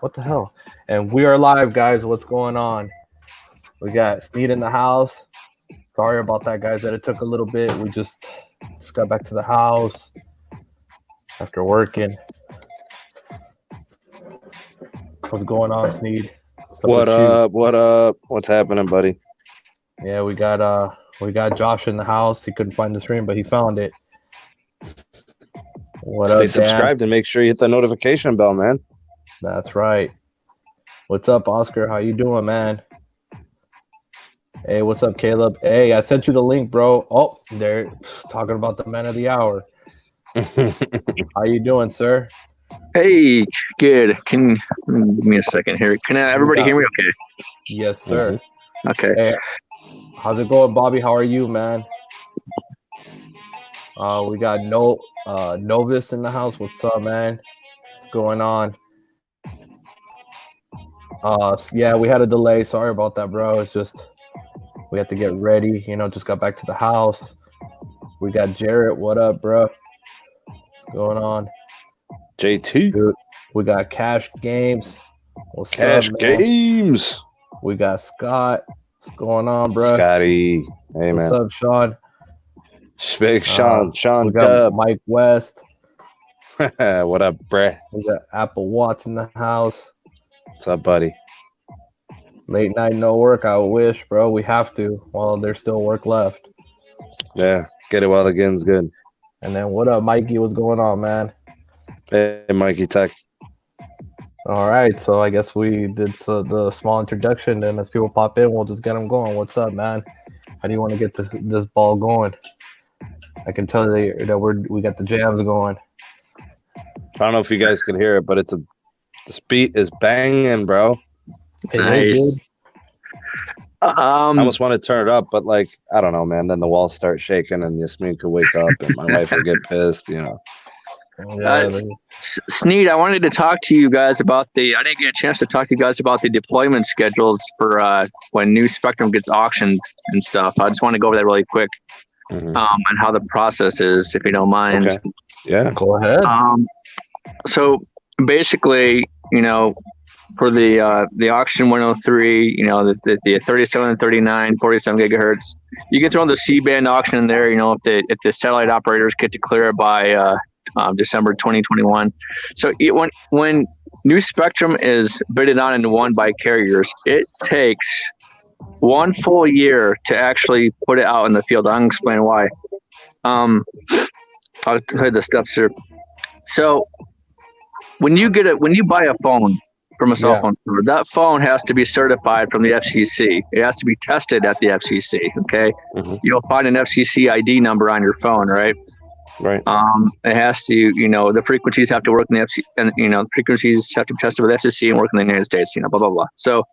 What the hell? And we are live, guys. What's going on? We got Sneed in the house. Sorry about that, guys, that it took a little bit. We just got back to the house after working. What's going on, Sneed? What up? What up? What's happening, buddy? Yeah, we got Josh in the house. He couldn't find the stream, but he found it. What Stay up, subscribed Dan? and make sure you hit the notification bell, man. That's right. What's up, Oscar? How you doing, man? Hey, what's up, Caleb? Hey, I sent you the link, bro. Oh, they're talking about the man of the hour. How you doing, sir? Hey, good. Give me a second here? Can everybody hear me okay? Yes, sir. Okay. Hey, how's it going, Bobby? How are you, man? We got Novus in the house. What's up, man? What's going on? Yeah, we had a delay. Sorry about that, bro. It's just we had to get ready. Just got back to the house. We got Jarrett. What up, bro? What's going on? JT. Dude, we got Cash Games. What's Cash up, man? Games. We got Scott. What's going on, bro? Scotty. Hey, What's man. up, Sean? Big Sean. Sean We got Dub. Mike West. What up, bruh? We got Apple Watts in the house. What's up, buddy? Late night, no work. I wish, bro. We have to while there's still work left. Yeah, get it while the getting's good. And then what up, Mikey? What's going on, man? Hey, Mikey Tech. All right, so I guess we did the small introduction. Then as people pop in, we'll just get them going. What's up, man? How do you want to get this ball going? I can tell you that we got the jams going. I don't know if you guys can hear it, but this beat is banging, bro. Nice. I almost want to turn it up, but I don't know, man. Then the walls start shaking, and Yasmin could wake up, and my wife would get pissed, Yeah, Sneed, I wanted to talk to you guys about I didn't get a chance to talk to you guys about the deployment schedules for when new spectrum gets auctioned and stuff. I just want to go over that really quick, and how the process is, if you don't mind. Okay. Yeah, go ahead. So basically, for the auction 103, the 37 and 39, 47 gigahertz, you can throw in the C-band auction in there, if the satellite operators get to clear it by December 2021. So when new spectrum is bidded on and won by carriers, it takes 1 full year to actually put it out in the field. I'll explain why. I'll tell you the steps here. So when you buy a phone from a cell phone store, that phone has to be certified from the FCC. It has to be tested at the FCC. Okay, You'll find an FCC ID number on your phone, right? Right. It has to, the frequencies have to work in the FCC, and the frequencies have to be tested with FCC and work in the United States. Blah blah blah. So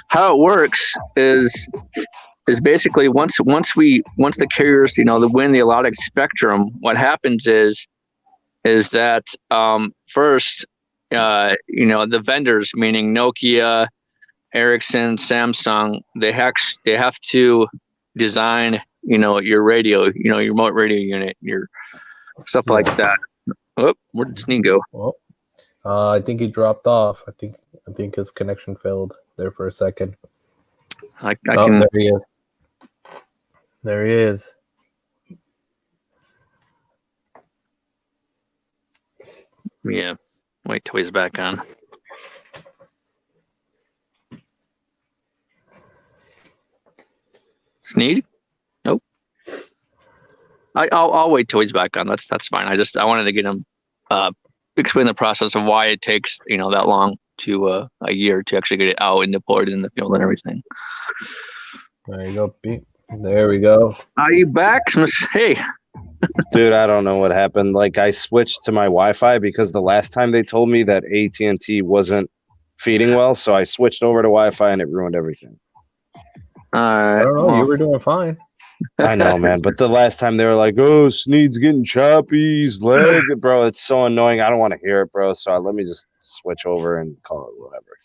how it works is basically once the carriers, they win the allotted spectrum, what happens is that first, the vendors, meaning Nokia, Ericsson, Samsung, they have to design, your radio, your remote radio unit, your stuff like that. Oh, where did Sneed go? Well, I think he dropped off. I think his connection failed there for a second. There he is. There he is. Yeah. Wait till he's back on. Sneed? Nope. I'll wait till he's back on. That's fine. I wanted to get him explain the process of why it takes that long to a year to actually get it out and deployed in the field and everything. There you go, Pete. There we go. Are you back? Hey. Dude, I don't know what happened. I switched to my Wi-Fi because the last time they told me that AT&T wasn't feeding well, so I switched over to Wi-Fi and it ruined everything. I don't know. You were doing fine. I know, man. But the last time they were like, "Oh, Sneed's getting choppy, he's lagging," bro. It's so annoying. I don't want to hear it, bro. So let me just switch over and call it whatever.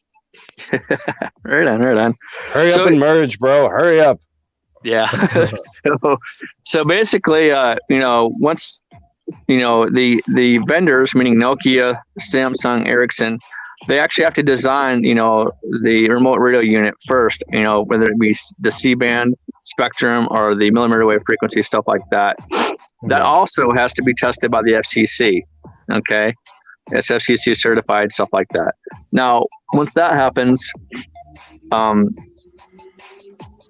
Right on. Hurry up and merge, bro. Hurry up. Yeah. so basically, once the vendors, meaning Nokia, Samsung, Ericsson, they actually have to design, the remote radio unit first, whether it be the C-band spectrum or the millimeter wave frequency, stuff like that. That also has to be tested by the FCC. Okay. It's FCC certified, stuff like that. Now, once that happens,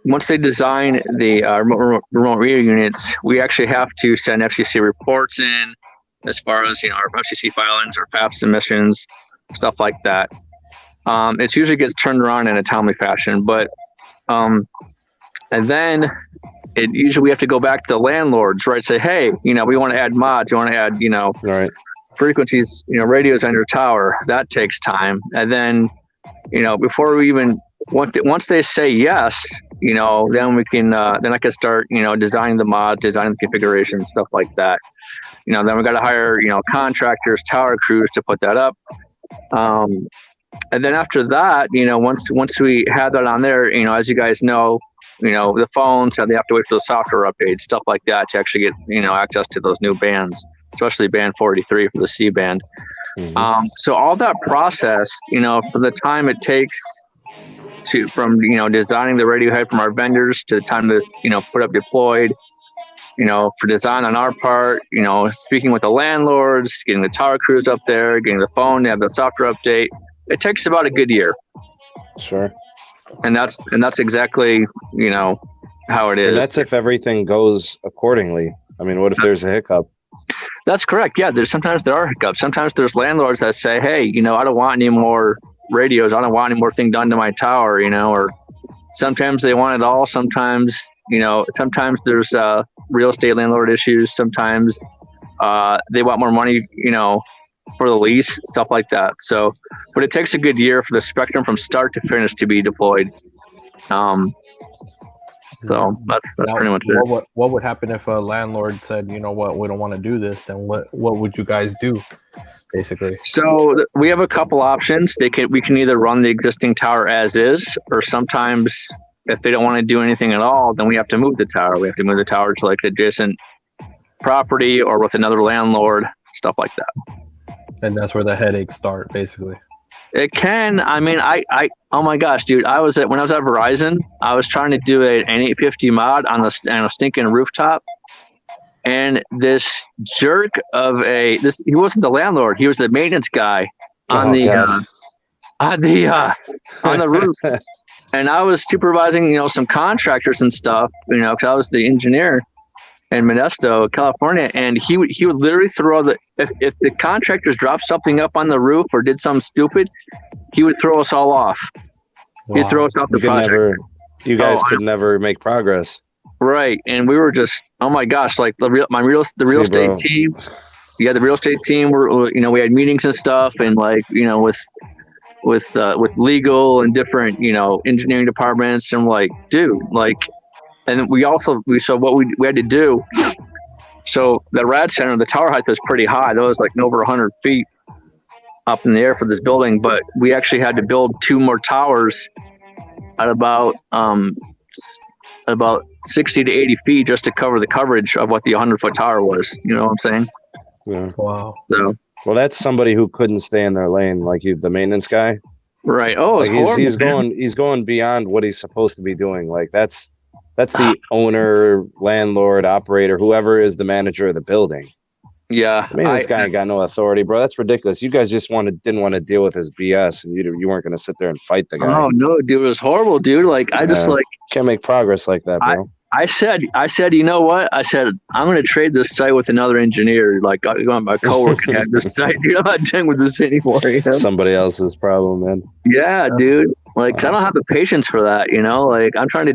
once they design the remote radio units, we actually have to send FCC reports in as far as, our FCC filings or FAP submissions, stuff like that. It usually gets turned around in a timely fashion, but and then usually we have to go back to the landlords, right? Say, hey, we want to add mods, you want to add, right. frequencies, radios on your tower. That takes time, and then before we even once they say yes, then we can then I can start designing the mods, designing the configuration, stuff like that. Then we got to hire contractors, tower crews to put that up. And then after that, once we have that on there, as you guys know, the phones, they have to wait for the software updates, stuff like that, to actually get access to those new bands, especially band 43 for the C band. Mm-hmm. So all that process, for the time it takes from designing the radio head from our vendors to the time to put up deployed, for design on our part, speaking with the landlords, getting the tower crews up there, getting the phone to have the software update, it takes about a good year. Sure. And that's exactly how it is. And that's if everything goes accordingly. I mean, what if there's a hiccup? That's correct. Yeah, sometimes there are hiccups. Sometimes there's landlords that say, hey, I don't want any more radios. I don't want any more thing done to my tower, or sometimes they want it all. Sometimes, sometimes there's real estate landlord issues. Sometimes they want more money, for the lease, stuff like that. So, but it takes a good year for the spectrum from start to finish to be deployed. So that's pretty much it. What would happen if a landlord said, we don't want to do this? Then what would you guys do, basically? So we have a couple options. We can either run the existing tower as is, or sometimes if they don't want to do anything at all, then we have to move the tower. We have to move the tower to like adjacent property or with another landlord, stuff like that. And that's where the headaches start, basically. It can. I mean, oh my gosh, dude! when I was at Verizon, I was trying to do an 850 mod on a stinking rooftop, and this jerk of he wasn't the landlord, he was the maintenance guy on the roof, and I was supervising some contractors and stuff, because I was the engineer in Modesto, California, and he would literally throw if the contractors dropped something up on the roof or did something stupid, he would throw us all off. Wow. He'd throw us off the project. You guys could never make progress. Right, and we were just, oh my gosh, like the real estate team. Yeah, the real estate team were, we had meetings and stuff, and like, with legal and different, engineering departments, and like, dude, like. And so what we had to do, so the rad center, the tower height was pretty high. That was like over 100 feet up in the air for this building, but we actually had to build 2 more towers at about 60 to 80 feet just to cover the coverage of what the 100-foot tower was. You know what I'm saying? Yeah. Wow. So, well, that's somebody who couldn't stay in their lane, like the maintenance guy. Right. Oh, like he's going beyond what he's supposed to be doing. Like that's the owner, landlord, operator, whoever is the manager of the building. Yeah. I mean, this guy ain't got no authority, bro. That's ridiculous. You guys just didn't want to deal with his BS, and you weren't going to sit there and fight the guy. Oh, no, dude. It was horrible, dude. Like, I just, like... Can't make progress like that, bro. I said, you know what? I said, I'm going to trade this site with another engineer. Like, my coworker had this site. Dude, I'm not dealing with this anymore. Somebody else's problem, man. Yeah, dude. Like, 'cause I don't have the patience for that, Like, I'm trying to,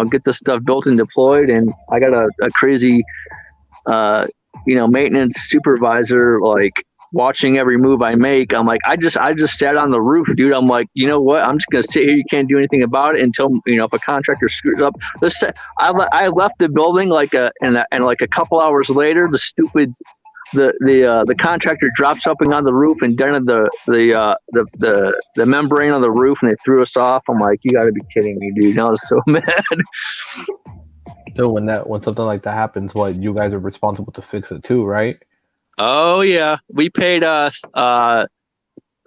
get this stuff built and deployed, and I got a crazy, maintenance supervisor, like, watching every move I make. I'm like, I just sat on the roof, dude. I'm like, you know what? I'm just gonna sit here. You can't do anything about it until if a contractor screws up. I left the building and like a couple hours later, the contractor dropped something on the roof and dented the membrane on the roof, and they threw us off. I'm like, you got to be kidding me, dude! I was so mad. So when something like that happens, you guys are responsible to fix it too, right? Oh yeah, we paid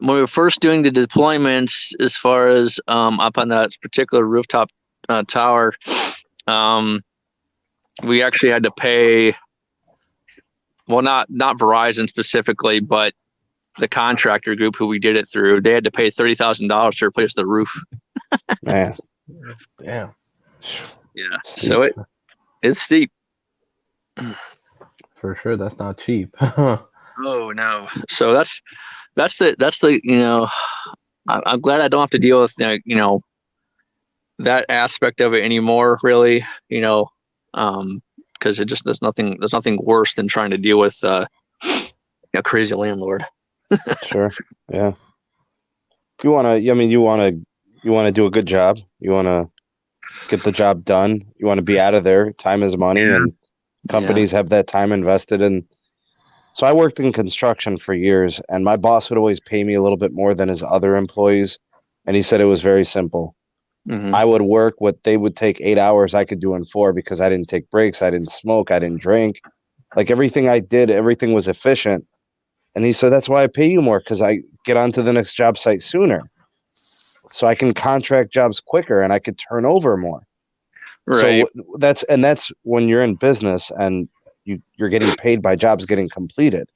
when we were first doing the deployments, as far as up on that particular rooftop tower, we actually had to pay. Well, not Verizon specifically, but the contractor group who we did it through. They had to pay $30,000 to replace the roof. Man, Damn. Yeah, steep. so it's steep. For sure, that's not cheap. Oh no! So that's the you know, I'm glad I don't have to deal with that aspect of it anymore. Really, because there's nothing worse than trying to deal with a crazy landlord. Sure. Yeah. You want to do a good job. You want to get the job done. You want to be out of there. Time is money, and companies have that time invested in. So I worked in construction for years, and my boss would always pay me a little bit more than his other employees. And he said it was very simple. Mm-hmm. I would work what they would take 8 hours, I could do in 4 because I didn't take breaks. I didn't smoke. I didn't drink. Like everything I did, everything was efficient. And he said, that's why I pay you more, because I get on to the next job site sooner. So I can contract jobs quicker and I could turn over more. Right. So that's when you're in business and you're getting paid by jobs getting completed.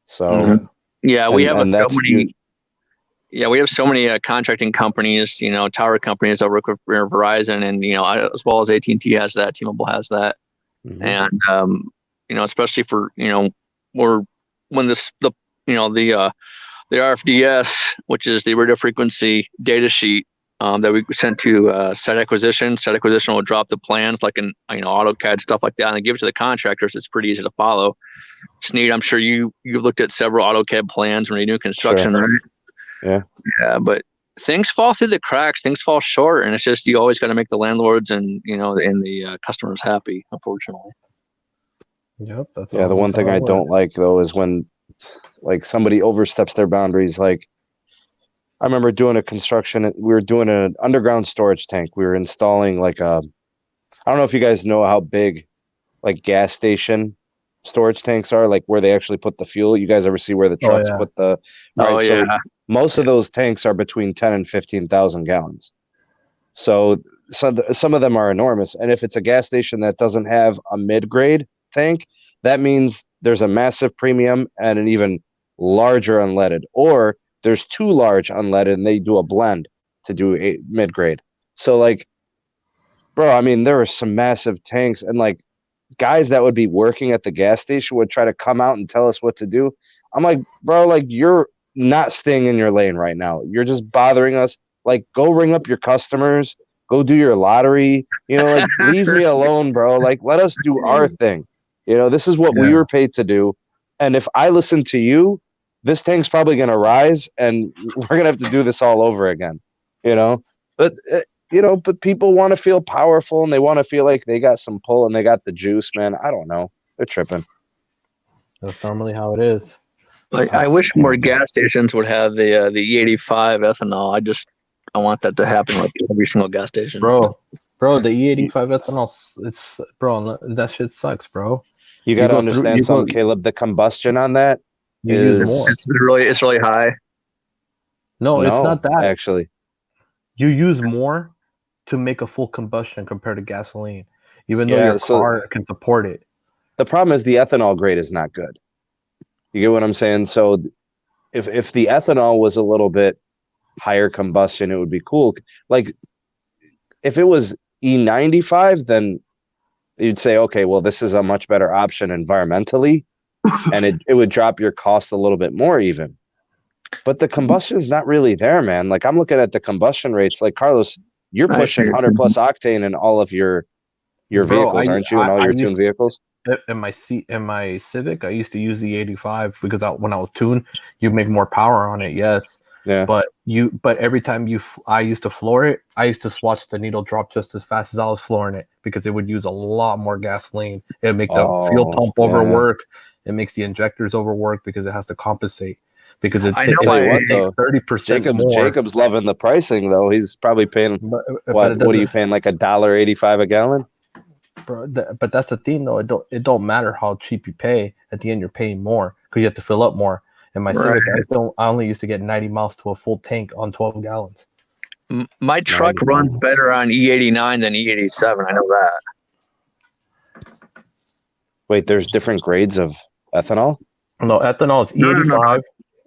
So we have so many contracting companies, tower companies that work with Verizon, and as well as AT&T has that, T-Mobile has that, and especially for when the RFDS, which is the radio frequency data sheet that we sent to site acquisition will drop the plans like an AutoCAD, stuff like that, and give it to the contractors. It's pretty easy to follow. Sneed, I'm sure you've looked at several AutoCAD plans when you do construction, sure. Right? Yeah, but things fall through the cracks, things fall short, and it's just you always got to make the landlords and the customers happy, unfortunately. Yep, that's the one thing I don't like though is when like somebody oversteps their boundaries. Like I remember doing a construction, we were doing an underground storage tank. We were installing I don't know if you guys know how big like gas station storage tanks are, like where they actually put the fuel. You guys ever see where the trucks put the So most of those tanks are between 10 and 15,000 gallons. So some of them are enormous. And if it's a gas station that doesn't have a mid-grade tank, that means there's a massive premium and an even larger unleaded, or there's too large unleaded and they do a blend to do a mid-grade. So like, bro, I mean, there are some massive tanks, and like guys that would be working at the gas station would try to come out and tell us what to do. I'm like, bro, like you're not staying in your lane right now. You're just bothering us. Like, go ring up your customers, go do your lottery, like leave me alone, bro. Like, let us do our thing. This is what we were paid to do. And if I listen to you, this tank's probably going to rise and we're going to have to do this all over again, but people want to feel powerful and they want to feel like they got some pull and they got the juice, man. I don't know. They're tripping. That's normally how it is. Like, I wish more gas stations would have the E85 ethanol. I want that to happen like every single gas station. Bro, the E85 ethanol, that shit sucks, bro. You got to understand something, Caleb. The combustion on that use more. It's really high. No, it's not that. Actually, you use more to make a full combustion compared to gasoline, even though your car can support it. The problem is the ethanol grade is not good. You get what I'm saying? So if the ethanol was a little bit higher combustion, it would be cool. Like if it was E95, then you'd say, okay, well, this is a much better option environmentally, and it would drop your cost a little bit more even. But the combustion is not really there, man. Like I'm looking at the combustion rates. Like Carlos, you're pushing 100 plus octane in all of your vehicles, aren't you? In all your tuned vehicles. In my Civic, I used to use the 85 because when I was tuned, you make more power on it. Yes. Yeah. But every time I used to floor it, I used to watch the needle drop just as fast as I was flooring it because it would use a lot more gasoline. It would make the fuel pump overwork. It makes the injectors overwork because it has to compensate. Because it takes 30% more. Jacob's loving the pricing though. He's probably paying what are you paying, like $1.85 a gallon? Bro, that's the theme though. It don't matter how cheap you pay. At the end, you're paying more because you have to fill up more. And my Civic, I only used to get 90 miles to a full tank on 12 gallons. My truck runs better on E89 than E87. I know that. Wait, there's different grades of ethanol? No, ethanol is E85. No.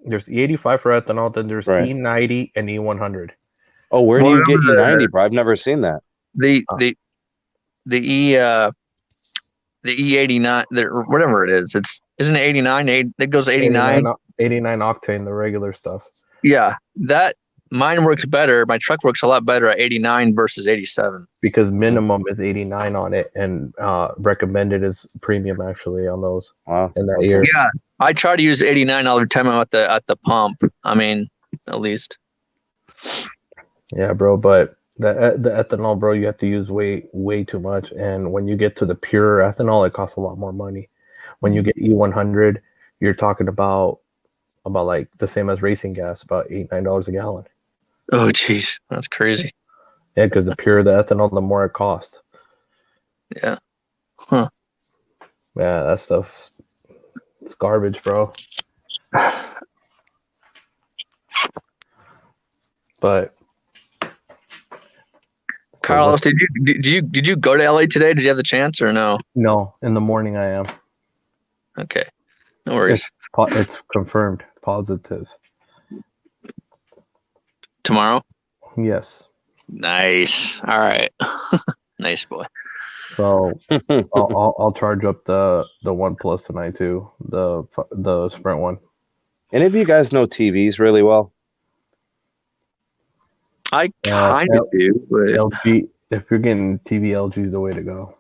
There's E85 for ethanol. Then there's E90 and E100. Oh, where do you get E90, bro? I've never seen that. The E89, whatever it is, isn't it 89? It goes 89. 89 octane, the regular stuff. Yeah, that mine works better. My truck works a lot better at 89 versus 87. Because minimum is 89 on it, and recommended is premium actually on those. Wow. In that year. Yeah, I try to use 89 all the time I'm at the pump. I mean, at least. Yeah, bro, but the ethanol, bro, you have to use way too much, and when you get to the pure ethanol, it costs a lot more money. When you get E100, you're talking about like the same as racing gas, about $8-9 a gallon. Oh, jeez, that's crazy. Yeah, because the purer the ethanol, the more it costs. Yeah. Huh. Yeah, that stuff, it's garbage, bro. But Carlos, did you go to LA today? Did you have the chance or no? No, in the morning I am. Okay, no worries. It's confirmed positive. Tomorrow? Yes. Nice. All right. Nice boy. So I'll charge up the OnePlus tonight too, the Sprint one. Any of you guys know TVs really well? I kind of do, but LG. If you're getting TV, LG is the way to go.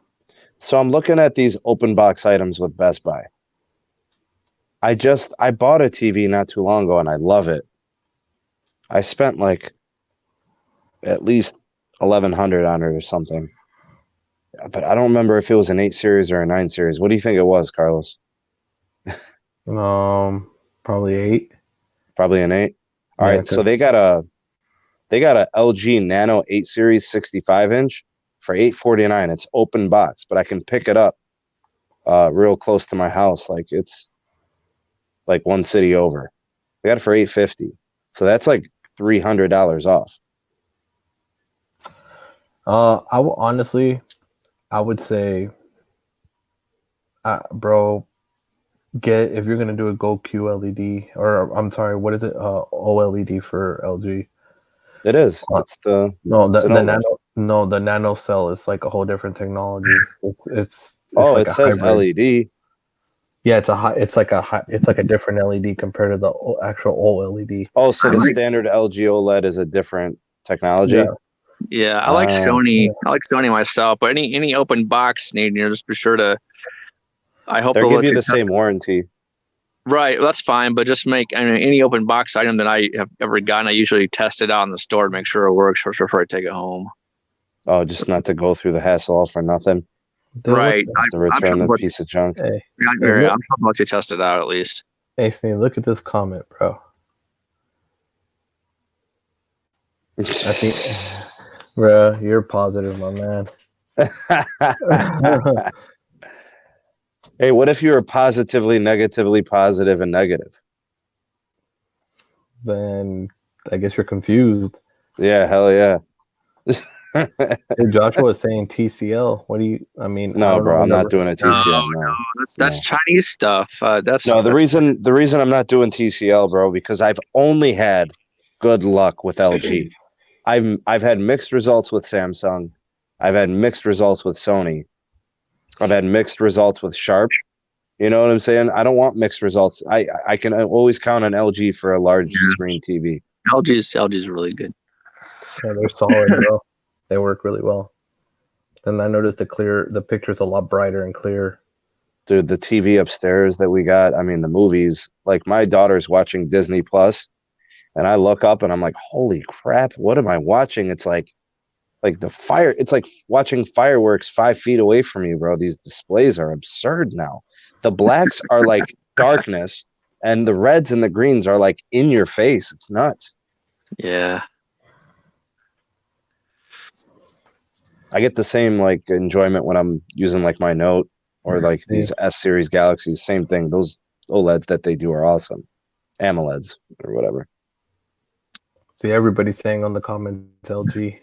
So I'm looking at these open box items with Best Buy. I bought a TV not too long ago and I love it. I spent like at least $1,100 on it or something. But I don't remember if it was an 8 series or a 9 series. What do you think it was, Carlos? Probably 8. Probably an 8. All right, so they got a LG Nano 8 series 65-inch for $849. It's open box, but I can pick it up real close to my house. Like it's like one city over. They got it for $850. So that's like $300 off. I would say, bro, if you're gonna do a Gold QLED, or I'm sorry, what is it? OLED for LG. It is. It's the nano cell is like a whole different technology. It's like it says hybrid. LED. Yeah, it's like a different LED compared to the actual OLED. Oh, so the standard LG OLED is a different technology. Yeah, I like Sony. I like Sony myself, but any open box Sneed, just be sure to. I hope they'll give you the same warranty. Right, that's fine, but just any open box item that I have ever gotten, I usually test it out in the store to make sure it works before I take it home. Oh, just not to go through the hassle all for nothing. Right, to return the piece of junk. Hey, I'm sure I'll let you test it out at least. Hey, Sneed, look at this comment, bro. I think, bro, you're positive, my man. Hey, what if you were positively, negatively, positive, and negative? Then I guess you're confused. Yeah, hell yeah. Hey, Joshua is saying TCL. What do you? I mean, no, bro, I'm not doing a TCL. No, that's Chinese stuff. The reason I'm not doing TCL, bro, because I've only had good luck with LG. I've had mixed results with Samsung. I've had mixed results with Sony. I've had mixed results with Sharp. You know what I'm saying? I don't want mixed results. I can always count on LG for a large screen TV. LG's really good. Yeah, they're solid, bro. They work really well. And I noticed the picture's a lot brighter and clearer. Dude, the TV upstairs that we got, I mean, the movies, like my daughter's watching Disney Plus, and I look up and I'm like, holy crap, what am I watching? It's like the fire, it's like watching fireworks 5 feet away from you, bro. These displays are absurd now. The blacks are like darkness, and the reds and the greens are like in your face. It's nuts. Yeah. I get the same like enjoyment when I'm using like my Note or like these S series Galaxies. Same thing. Those OLEDs that they do are awesome. AMOLEDs or whatever. See, everybody's saying on the comments LG.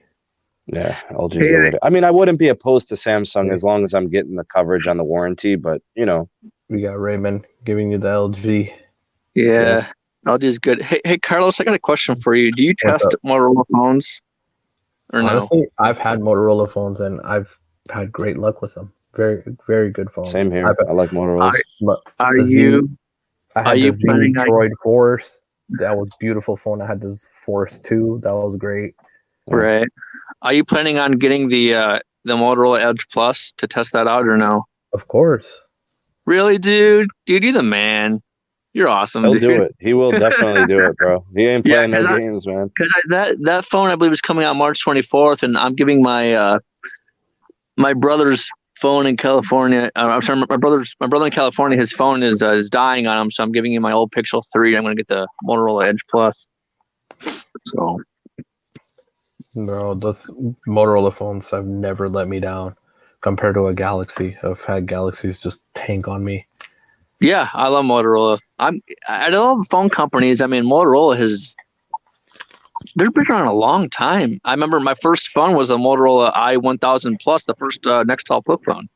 Yeah, LG is the way. I mean, I wouldn't be opposed to Samsung as long as I'm getting the coverage on the warranty, but you know. We got Raymond giving you the LG. Yeah. LG is good. Hey, Carlos, I got a question for you. Do you test Motorola phones or Honestly, I've had Motorola phones and I've had great luck with them. Very, very good phones. Same here. I like Motorola. Are you planning Droid Force. That was beautiful phone. I had this Force 2. That was great. Right. Are you planning on getting the Motorola Edge Plus to test that out or no? Of course. Really, dude? Dude, you're the man. You're awesome. He'll do it. He will definitely do it, bro. He ain't playing no games, man. Because that phone, I believe, is coming out March 24th, and I'm giving my my brother's phone in California. I'm sorry, my brother in California. His phone is dying on him, so I'm giving him my old Pixel 3. I'm going to get the Motorola Edge Plus. So, bro, those Motorola phones have never let me down compared to a Galaxy. I've had Galaxies just tank on me. Yeah, I love Motorola. I love phone companies. I mean, Motorola they've been around a long time. I remember my first phone was a Motorola i1000 Plus, the first Nextel flip phone.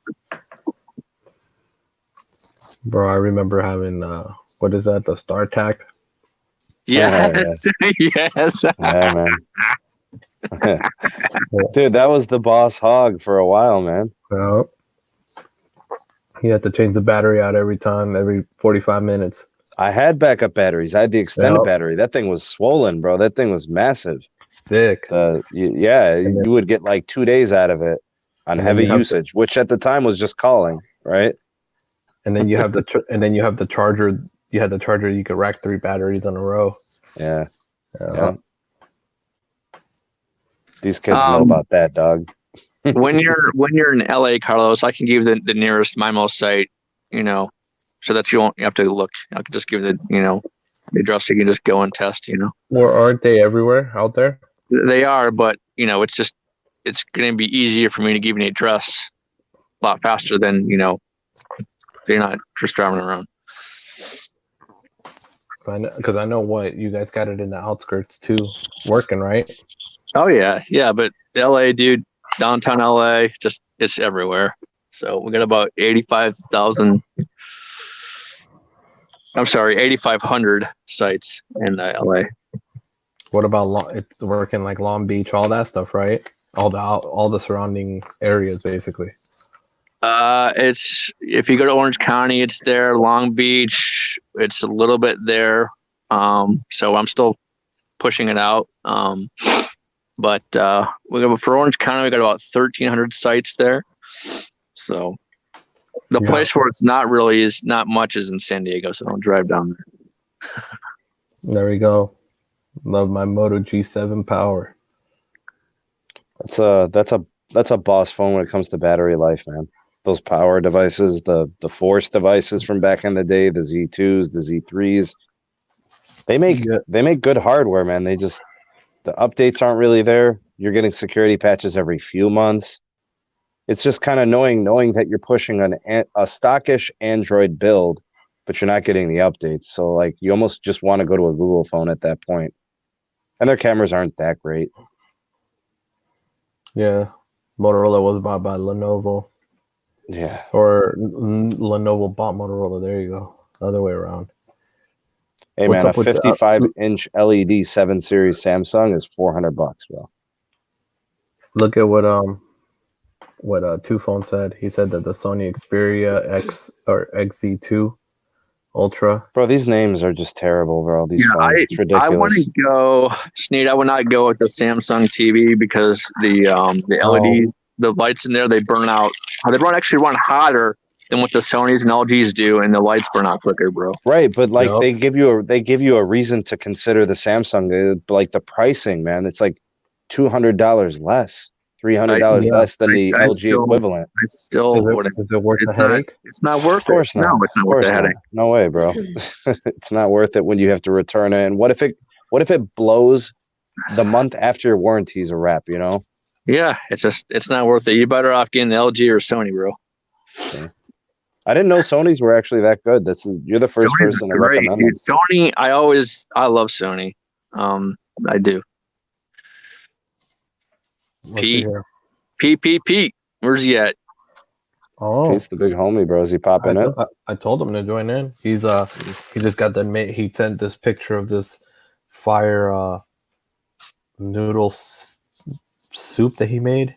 Bro, I remember having what is that? The StarTAC. Yes, yes. Yeah, man. Dude, that was the boss hog for a while, man. Well, you had to change the battery out every 45 minutes. I had backup batteries. I had the extended battery. That thing was swollen, bro. That thing was massive. Thick. You would get like 2 days out of it on heavy usage, which at the time was just calling, right? And then you have the charger. You had the charger. You could rack 3 batteries in a row. Yeah. These kids know about that, dog. when you're in LA, Carlos, I can give the nearest MIMO site, so that you won't have to look. I can just give the address. You can just go and test, Or aren't they everywhere out there? They are, but it's going to be easier for me to give you an address a lot faster than if you're not just driving around. Because I know what you guys got it in the outskirts too, working, right? Oh yeah, but LA, dude, downtown LA, just it's everywhere. So we got about 8,500 sites in LA. What about it's working like Long Beach, all that stuff, right? All the surrounding areas, basically. It's if you go to Orange County, it's there. Long Beach, it's a little bit there. So I'm still pushing it out. But for Orange County, we got about 1,300 sites there. So the place where it's not really is not much is in San Diego, so don't drive down there. There we go. Love my Moto G7 power. That's a boss phone when it comes to battery life, man. Those power devices, the Force devices from back in the day, the Z2s, the Z3s, they make good hardware, man. The updates aren't really there. You're getting security patches every few months. It's just kind of knowing that you're pushing a stockish Android build, but you're not getting the updates. So like you almost just want to go to a Google phone at that point. And their cameras aren't that great. Yeah. Motorola was bought by Lenovo. Yeah. Or Lenovo bought Motorola. There you go. Other way around. Hey, man, a 55-inch LED 7 Series Samsung is $400, bro. Look at what Two Phone said. He said that the Sony Xperia X or XZ2 Ultra. Bro, these names are just terrible, bro. These phones, it's ridiculous. I want to go, Sneed. I would not go with the Samsung TV because the LED, the lights in there, they burn out. They actually run hotter than what the Sonys and LGs do, and the lights burn out quicker, bro. Right, but like they give you a reason to consider the Samsung, like the pricing, man. It's like $200 less, $300 less than the LG equivalent. I still wouldn't. Is it worth the headache? It's not worth it. Of course not. No, it's not worth the headache. No way, bro. It's not worth it when you have to return it. And what if it blows the month after your warranty's a wrap? Yeah, it's not worth it. You're better off getting the LG or Sony, bro. Okay. I didn't know Sony's were actually that good. You're the first Sony's person to great, recommend dude. them. Sony, I love Sony. I do. Let's see Pete, here. Pete, where's he at? Oh, Pete's the big homie, bro. Is he popping in? I told him to join in. He just got he sent this picture of this fire noodle soup that he made.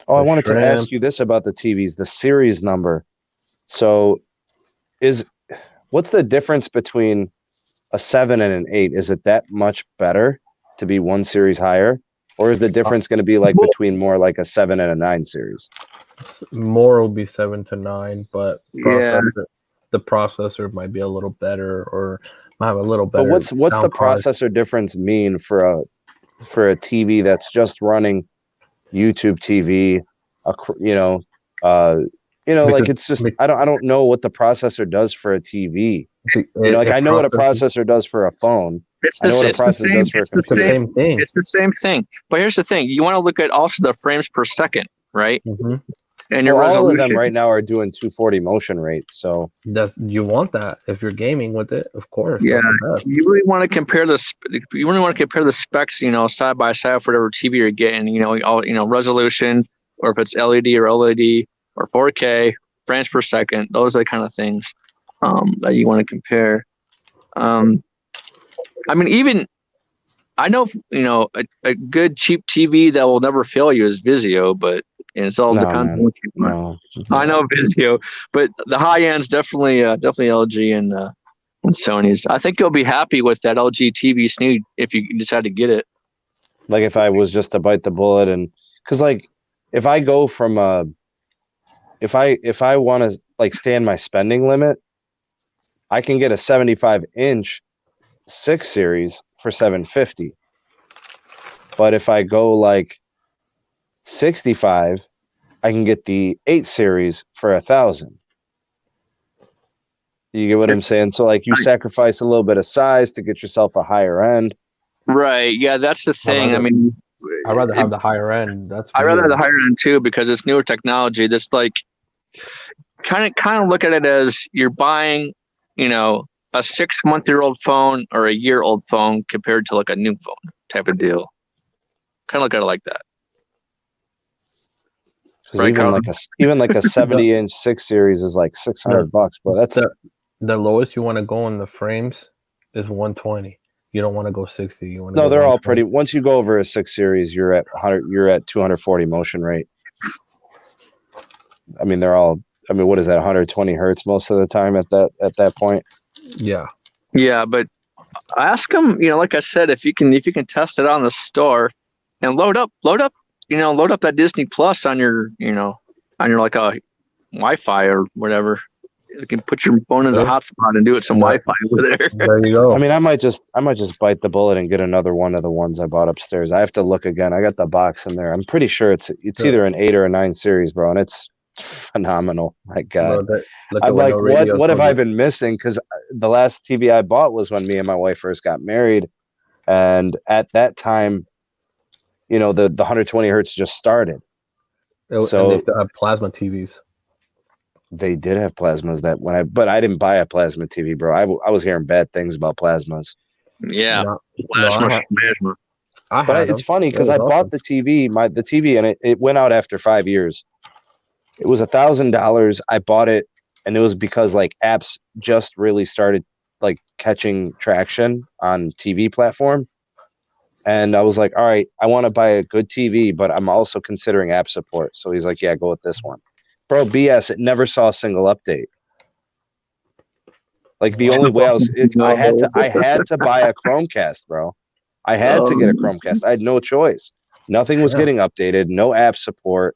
Oh, I with wanted to shrimp. ask you this about the TVs, the series number. So what's the difference between a 7 and an 8? Is it that much better to be one series higher? Or is the difference going to be like between more like a 7 and a 9 series? More will be 7 to 9, but Yeah. the processor might be a little better or might have a little better. But what's the processor difference mean for a TV that's just running YouTube TV? Like it's just I don't know what the processor does for a TV. I know what a processor does for a phone. It's the same thing. It's the same thing. But here's the thing: you want to look at also the frames per second, right? Mm-hmm. And your resolution. All of them right now are doing 240 motion rate. So you want that if you're gaming with it, of course. Yeah, you really want to compare the specs, side by side for whatever TV you're getting. Resolution, or if it's LED or OLED or 4K, frames per second. Those are the kind of things that you want to compare. Even I know a good cheap TV that will never fail you is Vizio, but it's all depends on what you want. No. I know Vizio, but the high end's definitely LG and Sony's. I think you'll be happy with that LG TV Sneed if you decide to get it. Like if I was just to bite the bullet, and because like if I go from if I want to like stay in my spending limit, I can get a 75-inch 6 series for $750. But if I go like 65, I can get the 8 series for $1,000. You get what I'm saying? So like you sacrifice a little bit of size to get yourself a higher end. Right. Yeah, that's the thing. I'd rather have the higher end. I'd rather have the higher end too, because it's newer technology. This like kind of look at it as you're buying, a 6-month-old phone or a year-old phone compared to like a new phone type of deal. Kind of look at it like that. Right, even like a 70-inch 6 series is like $600, bro. That's the lowest you want to go in the frames is 120. You don't want to go 60. You want to they're all pretty. Once you go over a 6 series, you're at 100. You're at 240 motion rate. They're all. What is that? 120 hertz most of the time at that point. Yeah. Yeah, but ask them. Like I said, if you can test it on the store and load up that Disney Plus on your like a Wi-Fi or whatever. You can put your phone as a hotspot and do it some Wi-Fi over there. There you go. I might just bite the bullet and get another one of the ones I bought upstairs. I have to look again. I got the box in there. I'm pretty sure it's either an 8 or a 9 series, bro, and it's phenomenal. My God, I'm like, what have I been missing? Because the last TV I bought was when me and my wife first got married, and at that time, the 120 hertz just started. So they still have plasma TVs. They did have plasmas but I didn't buy a plasma TV, bro. I was hearing bad things about plasmas. Yeah, plasma. But it's funny because I bought the TV, the TV, and it went out after 5 years. It was $1,000. I bought it, and it was because like apps just really started like catching traction on TV platform. And I was like, all right, I want to buy a good TV, but I'm also considering app support. So he's like, yeah, go with this one. Bro, BS, it never saw a single update. Like the only way I had to buy a Chromecast, bro. I had to get a Chromecast. I had no choice. Nothing was getting updated, no app support.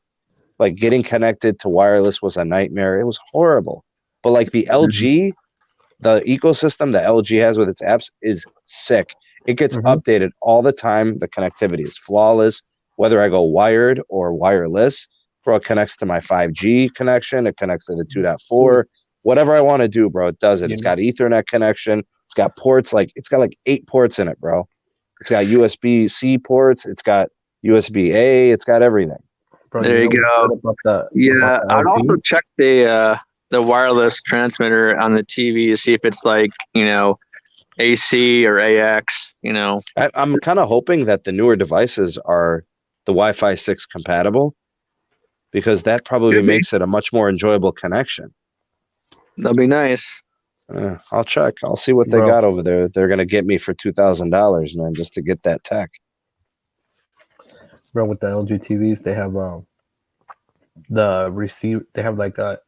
Like getting connected to wireless was a nightmare. It was horrible. But like the LG, the ecosystem that LG has with its apps is sick. It gets updated all the time. The connectivity is flawless. Whether I go wired or wireless, bro, it connects to my 5G connection. It connects to the 2.4. Whatever I want to do, bro, it does it. It's got Ethernet connection. It's got ports. It's got 8 ports in it, bro. It's got USB-C ports. It's got USB-A. It's got everything. Bro, there you go. I'd also check the the wireless transmitter on the TV to see if it's like, AC or AX, I'm kind of hoping that the newer devices are the Wi-Fi 6 compatible, because that probably makes it a much more enjoyable connection. That'll be nice. I'll check. I'll see what they got over there. They're gonna get me for $2,000, man, just to get that tech. Bro, with the LG TVs, they have the receive. They have like a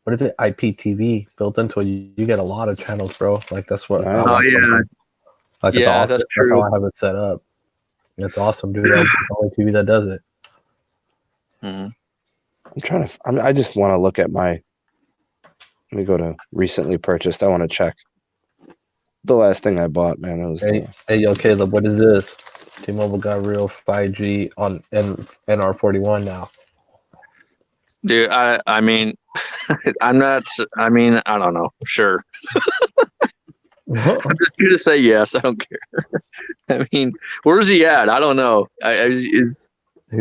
what is it? IPTV built into it. You get a lot of channels, bro. Like that's what. Nice. Oh yeah. Like yeah, that's true. That's how I have it set up. It's awesome, dude. LG's the only TV that does it. Mm-hmm. I just want to look at my. Let me go to recently purchased. I want to check the last thing I bought, man. It was hey, yo, Caleb, what is this? T-Mobile got real 5G on NR41 now. Dude, I mean, I'm not. I mean, I don't know. Sure. I'm just going to say yes. I don't care. I mean, where's he at? I don't know. Is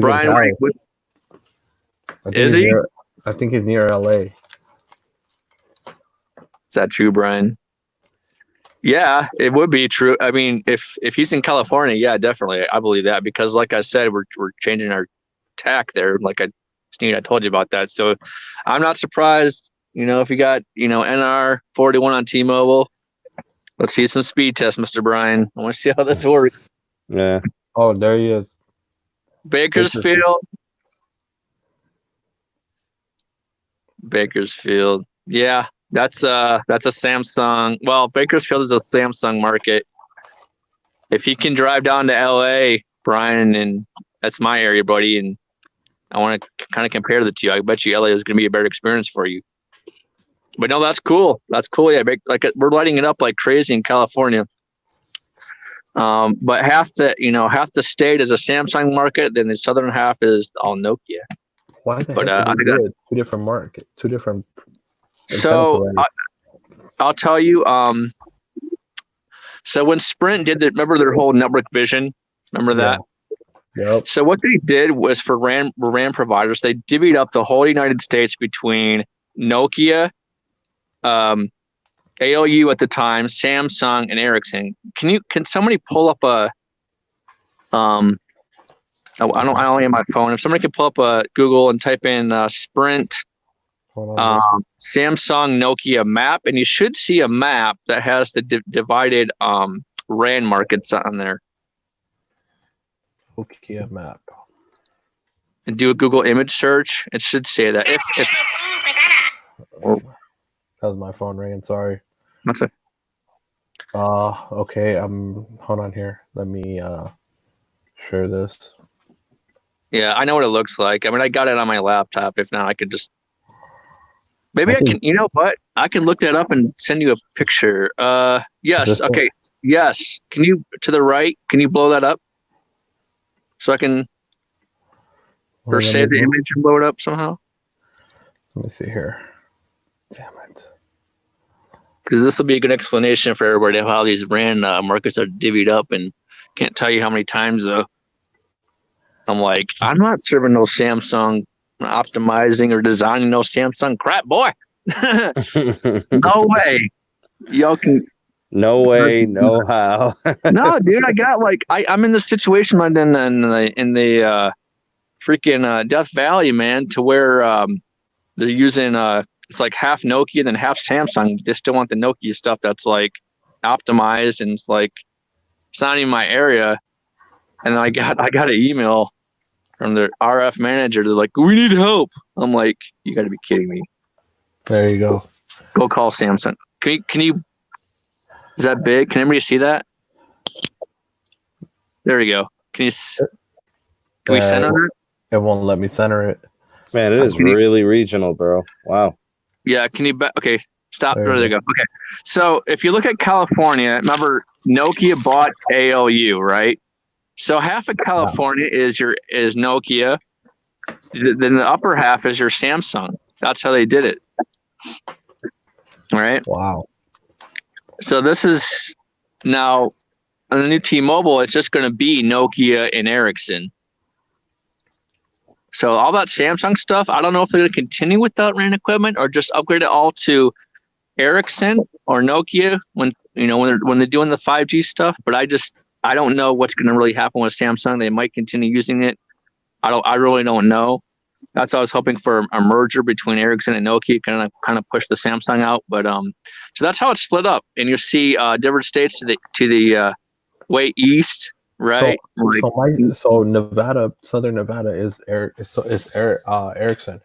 Brian? Is he? I think he's near LA. Is that true, Brian? Yeah, it would be true. I mean, if he's in California, yeah, definitely, I believe that, because, like I said, we're changing our tack there. Like Sneed, I told you about that. So I'm not surprised. If you got NR41 on T-Mobile, let's see some speed tests, Mr. Brian. I want to see how this works. Yeah. Oh, there he is. Bakersfield. Yeah. That's a Samsung. Well, Bakersfield is a Samsung market. If you can drive down to LA, Brian, and that's my area, buddy, and I want to kind of compare the two. I bet you LA is going to be a better experience for you. But no, that's cool. That's cool. Yeah, like we're lighting it up like crazy in California. But half the state is a Samsung market, then the southern half is all Nokia. Why the heck? I think that's two different markets, two different. So I'll tell you. So when Sprint remember their whole network vision? Remember that? Yep. So what they did was for RAN providers, they divvied up the whole United States between Nokia, AOU at the time, Samsung, and Ericsson. Can somebody pull up a I only have my phone. If somebody could pull up a Google and type in Sprint, Samsung, Nokia map, and you should see a map that has the divided RAN markets on there. Nokia map. And do a Google image search. It should say that. That was my phone ringing. Sorry. What's it? Okay. Hold on here. Let me share this. Yeah, I know what it looks like. I mean, I got it on my laptop. If not, I could just. Maybe I can. You know what? I can look that up and send you a picture. Yes. Okay. Yes. Can you to the right? Can you blow that up? So I can. Or save the image and blow it up somehow. Let me see here. Damn it. Because this will be a good explanation for everybody of how these RAN markets are divvied up, and can't tell you how many times I'm like, I'm not serving no Samsung, optimizing or designing no Samsung crap, boy. No way. Y'all can. No way, no how. No, dude, I got I'm in this situation in the freaking Death Valley, man, to where they're using it's like half Nokia and then half Samsung. They still want the Nokia stuff that's like optimized, and it's like it's not even my area. And then I got an email from the RF manager. They're like, "We need help." I'm like, "You got to be kidding me!" There you go. Go call Samsung. Can you? Is that big? Can everybody see that? There you go. Can we center it? It won't let me center it. Man, it is really regional, bro. Wow. Yeah. Can you? Okay. Stop. There you go. Okay. So if you look at California, remember Nokia bought ALU, right? So half of California is Nokia. Then the upper half is your Samsung. That's how they did it. All right. Wow. So this is now on the new T-Mobile. It's just going to be Nokia and Ericsson. So all that Samsung stuff, I don't know if they're going to continue with that RAN equipment or just upgrade it all to Ericsson or Nokia when they're doing the 5G stuff. But I don't know what's going to really happen with Samsung. They might continue using it. I really don't know. That's why I was hoping for a merger between Ericsson and Nokia, kind of push the Samsung out. But so that's how it's split up, and you see different states to the way east, right? So Nevada, Southern Nevada is Ericsson.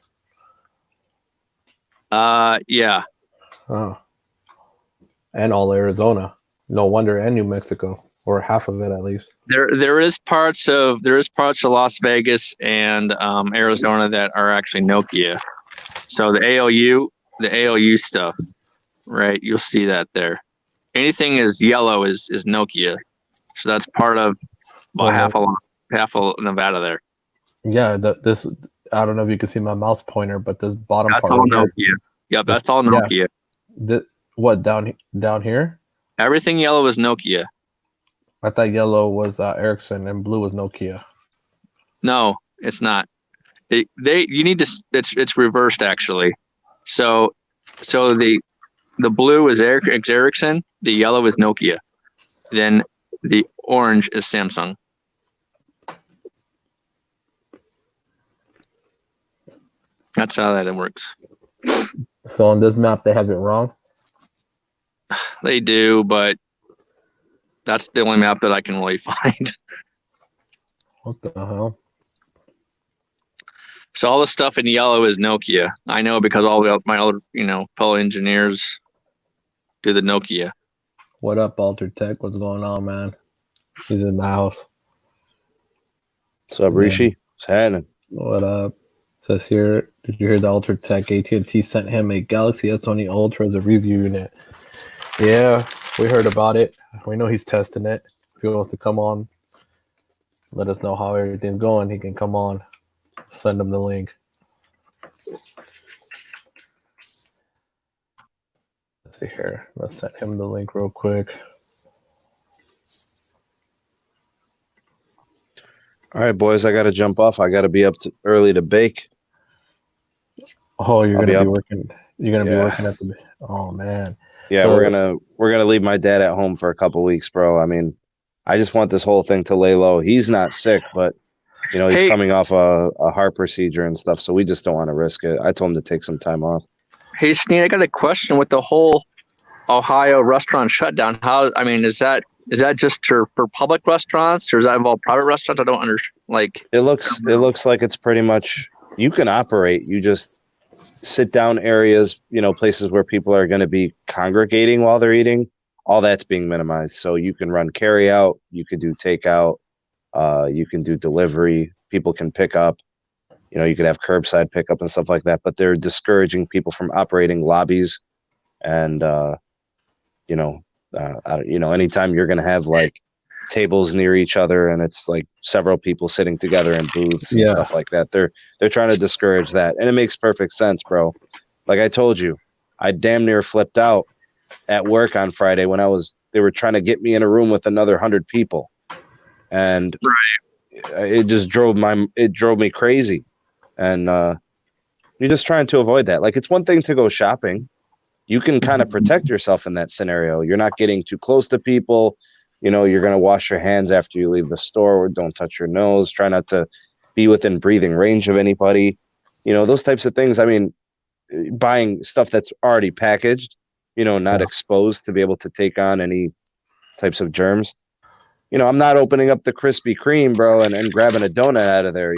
Yeah. Oh. And all Arizona. No wonder, and New Mexico, or half of it at least. There is parts of Las Vegas and Arizona that are actually Nokia. So the ALU stuff, right? You'll see that there. Anything is yellow is Nokia. So that's part of half of Nevada there. Yeah, this I don't know if you can see my mouse pointer, but this bottom that's part. That's all Nokia. Yep, that's all Nokia. Yeah. What down here? Everything yellow is Nokia. I thought yellow was Ericsson and blue was Nokia. No, it's not. You need to. It's reversed actually. So the blue is Ericsson. The yellow is Nokia. Then the orange is Samsung. That's how that works. So on this map, they have it wrong? They do, but that's the only map that I can really find. What the hell? So all the stuff in yellow is Nokia. I know because all my other, fellow engineers do the Nokia. What up, Altered Tech? What's going on, man? He's in the house. What's up, Rishi? What's happening? What up? Says here, did you hear the Altered Tech? AT&T sent him a Galaxy S20 Ultra as a review unit. Yeah, we heard about it. We know he's testing it. If he wants to come on, let us know how everything's going. He can come on. Send him the link. Let's see here. Let's send him the link real quick. All right, boys, I got to jump off. I got to be up early to bake. Oh, you're gonna be working. You're gonna be working at the. Oh man. Yeah, so, we're gonna leave my dad at home for a couple weeks, bro. I mean, I just want this whole thing to lay low. He's not sick, but he's coming off a heart procedure and stuff, so we just don't want to risk it. I told him to take some time off. Hey, Sneed, I got a question with the whole Ohio restaurant shutdown. Is that just for public restaurants, or does that involve private restaurants? I don't understand. It looks like it's pretty much you can operate. You just sit down areas, places where people are going to be congregating while they're eating. All that's being minimized. So you can run carry out, you could do takeout, you can do delivery. People can pick up. You could have curbside pickup and stuff like that. But they're discouraging people from operating lobbies, and anytime you're going to have tables near each other and it's several people sitting together in booths and stuff like that. They're trying to discourage that. And it makes perfect sense, bro. Like I told you, I damn near flipped out at work on Friday when they were trying to get me in a room with another 100 people. And it just drove me crazy. And you're just trying to avoid that. It's one thing to go shopping. You can kind of protect yourself in that scenario. You're not getting too close to people. You're going to wash your hands after you leave the store. Don't touch your nose. Try not to be within breathing range of anybody. Those types of things. I mean, buying stuff that's already packaged, not exposed to be able to take on any types of germs. I'm not opening up the Krispy Kreme, bro, and grabbing a donut out of there,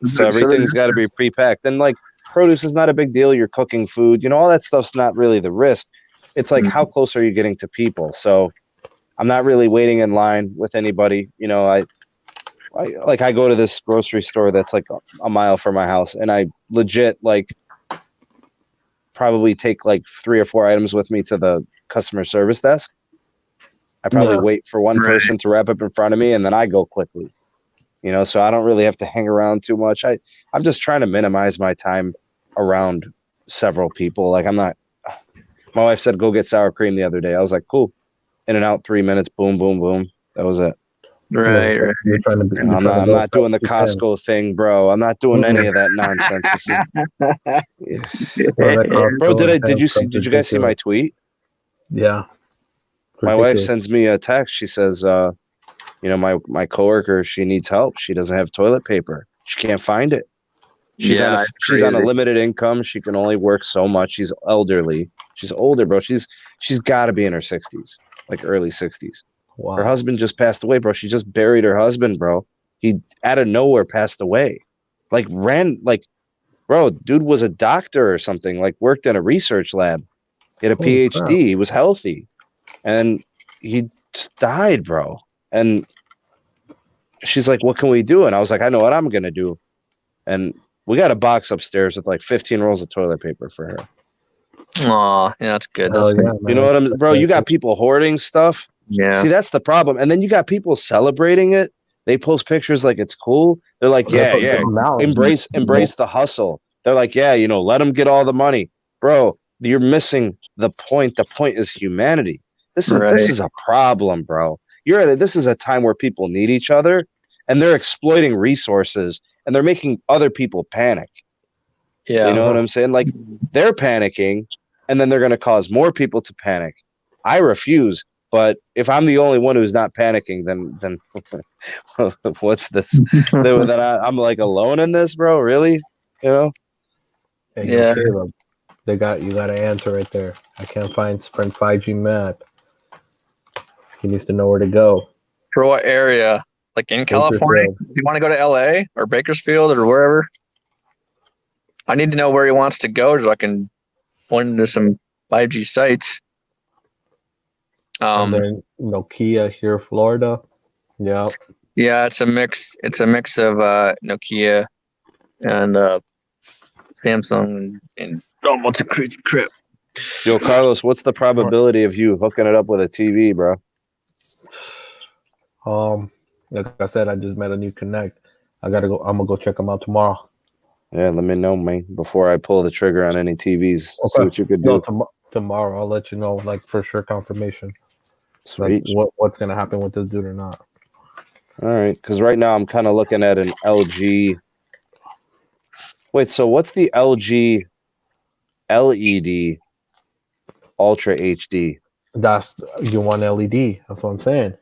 So everything's got to be pre-packed. And produce is not a big deal. You're cooking food, all that stuff's not really the risk. It's how close are you getting to people? So I'm not really waiting in line with anybody. I go to this grocery store that's a mile from my house, and I legit probably take 3 or 4 items with me to the customer service desk. I probably wait for one person to wrap up in front of me, and then I go quickly. So I don't really have to hang around too much. I'm just trying to minimize my time around several people. I'm not. My wife said, go get sour cream the other day. I was like, cool. In and out, 3 minutes. Boom, boom, boom. That was it. Right. You're trying to be. I'm not doing the Costco thing, bro. I'm not doing any of that nonsense. Bro, did you guys see my tweet? Yeah. My wife sends me a text. She says, my coworker, she needs help. She doesn't have toilet paper. She can't find it. She's on a limited income. She can only work so much. She's elderly. She's older, bro. She's got to be in her 60s, like early 60s. Wow. Her husband just passed away, bro. She just buried her husband, bro. He out of nowhere passed away. Bro, dude was a doctor or something, like worked in a research lab. He had a PhD. Crap. He was healthy. And he just died, bro. And she's like, what can we do? And I was like, I know what I'm going to do. And we got a box upstairs with like 15 rolls of toilet paper for her. Aw, yeah, that's good. That's good. You know what I'm, bro? You got people hoarding stuff. Yeah. See, that's the problem. And then you got people celebrating it. They post pictures like it's cool. They're like, yeah, embrace the hustle. They're like, yeah, let them get all the money, bro. You're missing the point. The point is humanity. This is a problem, bro. This is a time where people need each other, and they're exploiting resources, and they're making other people panic. Yeah, you know what I'm saying? Like they're panicking, and then they're going to cause more people to panic. I refuse. But if I'm the only one who's not panicking, then what's this? I'm like alone in this, bro. Really? Hey, yeah. Caleb, you got an answer right there. I can't find Sprint 5G map. He needs to know where to go. For what area? Like in California? If you want to go to LA or Bakersfield or wherever? I need to know where he wants to go so I can point him to some 5G sites. And then Nokia here, Florida. Yeah. Yeah, it's a mix. It's a mix of Nokia and Samsung and what's a crazy crap. Yo, Carlos, what's the probability of you hooking it up with a TV, bro? Like I said, I just met a new connect. I'm gonna go check them out tomorrow. Yeah, let me know, man, before I pull the trigger on any TVs. Okay. See what you could do. Tomorrow, I'll let you know, like for sure confirmation. Sweet. Like what's gonna happen with this dude or not? All right, because right now I'm kind of looking at an LG. Wait, so what's the LG LED Ultra HD? You want LED? That's what I'm saying.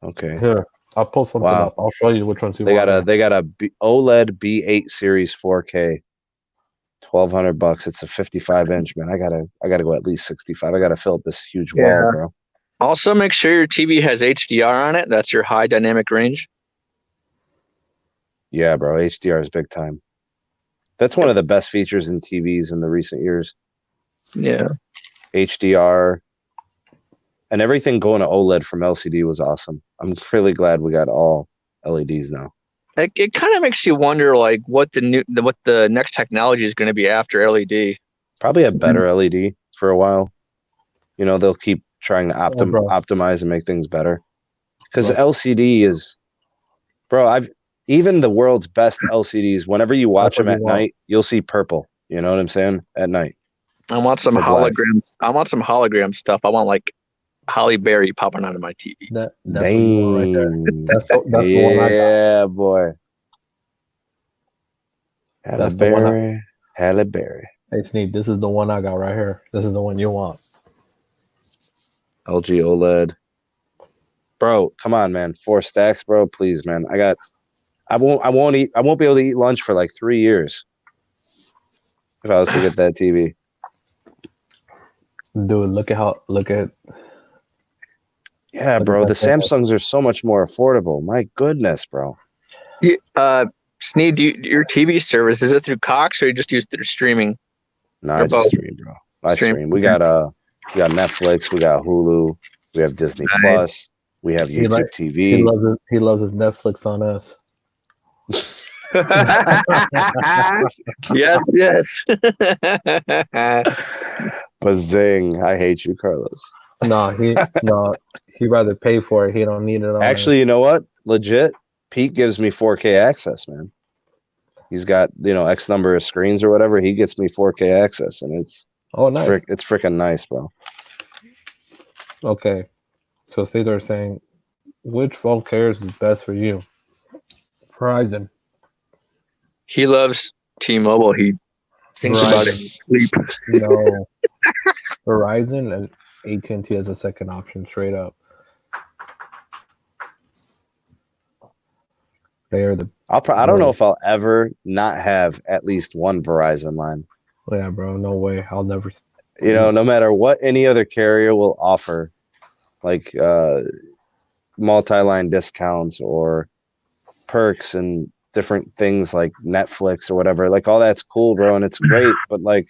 Okay. Here, I'll pull something up. I'll show you which ones you want. They got a OLED B8 series 4K. $1,200. It's a 55-inch, man. I gotta go at least 65. I gotta fill up this huge wall, bro. Also, make sure your TV has HDR on it. That's your high dynamic range. Yeah, bro. HDR is big time. That's one of the best features in TVs in the recent years. Yeah. HDR and everything going to OLED from LCD was awesome. I'm really glad we got all LEDs now. It kind of makes you wonder, like, what the next technology is going to be after LED. Probably a better LED for a while. They'll keep trying to optimize and make things better. Because LCD is, bro. Even the world's best LCDs. Whenever you watch them at night, you'll see purple. You know what I'm saying? At night. I want some holograms. I want some hologram stuff. I want like Halle Berry popping out of my TV. That's the right there. That's the one I got. Yeah, boy. Halle Berry. Hey, Sneed, this is the one I got right here. This is the one you want. LG OLED. Bro, come on, man. 4 stacks, bro. Please, man. I won't be able to eat lunch for like 3 years if I was to get that TV. Dude, look at. Yeah, bro. The Samsungs are so much more affordable. My goodness, bro. Sneed, your TV service, is it through Cox or you just use through streaming? No, I just stream, bro. I stream. We got Netflix, we got Hulu, we have Disney Plus, we have YouTube TV. He loves his Netflix on us. Yes. Bazing. I hate you, Carlos. He'd rather pay for it. He don't need it on. Actually, you know what? Legit, Pete gives me 4K access, man. He's got, X number of screens or whatever. He gets me 4K access, and it's nice. It's freaking nice, bro. Okay. So Cesar is saying, which phone carrier is best for you? Verizon. He loves T-Mobile. He thinks about it in his sleep. No. Verizon and AT&T as a second option, straight up. They are the. I don't know if I'll ever not have at least one Verizon line. Yeah, bro. No way. I'll never. No matter what any other carrier will offer, like multi-line discounts or perks and different things like Netflix or whatever, like all that's cool, bro, and it's great. But like,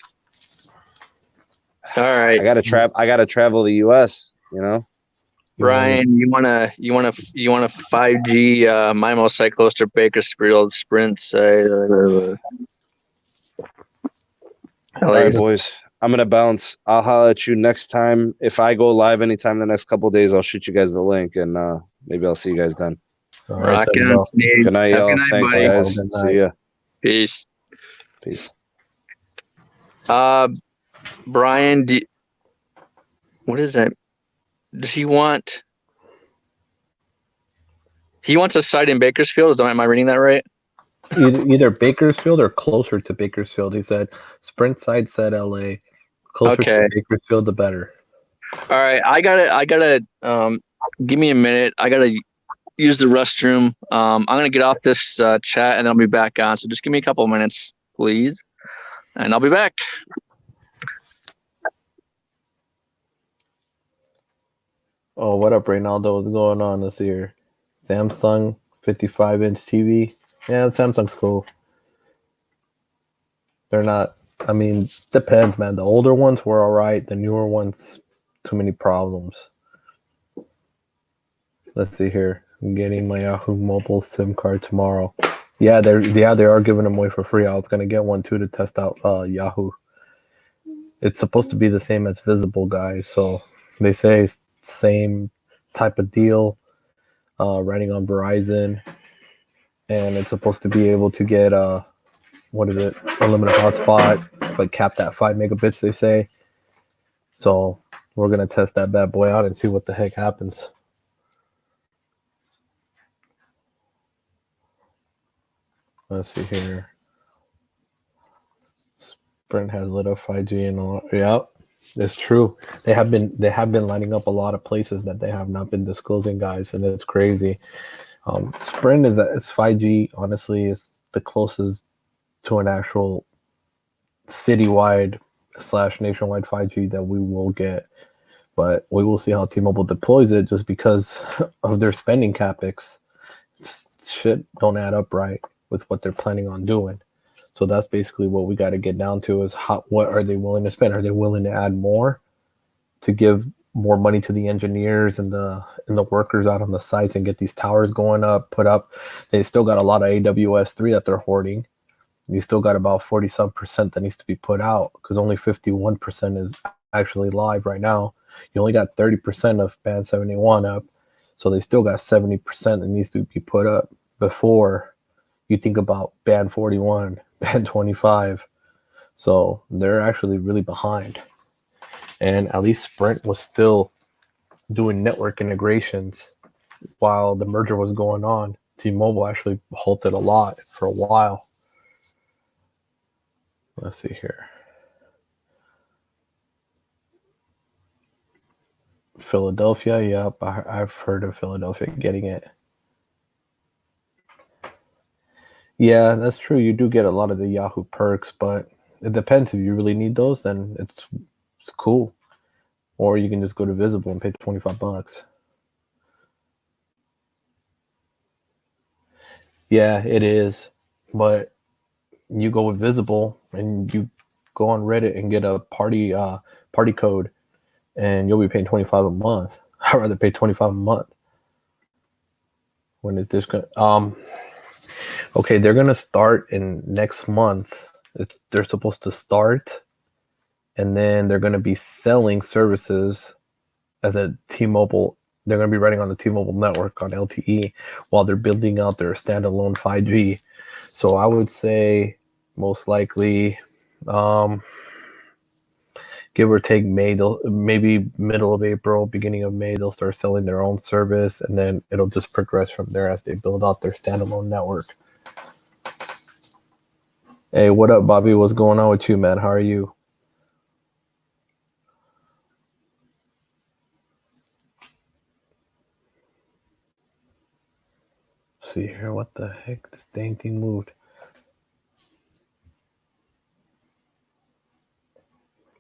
all right, I gotta travel the U.S. Brian, you want a 5G MIMO site close to Bakersfield Sprint site? All right, boys. I'm gonna bounce. I'll holler at you next time. If I go live anytime the next couple of days, I'll shoot you guys the link, and maybe I'll see you guys then. Rockin' on, Sneed. Good night, y'all. Good night, Thanks, buddy. guys. See ya. Peace. Peace. Brian, what is that? Does he want? He wants a site in Bakersfield. Am I reading that right? Either Bakersfield or closer to Bakersfield. He said Sprint site said LA. Closer to Bakersfield, the better. All right, I gotta. Give me a minute. I gotta use the restroom. I'm gonna get off this chat and then I'll be back on. So just give me a couple of minutes, please, and I'll be back. Oh, what up, Reynaldo? What's going on this year? Samsung 55-inch TV. Yeah, Samsung's cool. They're not. I mean, depends, man. The older ones were all right. The newer ones, too many problems. Let's see here. I'm getting my Yahoo Mobile SIM card tomorrow. Yeah, they are giving them away for free. I was gonna get one too to test out Yahoo. It's supposed to be the same as Visible, guys. So they say same type of deal. Running on Verizon, and it's supposed to be able to get unlimited hotspot, like capped at 5 megabits, they say. So we're gonna test that bad boy out and see what the heck happens. Let's see here. Sprint has lit up 5G and all. Yeah, it's true. They have been lining up a lot of places that they have not been disclosing, guys, and it's crazy. Sprint it's 5G. Honestly, is the closest to an actual citywide / nationwide 5G that we will get. But we will see how T-Mobile deploys it, just because of their spending capex. Shit don't add up right with what they're planning on doing. So that's basically what we got to get down to is what are they willing to spend? Are they willing to add more to give more money to the engineers and the workers out on the sites and get these towers going up, put up? They still got a lot of AWS3 that they're hoarding. You still got about 40% that needs to be put out because only 51% is actually live right now. You only got 30% of band 71 up. So they still got 70% that needs to be put up before you think about band 41, band 25. So they're actually really behind. And at least Sprint was still doing network integrations while the merger was going on. T-Mobile actually halted a lot for a while. Let's see here. Philadelphia, yep, I've heard of Philadelphia getting it. Yeah, that's true. You do get a lot of the Yahoo perks, but it depends. If you really need those, then it's cool. Or you can just go to Visible and pay $25. Yeah, it is. But you go with Visible and you go on Reddit and get a party code, and you'll be paying $25 a month. I'd rather pay $25 a month. When is this going? Okay, they're gonna start in next month. They're supposed to start, and then they're gonna be selling services as a T-Mobile. They're gonna be running on the T-Mobile network on LTE while they're building out their standalone 5G. So I would say most likely, give or take May, maybe middle of April, beginning of May, they'll start selling their own service, and then it'll just progress from there as they build out their standalone network. Hey, what up, Bobby? What's going on with you, man? How are you? Let's see here, what the heck? This dang thing moved.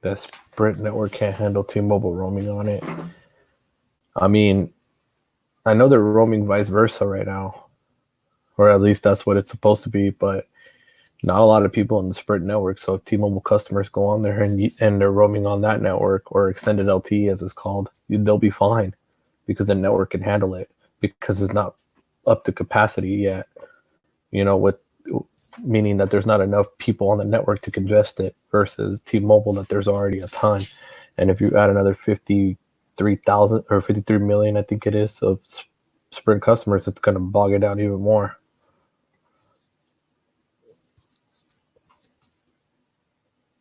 That Sprint network can't handle T-Mobile roaming on it. I mean, I know they're roaming vice versa right now, or at least that's what it's supposed to be, but not a lot of people in the Sprint network. So if T-Mobile customers go on there and they're roaming on that network, or extended LTE as it's called, they'll be fine because the network can handle it because it's not up to capacity yet. You know, with meaning that there's not enough people on the network to congest it versus T-Mobile that there's already a ton. And if you add another 53,000 or 53 million, I think it is, of Sprint customers, it's going to bog it down even more.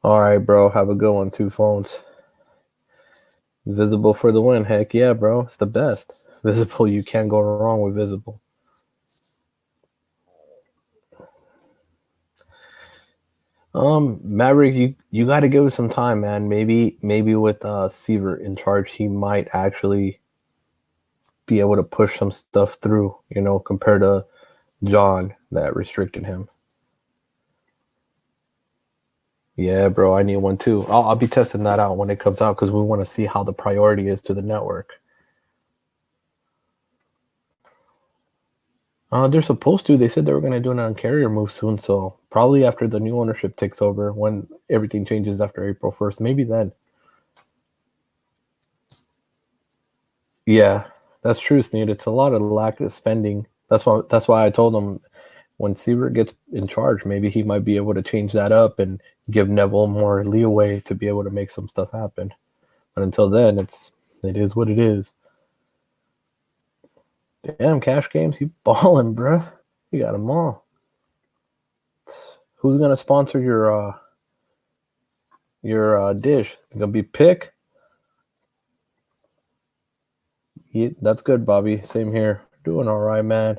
All right, bro. Have a good one. 2 phones. Visible for the win. Heck yeah, bro. It's the best. Visible. You can't go wrong with Visible. Maverick, you got to give it some time, man. Maybe with Seaver in charge, he might actually be able to push some stuff through, you know, compared to John that restricted him. Yeah, bro, I need one too. I'll be testing that out when it comes out because we want to see how the priority is to the network. They're supposed to. They said they were going to do an Un-carrier move soon, so probably after the new ownership takes over, when everything changes after April 1st, maybe then. Yeah, that's true, Sneed. It's a lot of lack of spending. That's why I told him when Seaver gets in charge, maybe he might be able to change that up and give Neville more leeway to be able to make some stuff happen. But until then, it is what it is. Damn, Cash Games, you balling, bro. You got them all. Who's gonna sponsor your dish? Gonna be Pick? Yeah, that's good, Bobby. Same here. Doing all right, man.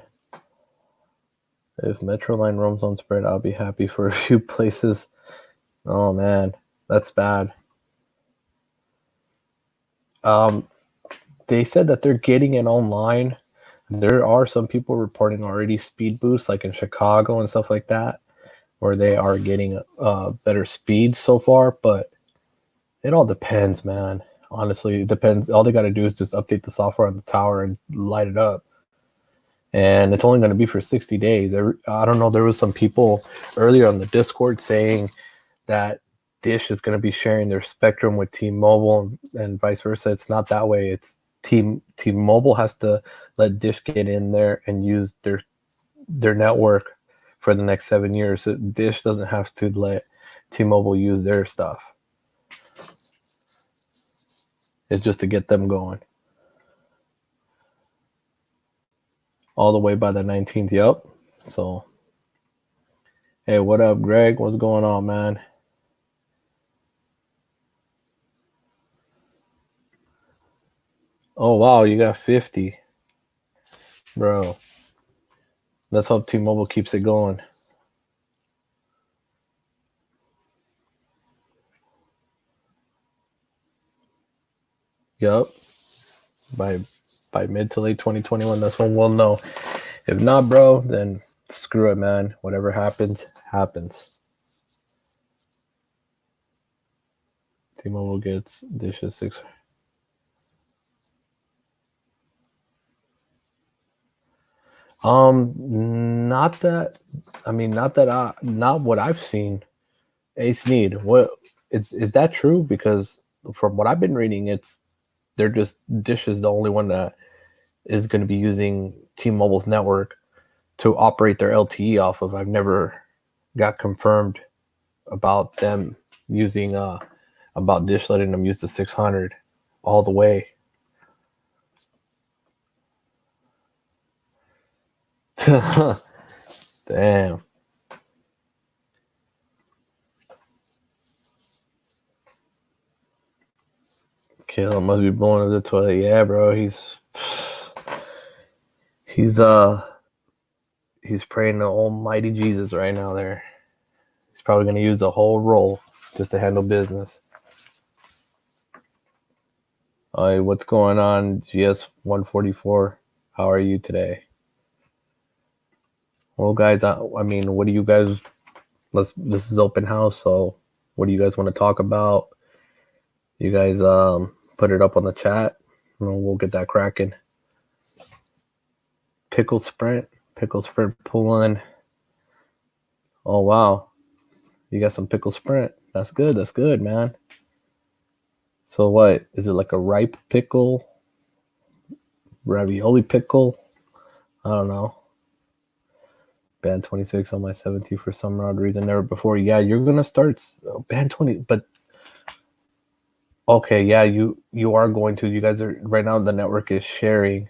If Metroline roams on Sprint, I'll be happy for a few places. Oh man, that's bad. They said that they're getting it online. There are some people reporting already speed boosts, like in Chicago and stuff like that, where they are getting better speeds so far. But it all depends, man. Honestly, it depends. All they got to do is just update the software on the tower and light it up. And it's only going to be for 60 days. I don't know. There was some people earlier on the Discord saying that Dish is going to be sharing their spectrum with T-Mobile and vice versa. It's not that way. It's T-Mobile has to let Dish get in there and use their network for the next 7 years. So Dish doesn't have to let T-Mobile use their stuff. It's just to get them going. All the way by the 19th. Yep. So, hey, what up, Greg? What's going on, man? Oh, wow. You got 50. Bro. Let's hope T-Mobile keeps it going. Yep. By mid to late 2021, that's when we'll know. If not, bro, then screw it, man. Whatever happens, happens. T-Mobile gets Dish's 6. Not what I've seen. Ace Need. What is that true? Because from what I've been reading, they're just Dish is the only one that is going to be using T-Mobile's network to operate their LTE off of. I've never got confirmed about them using about Dish letting them use the 600 all the way. Damn. Caleb must be blowing up the toilet. Yeah, bro. He's praying to Almighty Jesus right now. There, he's probably gonna use the whole roll just to handle business. All right, what's going on, GS 144? How are you today? Well, guys, I mean, what do you guys? This is open house, so what do you guys want to talk about? You guys put it up on the chat, and we'll get that cracking. Pickle Sprint pulling. Oh wow, you got some Pickle Sprint. That's good, man. So what is it, like a ripe pickle, ravioli pickle? I don't know. Band 26 on my 70 for some odd reason, never before. Yeah, you're gonna start band 20, but okay, yeah, you are going to. You guys are right now. The network is sharing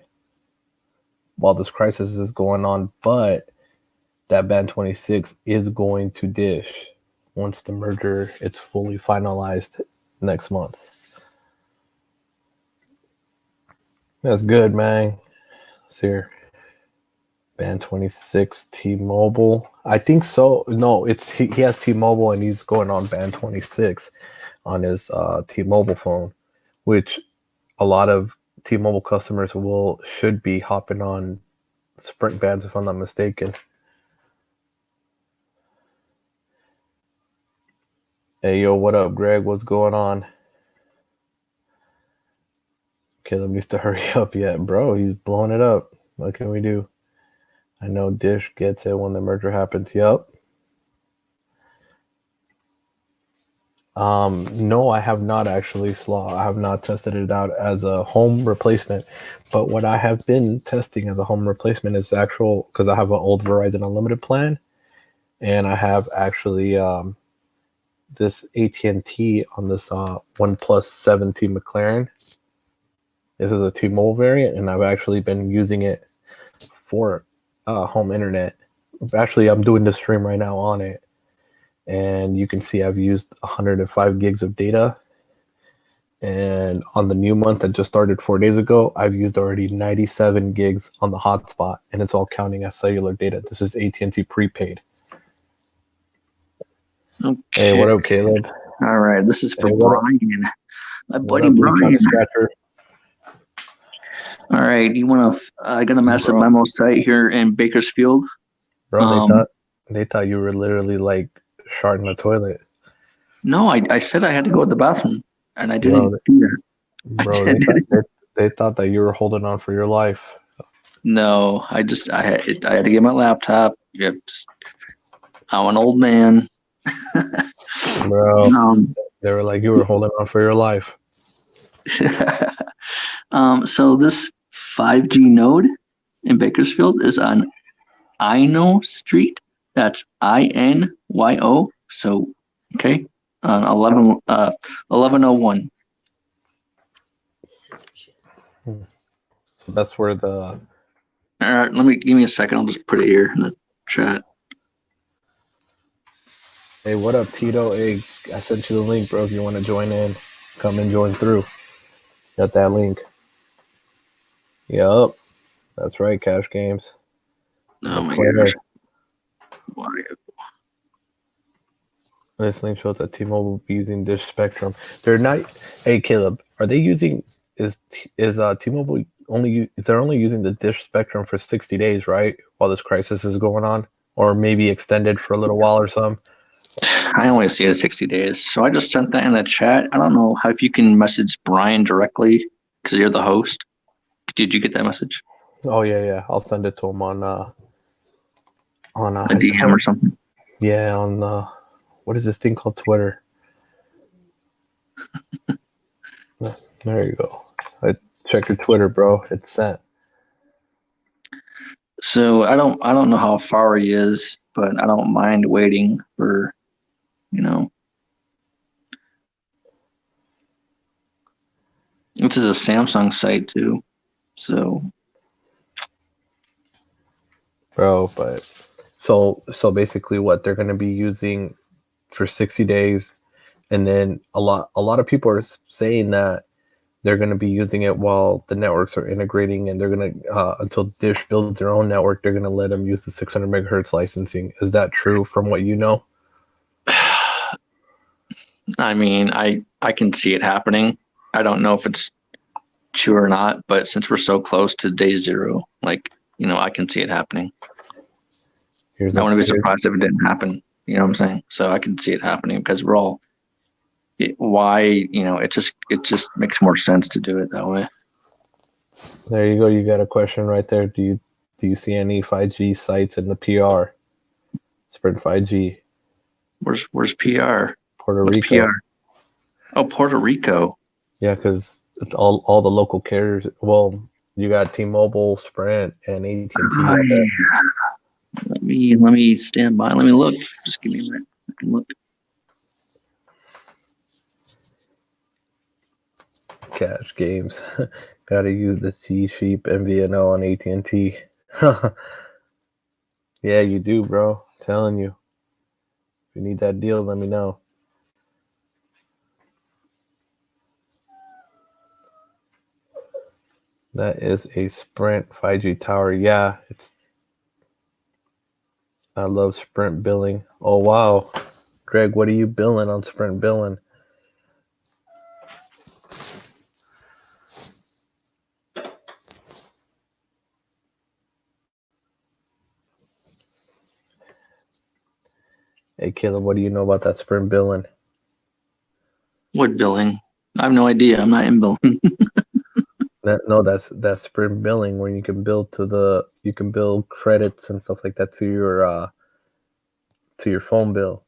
while this crisis is going on, but that band 26 is going to dish once the merger it's fully finalized next month. That's good, man. See here. Band 26 T-Mobile. I think so. No, it's he has T-Mobile and he's going on band 26 on his T-Mobile phone, which a lot of T-Mobile customers should be hopping on Sprint bands if I'm not mistaken. Hey, yo, what up, Greg? What's going on? Caleb needs to hurry up yet, bro. He's blowing it up. What can we do? I know Dish gets it when the merger happens. Yup. No, I have not actually, Slaw. I have not tested it out as a home replacement. But what I have been testing as a home replacement is actual, because I have an old Verizon Unlimited plan, and I have actually this AT&T on this OnePlus 7T McLaren. This is a T-Mobile variant, and I've actually been using it for home internet. Actually, I'm doing the stream right now on it, and you can see I've used 105 gigs of data. And on the new month that just started 4 days ago, I've used already 97 gigs on the hotspot, and it's all counting as cellular data. This is AT&T prepaid. Okay. Hey, what up, Caleb? All right, this is for Brian, my buddy Brian. All right, you want to? I got a massive memo site here in Bakersfield. Bro, they thought you were literally like sharting the toilet. No, I said I had to go to the bathroom, and I didn't do that. Bro, they thought that you were holding on for your life. No, I had to get my laptop. I'm an old man. Bro, they were like, you were holding on for your life. So this 5G node in Bakersfield is on Inyo Street. That's INYO. So, okay, on 1101. So that's where the. All right, give me a second. I'll just put it here in the chat. Hey, what up, Tito? Hey, I sent you the link, bro. If you want to join in, come and join through. Got that link. Yup. That's right, Cash Games. Oh my gosh. This link shows that T-Mobile be using Dish Spectrum. They're not. Hey, Caleb, are they using? Is T-Mobile only? They're only using the Dish Spectrum for 60 days, right? While this crisis is going on, or maybe extended for a little while or some. I only see it as 60 days, so I just sent that in the chat. I don't know if you can message Brian directly because you're the host. Did you get that message? Oh yeah. I'll send it to him on a DM or something. Yeah, on what is this thing called, Twitter? There you go. I check your Twitter, bro. It's sent. So I don't know how far he is, but I don't mind waiting for, This is a Samsung site too, so. Bro, but so basically, what they're going to be using for 60 days, and then a lot of people are saying that they're going to be using it while the networks are integrating, and they're going to until Dish builds their own network, they're going to let them use the 600 megahertz licensing. Is that true from what you know? I mean, I can see it happening. I don't know if it's true or not, but since we're so close to day zero, like, I can see it happening. I wouldn't be surprised if it didn't happen. You know what I'm saying? So I can see it happening because we're all. Why? It just makes more sense to do it that way. There you go. You got a question right there. Do you see any 5G sites in the PR? Sprint 5G. Where's PR? Puerto What's Rico. PR? Oh, Puerto Rico. Yeah, because it's all the local carriers. Well, you got T-Mobile, Sprint, and AT&T. Let me stand by. Let me look. Just give me a minute. I can look. Cash games. Gotta use the T-Sheep MVNO on AT&T. Yeah, you do, bro. I'm telling you. If you need that deal, let me know. That is a Sprint 5G tower. Yeah, I love Sprint billing. Oh, wow. Greg, what are you billing on Sprint billing? Hey, Caleb, what do you know about that Sprint billing? What billing? I have no idea. I'm not in billing. That's Sprint billing where you can build credits and stuff like that to your phone bill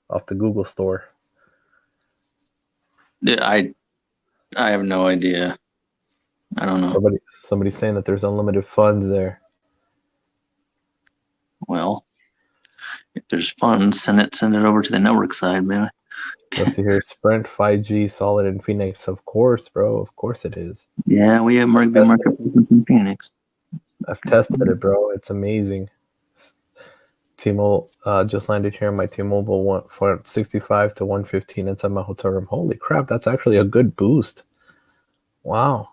off the Google store. Yeah, I have no idea. I don't know. Somebody's saying that there's unlimited funds there. Well, if there's funds, send it over to the network side, man. Let's see here. Sprint 5G solid in Phoenix. Of course, bro. Of course it is. Yeah, we have market business in Phoenix. I've tested it, bro. It's amazing. T-Mobile just landed here. My T-Mobile went for 65 to 115 inside my hotel room. Holy crap, that's actually a good boost. Wow.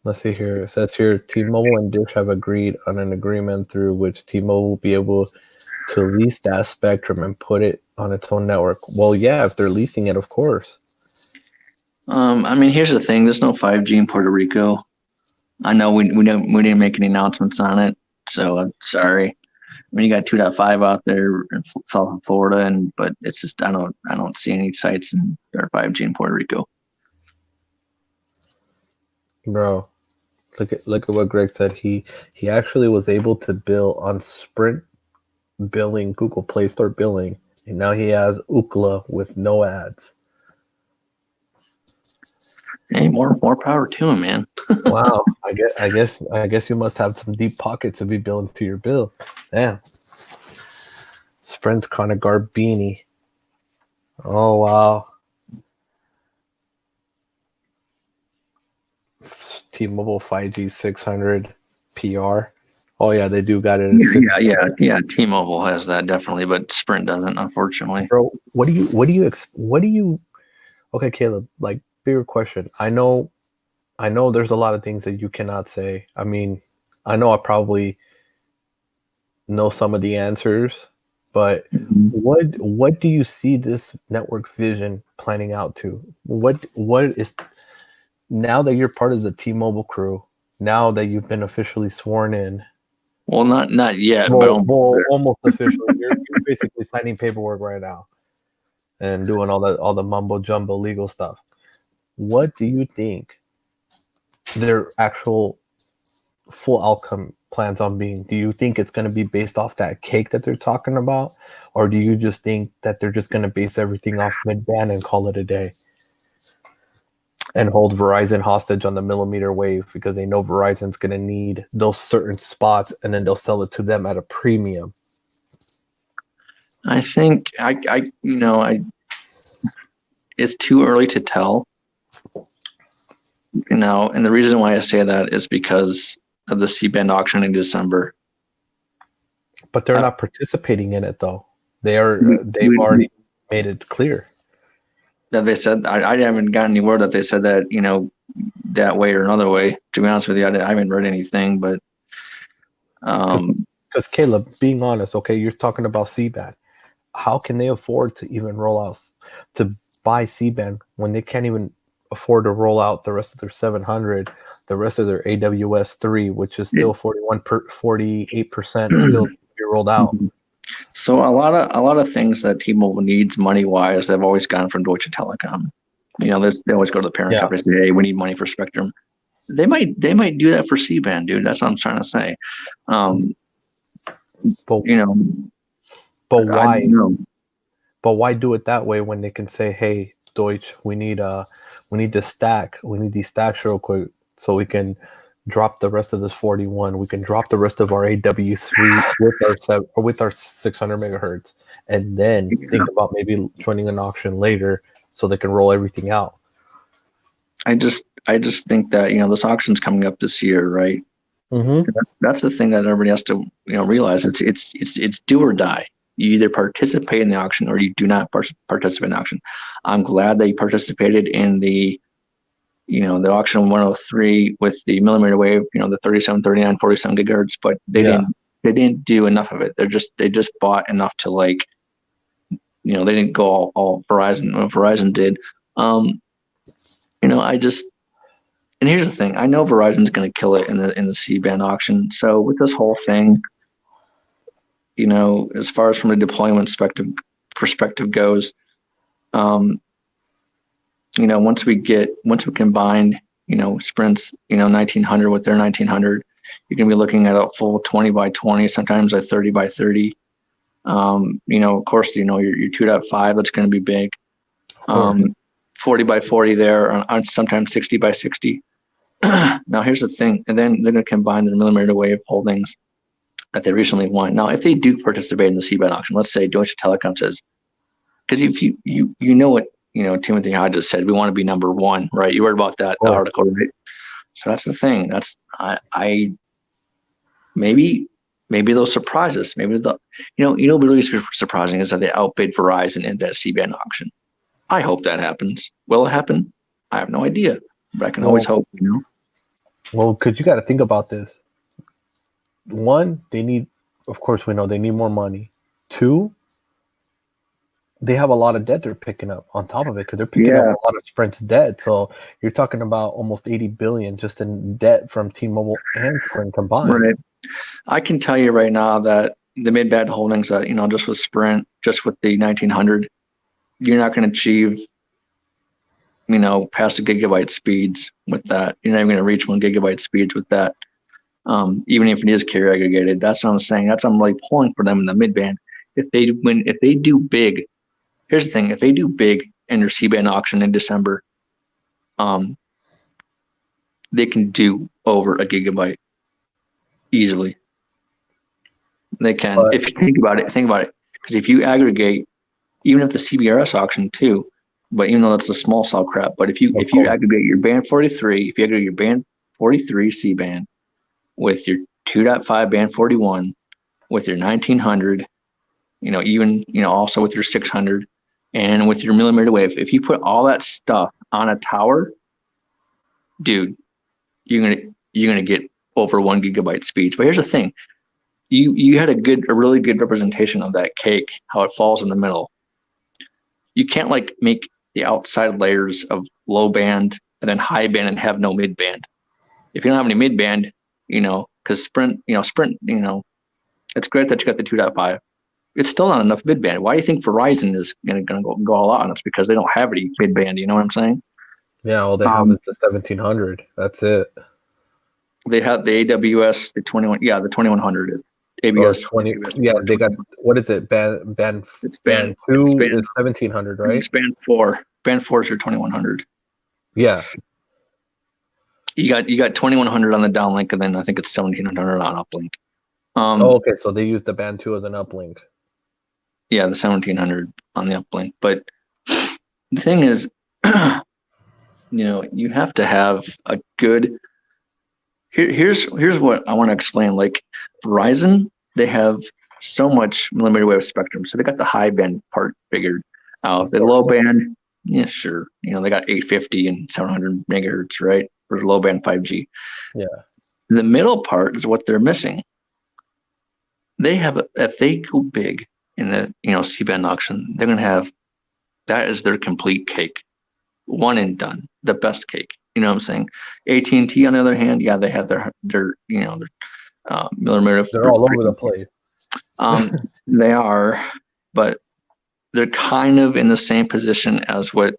Let's see here. It says here T-Mobile and Dish have agreed on an agreement through which T-Mobile will be able to lease that spectrum and put it on its own network. Well, yeah, if they're leasing it, of course. I mean, here's the thing. There's no 5G in Puerto Rico. I know we didn't make any announcements on it, so I'm sorry. I mean, you got 2.5 out there in South Florida, but it's just I don't see any sites that are 5G in Puerto Rico. Bro, look at what Greg said. He actually was able to bill on Sprint billing, Google Play Store billing, and now he has Ookla with no ads. Hey, more power to him, man. Wow, I guess you must have some deep pockets to be billing to your bill. Damn. Sprint's kind of Garbini. Oh wow. T-Mobile 5G 600 PR. Oh yeah, they do got it. Yeah. T-Mobile has that definitely, but Sprint doesn't, unfortunately. Bro, what do you? Okay, Caleb. Like, bigger question. I know there's a lot of things that you cannot say. I mean, I know I probably know some of the answers, but what do you see this network vision planning out to? What is, now that you're part of the T-Mobile crew, now that you've been officially sworn in? Well, not yet, but almost officially. You're basically signing paperwork right now and doing all the mumbo jumbo legal stuff. What do you think their actual full outcome plans on being? Do you think it's going to be based off that cake that they're talking about, or do you just think that they're just going to base everything off mid-band and call it a day and hold Verizon hostage on the millimeter wave because they know Verizon's going to need those certain spots, and then they'll sell it to them at a premium? I think it's too early to tell. And the reason why I say that is because of the C-band auction in December. But they're not participating in it, though. They've already made it clear. that they said. I haven't gotten any word that they said that, that way or another way. To be honest with you, I haven't read anything, but because Caleb, being honest, okay, you're talking about C-band. How can they afford to even roll out to buy C-band when they can't even afford to roll out the rest of their 700, the rest of their AWS-3, which is still 48% still to be rolled out. So a lot of things that T-Mobile needs money-wise, they've always gotten from Deutsche Telekom. They always go to the parent company and say, "Hey, we need money for spectrum." They might do that for C-band, dude. That's what I'm trying to say. But but why? But why do it that way when they can say, "Hey, Deutsche, we need to stack. We need these stacks real quick so we can drop the rest of this 41. We can drop the rest of our AW3 with our 600 megahertz, and then think about maybe joining an auction later so they can roll everything out." I just think that this auction's coming up this year, right? Mm-hmm. That's the thing that everybody has to realize. It's do or die. You either participate in the auction or you do not participate in the auction. I'm glad that you participated in the auction 103 with the millimeter wave, the 37, 39, 47 gigahertz, but they didn't do enough of it. They just bought enough to they didn't go all Verizon. Verizon did. And here's the thing. I know Verizon's going to kill it in the C-band auction. So with this whole thing, as far as from a deployment perspective goes, once we combine, Sprint's, 1900 with their 1900, you're going to be looking at a full 20 by 20, sometimes a 30 by 30. Of course, your 2.5, that's going to be big. 40 by 40 there, on sometimes 60 by 60. Now, here's the thing. And then they're going to combine the millimeter wave holdings that they recently won. Now, if they do participate in the C-band auction, let's say Deutsche Telekom says, because if you know what, Timothy Hodges said, we want to be number one, right? You heard about that article, right? So that's the thing. That's, maybe they'll surprise us. Maybe they'll, what really surprising is that they outbid Verizon in that C-band auction. I hope that happens. Will it happen? I have no idea, but I can always hope, Well, because you got to think about this. One, of course, we know they need more money. Two, they have a lot of debt they're picking up on top of it because they're picking up a lot of Sprint's debt. So you're talking about almost $80 billion just in debt from T-Mobile and Sprint combined. Right. I can tell you right now that the mid-band holdings that, just with Sprint, just with the 1900, you're not going to achieve, past the gigabyte speeds with that. You're not even going to reach 1 gigabyte speeds with that. Even if it is carrier aggregated, that's what I'm saying. That's I'm like pulling for them in the mid-band. If they do big, here's the thing: if they do big in their C-band auction in December, they can do over a gigabyte easily. They can. But if you think about it, because if you aggregate, even if the CBRS auction too, but even though that's a small cell crap, but if you aggregate your band 43, if you aggregate your band 43 C-band with your 2.5 band 41, with your 1900, also with your 600, and with your millimeter wave, if you put all that stuff on a tower, dude, you're gonna get over 1 gigabyte speeds. But here's the thing: you had a really good representation of that cake, how it falls in the middle. You can't make the outside layers of low band and then high band and have no mid band. If you don't have any mid band, because Sprint, it's great that you got the 2.5. It's still not enough mid band. Why do you think Verizon is going to go all out on us? Because they don't have any mid band. You know what I'm saying? Yeah, all they have is the 1700. That's it. They have the AWS, the 21. Yeah, the 2100. ABS 20. Yeah, they got, what is it? Band 2 is 1700, right? It's band 4. Band 4 is your 2100. Yeah. You got 2100 on the downlink, and then I think it's 1700 on uplink. Okay, so they use the band 2 as an uplink. Yeah, the 1700 on the uplink. But the thing is, you have to have a good. Here's what I want to explain. Like Verizon, they have so much millimeter wave spectrum, so they got the high band part figured out. The low band, Yeah, sure. They got 850 and 700 megahertz, right, for low band 5G. Yeah. The middle part is what they're missing. They have, if they go big in the C-band auction, they're gonna have, that is their complete cake, one and done, the best cake. You know what I'm saying? AT&T, on the other hand, yeah, they have their millimeter. They're all over the place. They are, but they're kind of in the same position as what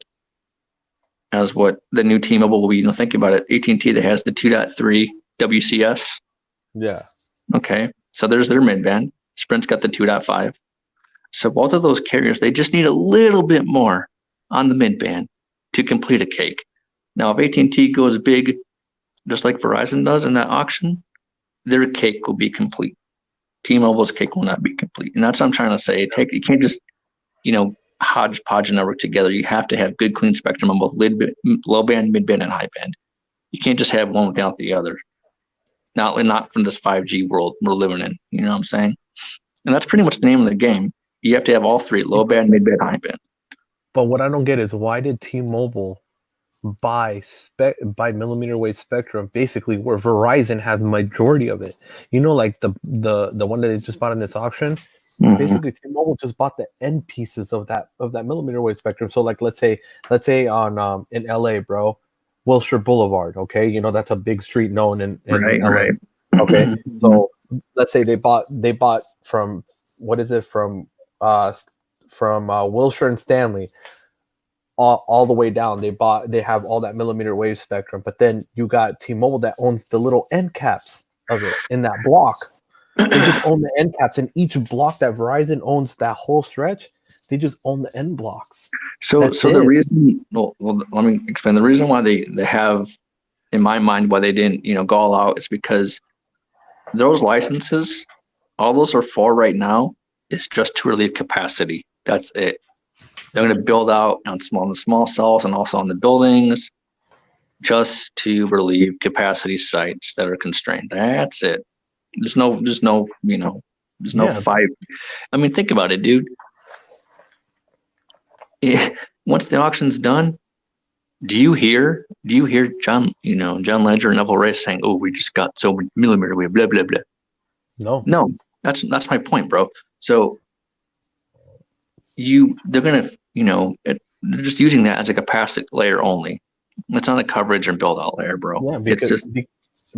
the new T-Mobile will be. Think about it. AT&T that has the 2.3 WCS. Yeah. Okay, so there's their mid-band. Sprint's got the 2.5. So both of those carriers, they just need a little bit more on the mid-band to complete a cake. Now, if AT&T goes big, just like Verizon does in that auction, their cake will be complete. T-Mobile's cake will not be complete, and that's what I'm trying to say. You can't just hodgepodge a network together. You have to have good, clean spectrum on both low band, mid band, and high band. You can't just have one without the other. Not from this 5G world we're living in. You know what I'm saying? And that's pretty much the name of the game. You have to have all three: low band, mid band, high band. But what I don't get is, why did T-Mobile buy millimeter wave spectrum basically where Verizon has majority of it? Like the one that they just bought in this auction. Mm-hmm. Basically, T-Mobile just bought the end pieces of that millimeter wave spectrum. So, like, let's say on in LA, bro, Wilshire Boulevard. Okay, that's a big street known in right, LA. Right. Okay, so let's say they bought from Wilshire and Stanley all the way down. They have all that millimeter wave spectrum, but then you got T-Mobile that owns the little end caps of it in that block. They just own the end caps, and each block that Verizon owns, that whole stretch, they just own the end blocks. So the reason, well, let me explain. The reason why they have, in my mind, why they didn't, go all out is because those licenses, all those are for right now, is just to relieve capacity. That's it. They're going to build out on the small cells and also on the buildings, just to relieve capacity sites that are constrained. That's it. There's no five. I mean, think about it, dude. Once the auction's done, do you hear John Ledger and Neville Ray saying, "Oh, we just got so many millimeter wave, blah blah blah"? No, that's my point, bro. So they're gonna, they're just using that as a capacity layer only. It's not a coverage and build out layer, bro. Yeah,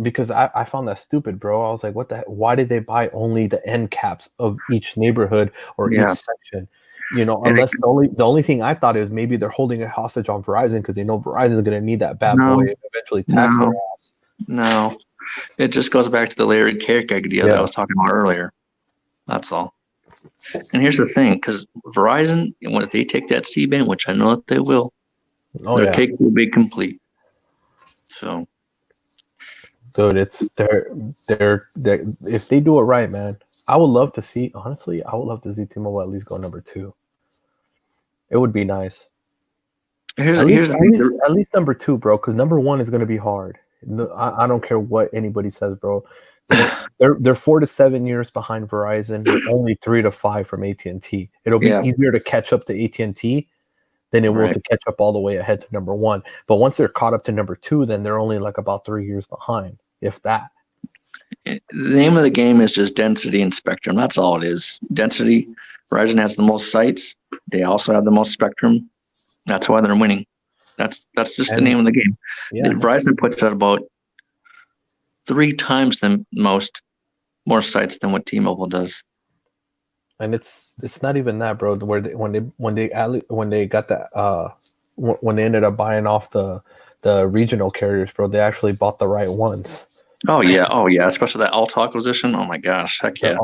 because I found that stupid, bro. I was like, what the heck? Why did they buy only the end caps of each neighborhood or each section? Unless the only thing I thought is maybe they're holding a hostage on Verizon because they know Verizon is going to need that bad boy and eventually tax their ass. No, it just goes back to the layered cake idea that I was talking about earlier. That's all. And here's the thing, because Verizon, if they take that C-band, which I know that they will, their cake will be complete. So, dude, they're if they do it right, man. I would love to see T-Mobile at least go number 2. It would be nice. At least number 2, bro, because number 1 is going to be hard. I don't care what anybody says, bro. They're 4 to 7 years behind Verizon, only 3 to 5 from AT&T. It'll be easier to catch up to AT&T than it will to catch up all the way ahead to number 1. But once they're caught up to number 2, then they're only like about 3 years behind, if that. The name of the game is just density and spectrum. That's all it is. Density. Verizon has the most sites. They also have the most spectrum. That's why they're winning. That's just the name of the game. Yeah. Verizon puts out about 3 times the more sites than what T-Mobile does. And it's not even that, bro. When they got that when they ended up buying off the regional carriers, bro, they actually bought the right ones. Oh yeah, especially that Altel acquisition. Oh my gosh, heck yeah.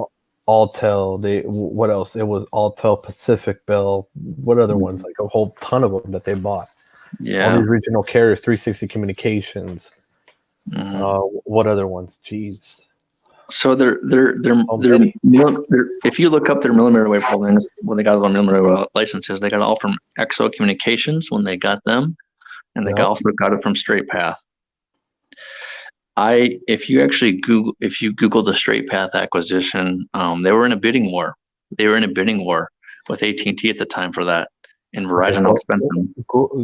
Altel. What else? It was Altel, Pacific Bell. What other ones? Like a whole ton of them that they bought. Yeah. All these regional carriers, 360 Communications. What other ones? Jeez. So they're if you look up their millimeter wave holdings when they got their millimeter wave licenses, they got it all from XO Communications when they got them, and they also got it from Straight Path. If you Google the Straight Path acquisition, they were in a bidding war. They were in a bidding war with AT&T at the time for that. and Verizon outspent them.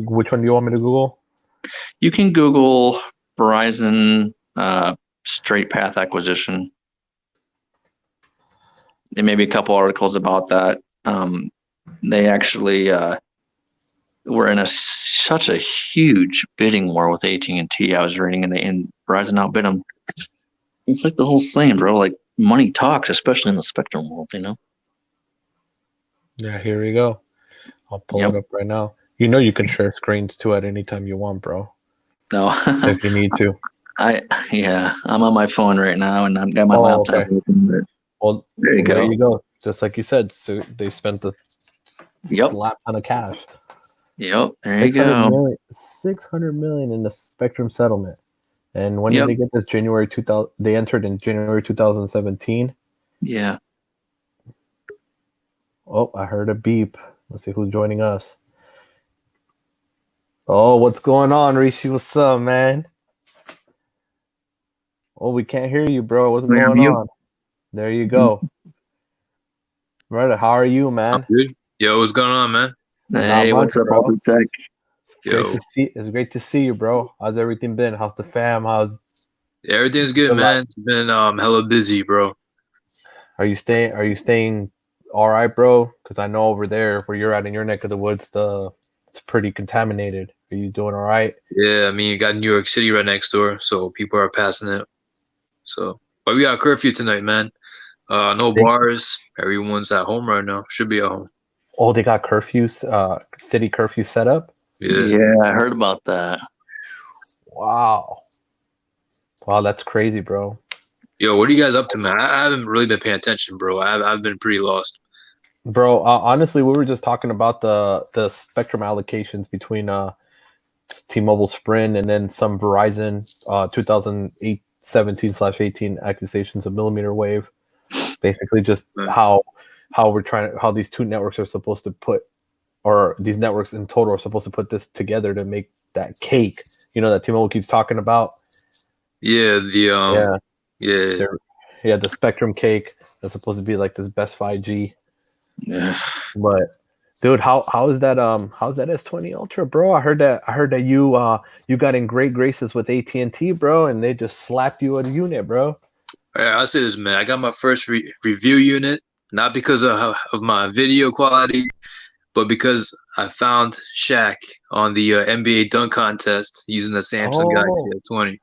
Which one do you want me to Google? You can Google Verizon straight path acquisition. There may be a couple articles about that. They actually were in such a huge bidding war with AT&T. I was reading, and Verizon outbid them. It's like the whole saying, bro. Like money talks, especially in the spectrum world. Yeah, here we go. I'll pull it up right now. You know you can share screens too at any time you want, bro. No, if you need to. I'm on my phone right now, and I've got my laptop open. Well, there you go. There you go. Just like you said, so they spent a slap ton of cash. Yep, there you go. 600 million in the spectrum settlement. And when did they get this? January 2000. They entered in January 2017. Yeah. Oh, I heard a beep. Let's see who's joining us. Oh, what's going on, Rishi? What's up, man? Oh, we can't hear you, bro. What's going on? There you go. Right, how are you, man? Good. Yo, what's going on, man? Hey, what's up, Ultra Tech? It's great to see you, bro. How's everything been? How's the fam? Everything's good, man. It's been hella busy, bro. Are you staying all right, bro? Because I know over there where you're at in your neck of the woods, it's pretty contaminated. Are you doing all right? Yeah, I mean, you got New York City right next door, so people are passing it. So, but we got curfew tonight, man. No bars. Everyone's at home right now. Should be at home. Oh, they got curfews, city curfew set up? Yeah, I heard about that. Wow, that's crazy, bro. Yo, what are you guys up to, man? I haven't really been paying attention, bro. I've been pretty lost. Bro, honestly, we were just talking about the spectrum allocations between T-Mobile, Sprint, and then some Verizon 2017/18 accusations of millimeter wave. Basically, just how these two networks are supposed to put, or these networks in total are supposed to put this together to make that cake. You know that T-Mobile keeps talking about. Yeah, the spectrum cake that's supposed to be like this best 5G. Yeah. But dude, how is that how's that S20 Ultra, bro? I heard that you got in great graces with AT&T, bro, and they just slapped you a unit, bro. I'll say this, man. I got my first review unit, not because of my video quality, but because I found Shaq on the NBA dunk contest using the Samsung Galaxy S20.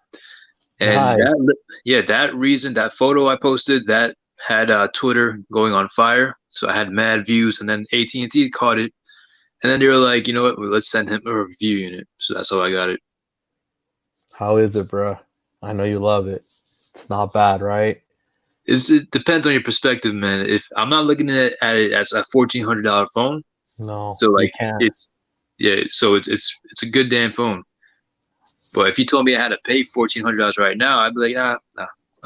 And that reason, that photo I posted, that had Twitter going on fire. So I had mad views, and then AT&T caught it. And then they were like, you know what, let's send him a review unit. So that's how I got it. How is it, bro? I know you love it. It's not bad, right? It depends on your perspective, man. If I'm not looking at it as a $1,400 phone. No. So like it's a good damn phone. But if you told me I had to pay $1,400 right now, I'd be like, nah.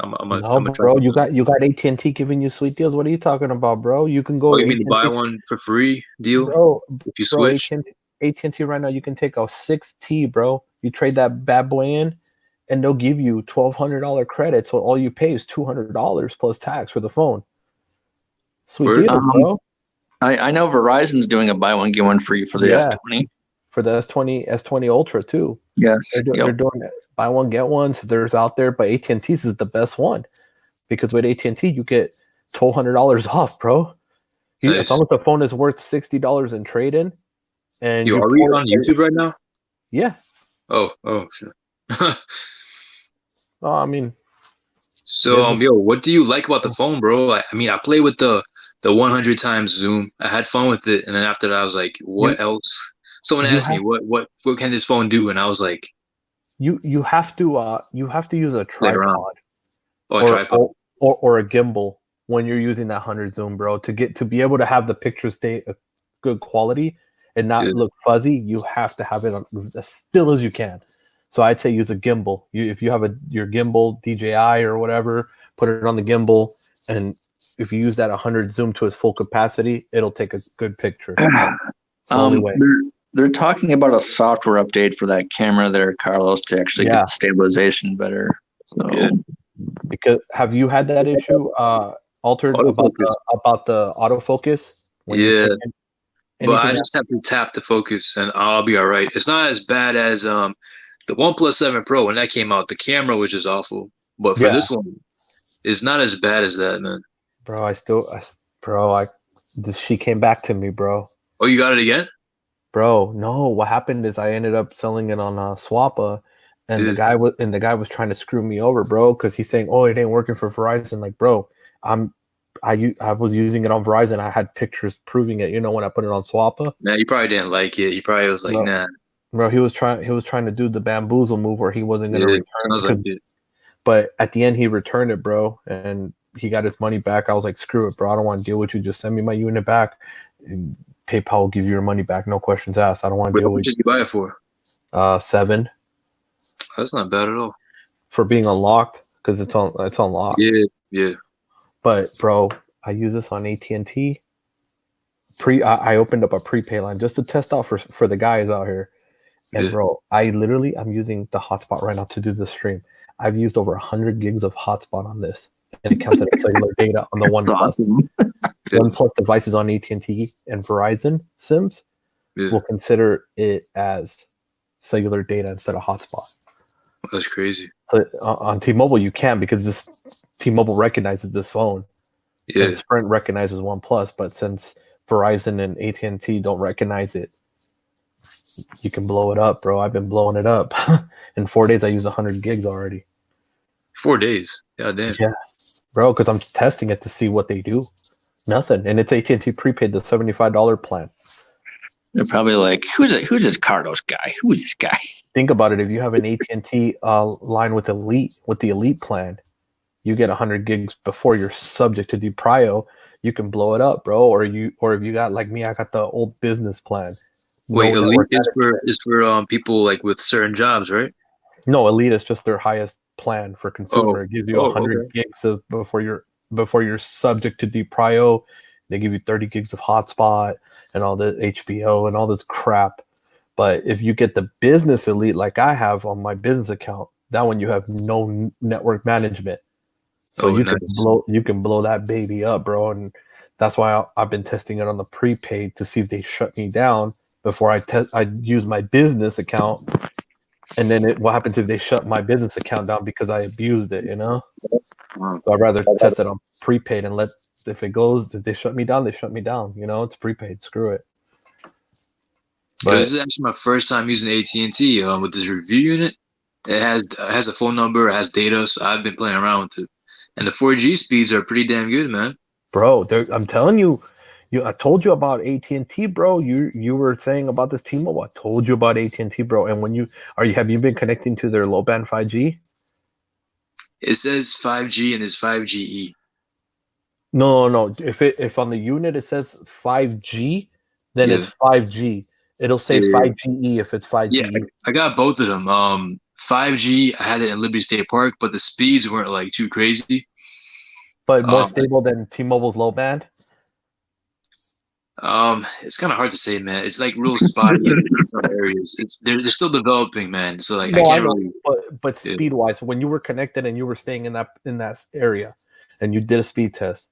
Bro, you got AT&T giving you sweet deals. What are you talking about, bro? You can go. You mean to buy one for free deal, bro? If you switch, AT&T right now, you can take a 6T, bro. You trade that bad boy in, and they'll give you $1,200 credit. So all you pay is $200 plus tax for the phone. Sweet deal, bro. I know Verizon's doing a buy one get one free for the S20. For the S20 Ultra too. Yes, they're doing it. Buy one get one. So there's out there, but AT&T's is the best one because with AT&T you get $1,200 off, bro. Nice. As long as the phone is worth $60 in trade in, and are we on YouTube right now? Yeah. Oh, sure. I mean, so what do you like about the phone, bro? I mean, I play with the 100 times zoom. I had fun with it, and then after that, I was like, what else? Someone asked me what can this phone do, and I was like, you have to use a tripod, or a gimbal when you're using that 100 zoom, bro. To be able to have the pictures stay a good quality and not look fuzzy, you have to have it on as still as you can. So I'd say use a gimbal. If you have your gimbal DJI or whatever, put it on the gimbal, and if you use that 100 zoom to its full capacity, it'll take a good picture. It's the only way. They're talking about a software update for that camera there, Carlos, to actually get the stabilization better. So. Because have you had that issue altered about the autofocus? But I just have to tap the focus, and I'll be all right. It's not as bad as the OnePlus 7 Pro when that came out. The camera was just awful, but for this one, it's not as bad as that, man. Bro, she came back to me, bro. Oh, you got it again? Bro, no. What happened is I ended up selling it on Swappa, and the guy was trying to screw me over, bro, because he's saying, "Oh, it ain't working for Verizon." Like, bro, I was using it on Verizon. I had pictures proving it. You know, when I put it on Swappa. Nah, he probably didn't like it. He probably was like, "Nah." Bro, he was trying to do the bamboozle move where he wasn't going to return. But at the end, he returned it, bro, and he got his money back. I was like, "Screw it, bro. I don't want to deal with you. Just send me my unit back. And PayPal will give you your money back, no questions asked. I don't want to deal with you." What did you buy it for? 7. That's not bad at all. For being unlocked, because it's unlocked. Yeah. But bro, I use this on AT&T. I opened up a prepaid line just to test out for the guys out here. And bro, I'm using the hotspot right now to do the stream. I've used over 100 gigs of hotspot on this, and it counts as cellular data on the OnePlus. Awesome. OnePlus devices on AT&T and Verizon SIMs will consider it as cellular data instead of hotspot. That's crazy. So on T-Mobile, you can, because this T-Mobile recognizes this phone. Yeah. And Sprint recognizes OnePlus, but since Verizon and AT&T don't recognize it, you can blow it up, bro. I've been blowing it up. In 4 days, I used 100 gigs already. 4 days? God damn. Yeah, bro, because I'm testing it to see what they do. Nothing. And it's AT&T prepaid, the $75 plan. They're probably like, who's this Carlos guy? Who's this guy? Think about it. If you have an AT&T line with the Elite plan, you get 100 gigs before you're subject to DPRIO. You can blow it up, bro. Or if you got, like me, I got the old business plan. Wait, Elite is for people like with certain jobs, right? No, Elite is just their highest plan for consumer. It gives you 100 gigs of before you're subject to DPRIO. They give you 30 gigs of hotspot and all the HBO and all this crap. But if you get the business Elite, like I have on my business account, that one you have no network management. So you can blow that baby up, bro. And that's why I've been testing it on the prepaid to see if they shut me down before I use my business account. And then what happens if they shut my business account down because I abused it, you know? So I'd rather test it on prepaid and if they shut me down, they shut me down. You know, it's prepaid. Screw it. But this is actually my first time using AT&T with this review unit. It has a phone number, it has data, so I've been playing around with it. And the 4G speeds are pretty damn good, man. Bro, I'm telling you, I told you about AT&T, bro. You were saying about this T-Mobile. I told you about AT&T, bro. And have you been connecting to their low band 5G? It says 5G and it's 5GE. No. If on the unit it says 5G, then it's 5G. It'll say 5GE if it's 5GE. Yeah, I got both of them. 5G, I had it in Liberty State Park, but the speeds weren't like too crazy. But more stable than T-Mobile's low band? It's kind of hard to say, man. It's like real spotty in some areas. They're still developing, man. So like I can't really. But speed wise, when you were connected and you were staying in that area, and you did a speed test,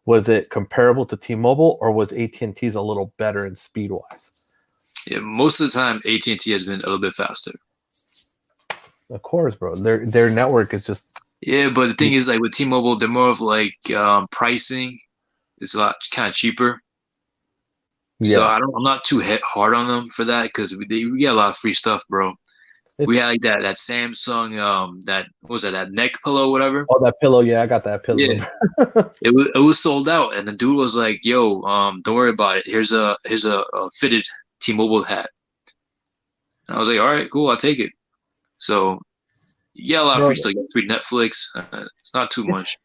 was it comparable to T-Mobile, or was AT&T's a little better in speed wise? Yeah, most of the time AT&T has been a little bit faster. Of course, bro. Their network is just. Yeah, but the thing is, like with T-Mobile, they're more of like pricing. It's a lot kind of cheaper. Yeah. So I'm not too hard on them for that because we get a lot of free stuff, bro. We had like that Samsung that neck pillow, whatever. Oh, that pillow, yeah, I got that pillow. Yeah. it was sold out, and the dude was like, "Yo, don't worry about it. Here's a fitted T-Mobile hat." And I was like, "All right, cool, I'll take it." So you get a lot of free stuff. You get free Netflix. It's not too much.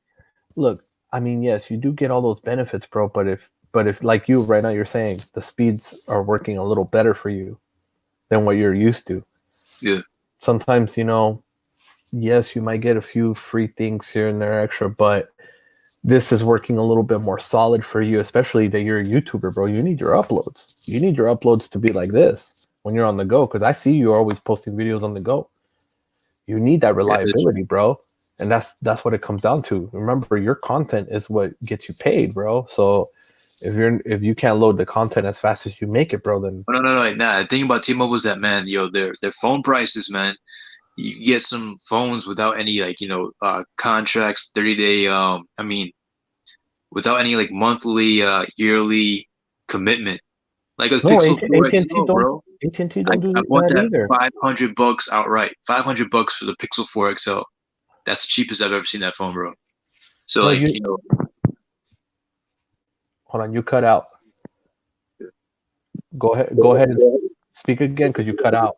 Look, I mean, yes, you do get all those benefits, bro. But if like you right now, you're saying the speeds are working a little better for you than what you're used to. Yeah. Sometimes, yes, you might get a few free things here and there extra, but this is working a little bit more solid for you, especially that you're a YouTuber, bro. You need your uploads. You need your uploads to be like this when you're on the go, because I see you always posting videos on the go. You need that reliability, bro. And that's what it comes down to. Remember, your content is what gets you paid, bro. So if you can't load the content as fast as you make it, bro, then No, nah. The thing about T-Mobile is that, man, their phone prices, man. You can get some phones without any contracts, 30-day. Without any like monthly, yearly commitment, like a no, Pixel 4 XL, bro. AT&T I, don't do I bought that that either. $500 outright. $500 for the Pixel 4 XL. That's the cheapest I've ever seen that phone, bro. So No, like, hold on, you cut out. Go ahead and speak again because you cut out.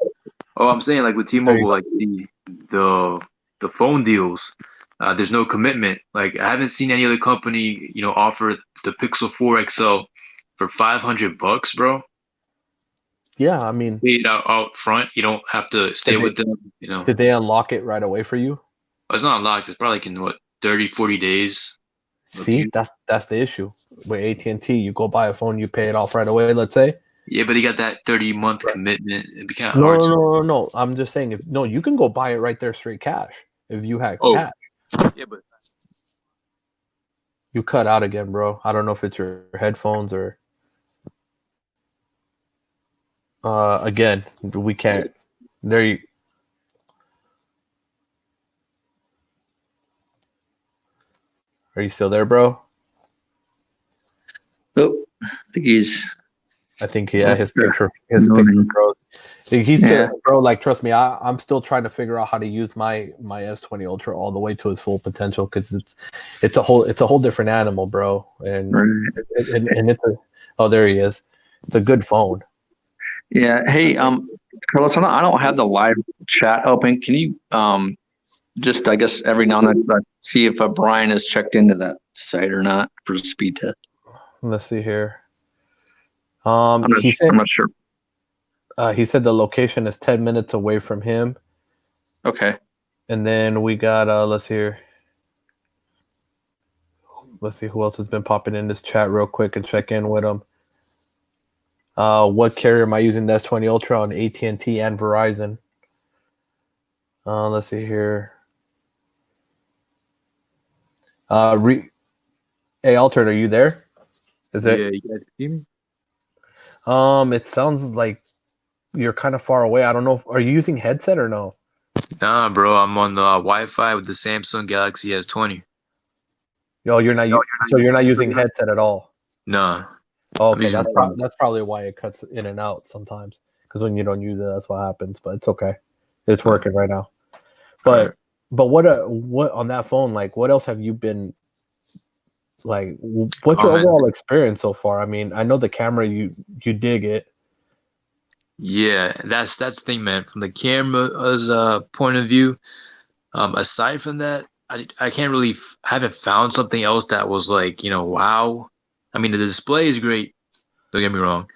oh, I'm saying like with T-Mobile, like the phone deals, there's no commitment. Like I haven't seen any other company, offer the Pixel 4 XL for $500, bro. Yeah, I mean, Paid out front. You don't have to stay with them. Did they unlock it right away for you? It's not unlocked. It's probably like in what 30, 40 days. See, that's the issue with AT&T. You go buy a phone, you pay it off right away. Let's say. Yeah, but he got that 30-month commitment. It'd be kind of hard. No. I'm just saying, you can go buy it right there, straight cash. If you had cash. Yeah, but you cut out again, bro. I don't know if it's your headphones or. Again, we can't. There you. Are you still there, bro? Oh, I think he's. I think his picture bro. He's still, bro. Like, trust me, I'm still trying to figure out how to use my S20 Ultra all the way to its full potential because it's a whole different animal, bro. And it's there he is. It's a good phone. Yeah. Hey, Carlos, I don't have the live chat open. Can you just, I guess, every now and then see if Brian has checked into that site or not for the speed test? Let's see here. I'm not sure. He said the location is 10 minutes away from him. Okay. And then we got let's see here. Let's see who else has been popping in this chat real quick and check in with him. What carrier am I using the S20 Ultra on? AT&T and Verizon. Let's see here. Hey, Altered, are you there? Is it? Yeah, you guys see me? It sounds like you're kind of far away. I don't know. Are you using headset or no? Nah, bro. I'm on the Wi-Fi with the Samsung Galaxy S20. Yo, you're not. So you're not using headset at all. Nah. Oh, okay, that's probably why it cuts in and out sometimes. Because when you don't use it, that's what happens. But it's okay. It's working right now. But what on that phone? Like, what else have you been? Like, what's your overall experience so far? I mean, I know the camera, you dig it. Yeah, that's the thing, man. From the camera's point of view, aside from that, I can't really haven't found something else that was like, wow. I mean, the display is great. Don't get me wrong,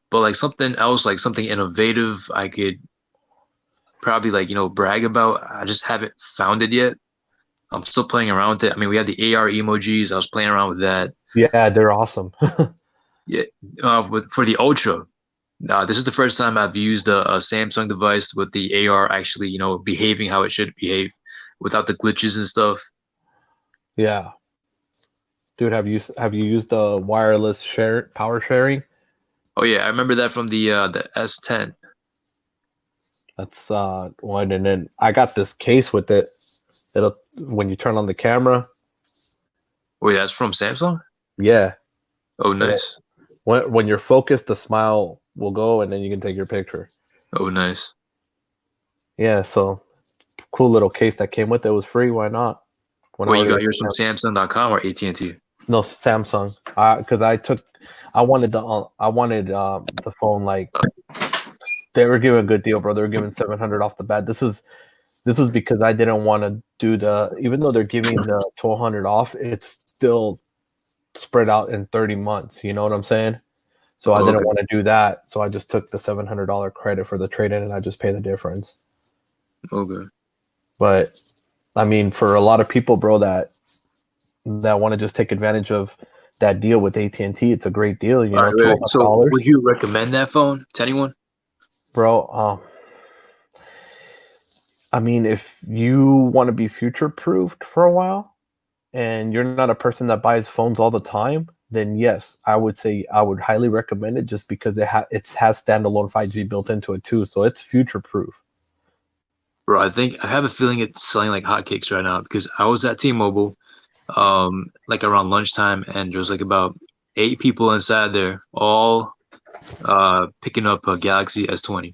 but like something else, like something innovative, I could probably brag about. I just haven't found it yet. I'm still playing around with it. I mean, we had the AR emojis. I was playing around with that. Yeah, they're awesome. Yeah, for the Ultra, this is the first time I've used a Samsung device with the AR actually, behaving how it should behave, without the glitches and stuff. Yeah, dude, have you used the wireless power sharing? Oh yeah, I remember that from the S10. That's one, and then I got this case with it. It'll when you turn on the camera. Wait, that's from Samsung? Yeah. Oh, nice. When you're focused, the smile will go, and then you can take your picture. Oh, nice. Yeah, so cool little case that came with it. It was free. Why not? Wait, you got yours from Samsung.com or AT&T? No, Samsung. Because I wanted the phone, like, they were giving a good deal, bro. They were giving $700 off the bat. This was because I didn't want to do even though they're giving the $1,200 off, it's still spread out in 30 months. You know what I'm saying? So I didn't want to do that. So I just took the $700 credit for the trade-in and I just pay the difference. Okay. But I mean, for a lot of people, bro, that want to just take advantage of that deal with AT&T, it's a great deal. You know, $1,200. So would you recommend that phone to anyone? Bro, I mean, if you want to be future-proofed for a while, and you're not a person that buys phones all the time, then yes, I would say I would highly recommend it just because it has standalone 5G built into it too, so it's future proof. Bro, I have a feeling it's selling like hotcakes right now because I was at T-Mobile, like around lunchtime, and there was like about 8 people inside there, all picking up a Galaxy S20.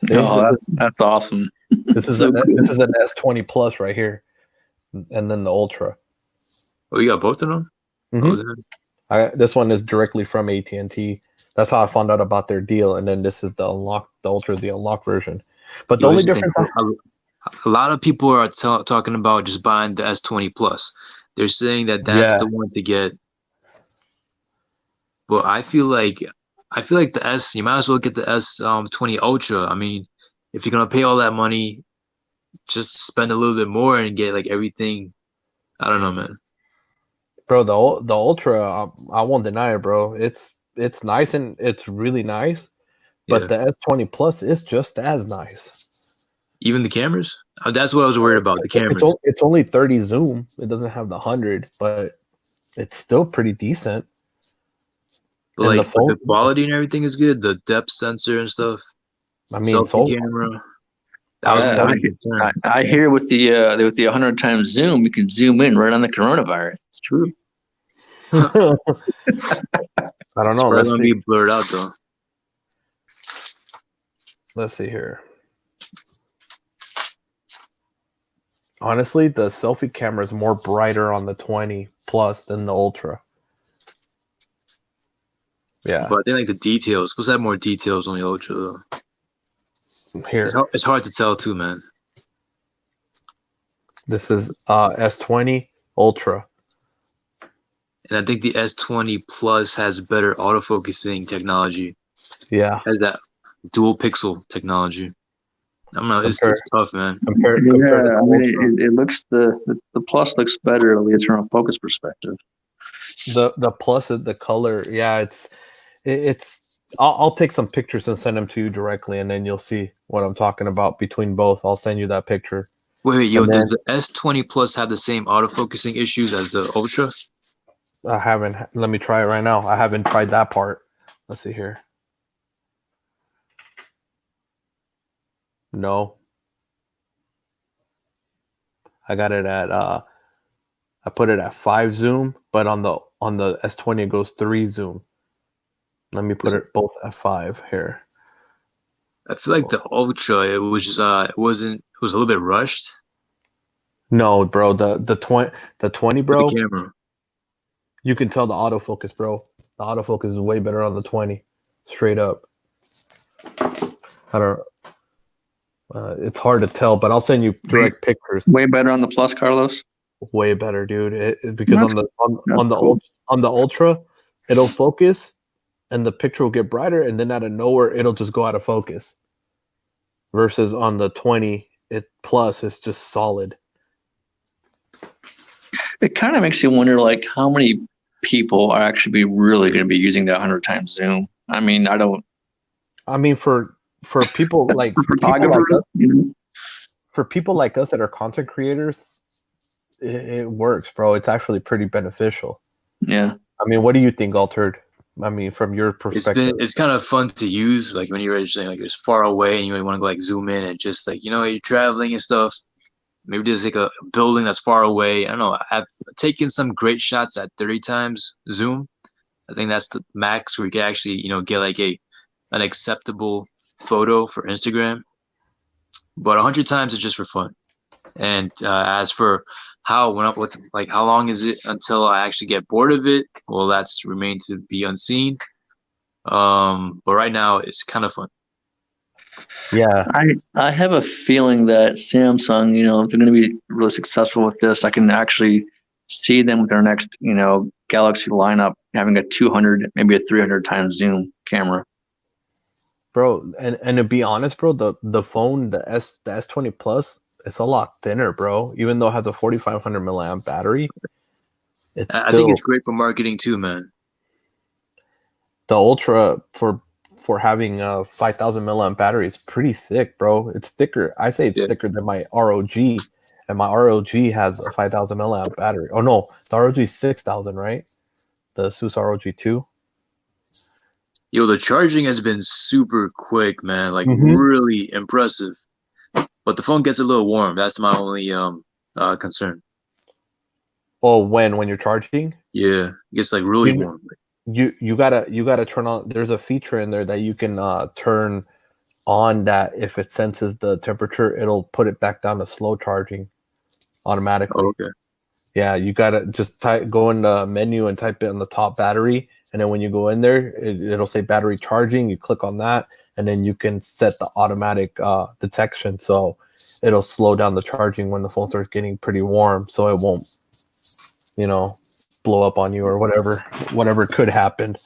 See, Oh, that's awesome. this is So cool. this is an S20 Plus right here, and then the Ultra. Oh, you got both of them? Mhm. This one is directly from AT&T. That's how I found out about their deal, and then this is the Ultra, the unlocked version. But the only difference, a lot of people are talking about just buying the S20 Plus. They're saying that that's the one to get. But I feel like the S. You might as well get the S20 Ultra. I mean, if you're gonna pay all that money, just spend a little bit more and get like everything. I don't know, man. Bro, the Ultra, I won't deny it, bro. It's nice and it's really nice, but the S20 Plus is just as nice. Even the cameras? That's what I was worried about. The cameras. It's only 30 zoom. It doesn't have the 100, but it's still pretty decent. But like the quality and everything is good. The depth sensor and stuff. I mean, selfie camera. I hear with the 100 times zoom, you can zoom in right on the coronavirus. It's true. I don't know. It's gonna be blurred out though. Let's see here. Honestly, the selfie camera is more brighter on the 20 Plus than the Ultra. Yeah, but I think like the details. Supposed to have more details on the Ultra though. Here, it's hard to tell too, man. This is S20 Ultra. And I think the S20 Plus has better autofocusing technology. Yeah. Has that dual pixel technology. I don't know. It's tough, man. It looks the Plus looks better at least from a focus perspective. The Plus is the color. Yeah, it's. I'll take some pictures and send them to you directly, and then you'll see what I'm talking about between both. I'll send you that picture. Wait, does the S20 Plus have the same autofocusing issues as the Ultra? I haven't. Let me try it right now. I haven't tried that part. Let's see here. No. I got it at I put it at 5 zoom, but on the S20 it goes 3 zoom. Let me put it both at 5 here. I feel like the Ultra, it was a little bit rushed. No, bro, the 20, bro. The camera. You can tell the autofocus, bro. The autofocus is way better on the 20, straight up. I don't. It's hard to tell, but I'll send you direct pictures. Way better on the Plus, Carlos. Way better, dude. Because on the Ultra, it'll focus, and the picture will get brighter, and then out of nowhere, it'll just go out of focus. Versus on the 20, Plus is just solid. It kind of makes you wonder, like, how many people are actually really going to be using that 100 times zoom. I mean, for people like photographers, for people like us that are content creators, it works, bro. It's actually pretty beneficial. Yeah. I mean, what do you think, Altered? I mean, from your perspective, it's kind of fun to use. Like when you're just like it's far away and you want to go like zoom in and just like you're traveling and stuff. Maybe there's like a building that's far away. I don't know. I've taken some great shots at 30 times zoom. I think that's the max where you can actually get like an acceptable photo for Instagram. But 100 times is just for fun. And as for how long is it until I actually get bored of it? Well, that's remained to be unseen. But right now it's kind of fun. Yeah, I have a feeling that Samsung, if they're going to be really successful with this, I can actually see them with their next, Galaxy lineup having a 200, maybe a 300 times zoom camera. Bro, and to be honest, bro, the phone, the S20 Plus, it's a lot thinner, bro. Even though it has a 4,500 milliamp battery, I think it's great for marketing too, man. The Ultra for having a 5,000 milliamp battery is pretty thick, bro. It's thicker. I say it's thicker than my ROG, and my ROG has a 5,000 milliamp battery. Oh no, the ROG is 6,000, right? The Asus ROG 2. Yo, the charging has been super quick, man. Like Mm-hmm. really impressive. But the phone gets a little warm. That's my only concern. Oh, when you're charging? Yeah, it gets like really You, warm. you gotta turn on. There's a feature in there that you can turn on that if it senses the temperature, it'll put it back down to slow charging automatically. Oh, okay. Yeah, you gotta just go in the menu and type it on the top battery, and then when you go in there, it'll say battery charging. You click on that, and then you can set the automatic detection, so it'll slow down the charging when the phone starts getting pretty warm, so it won't, blow up on you or whatever could happen.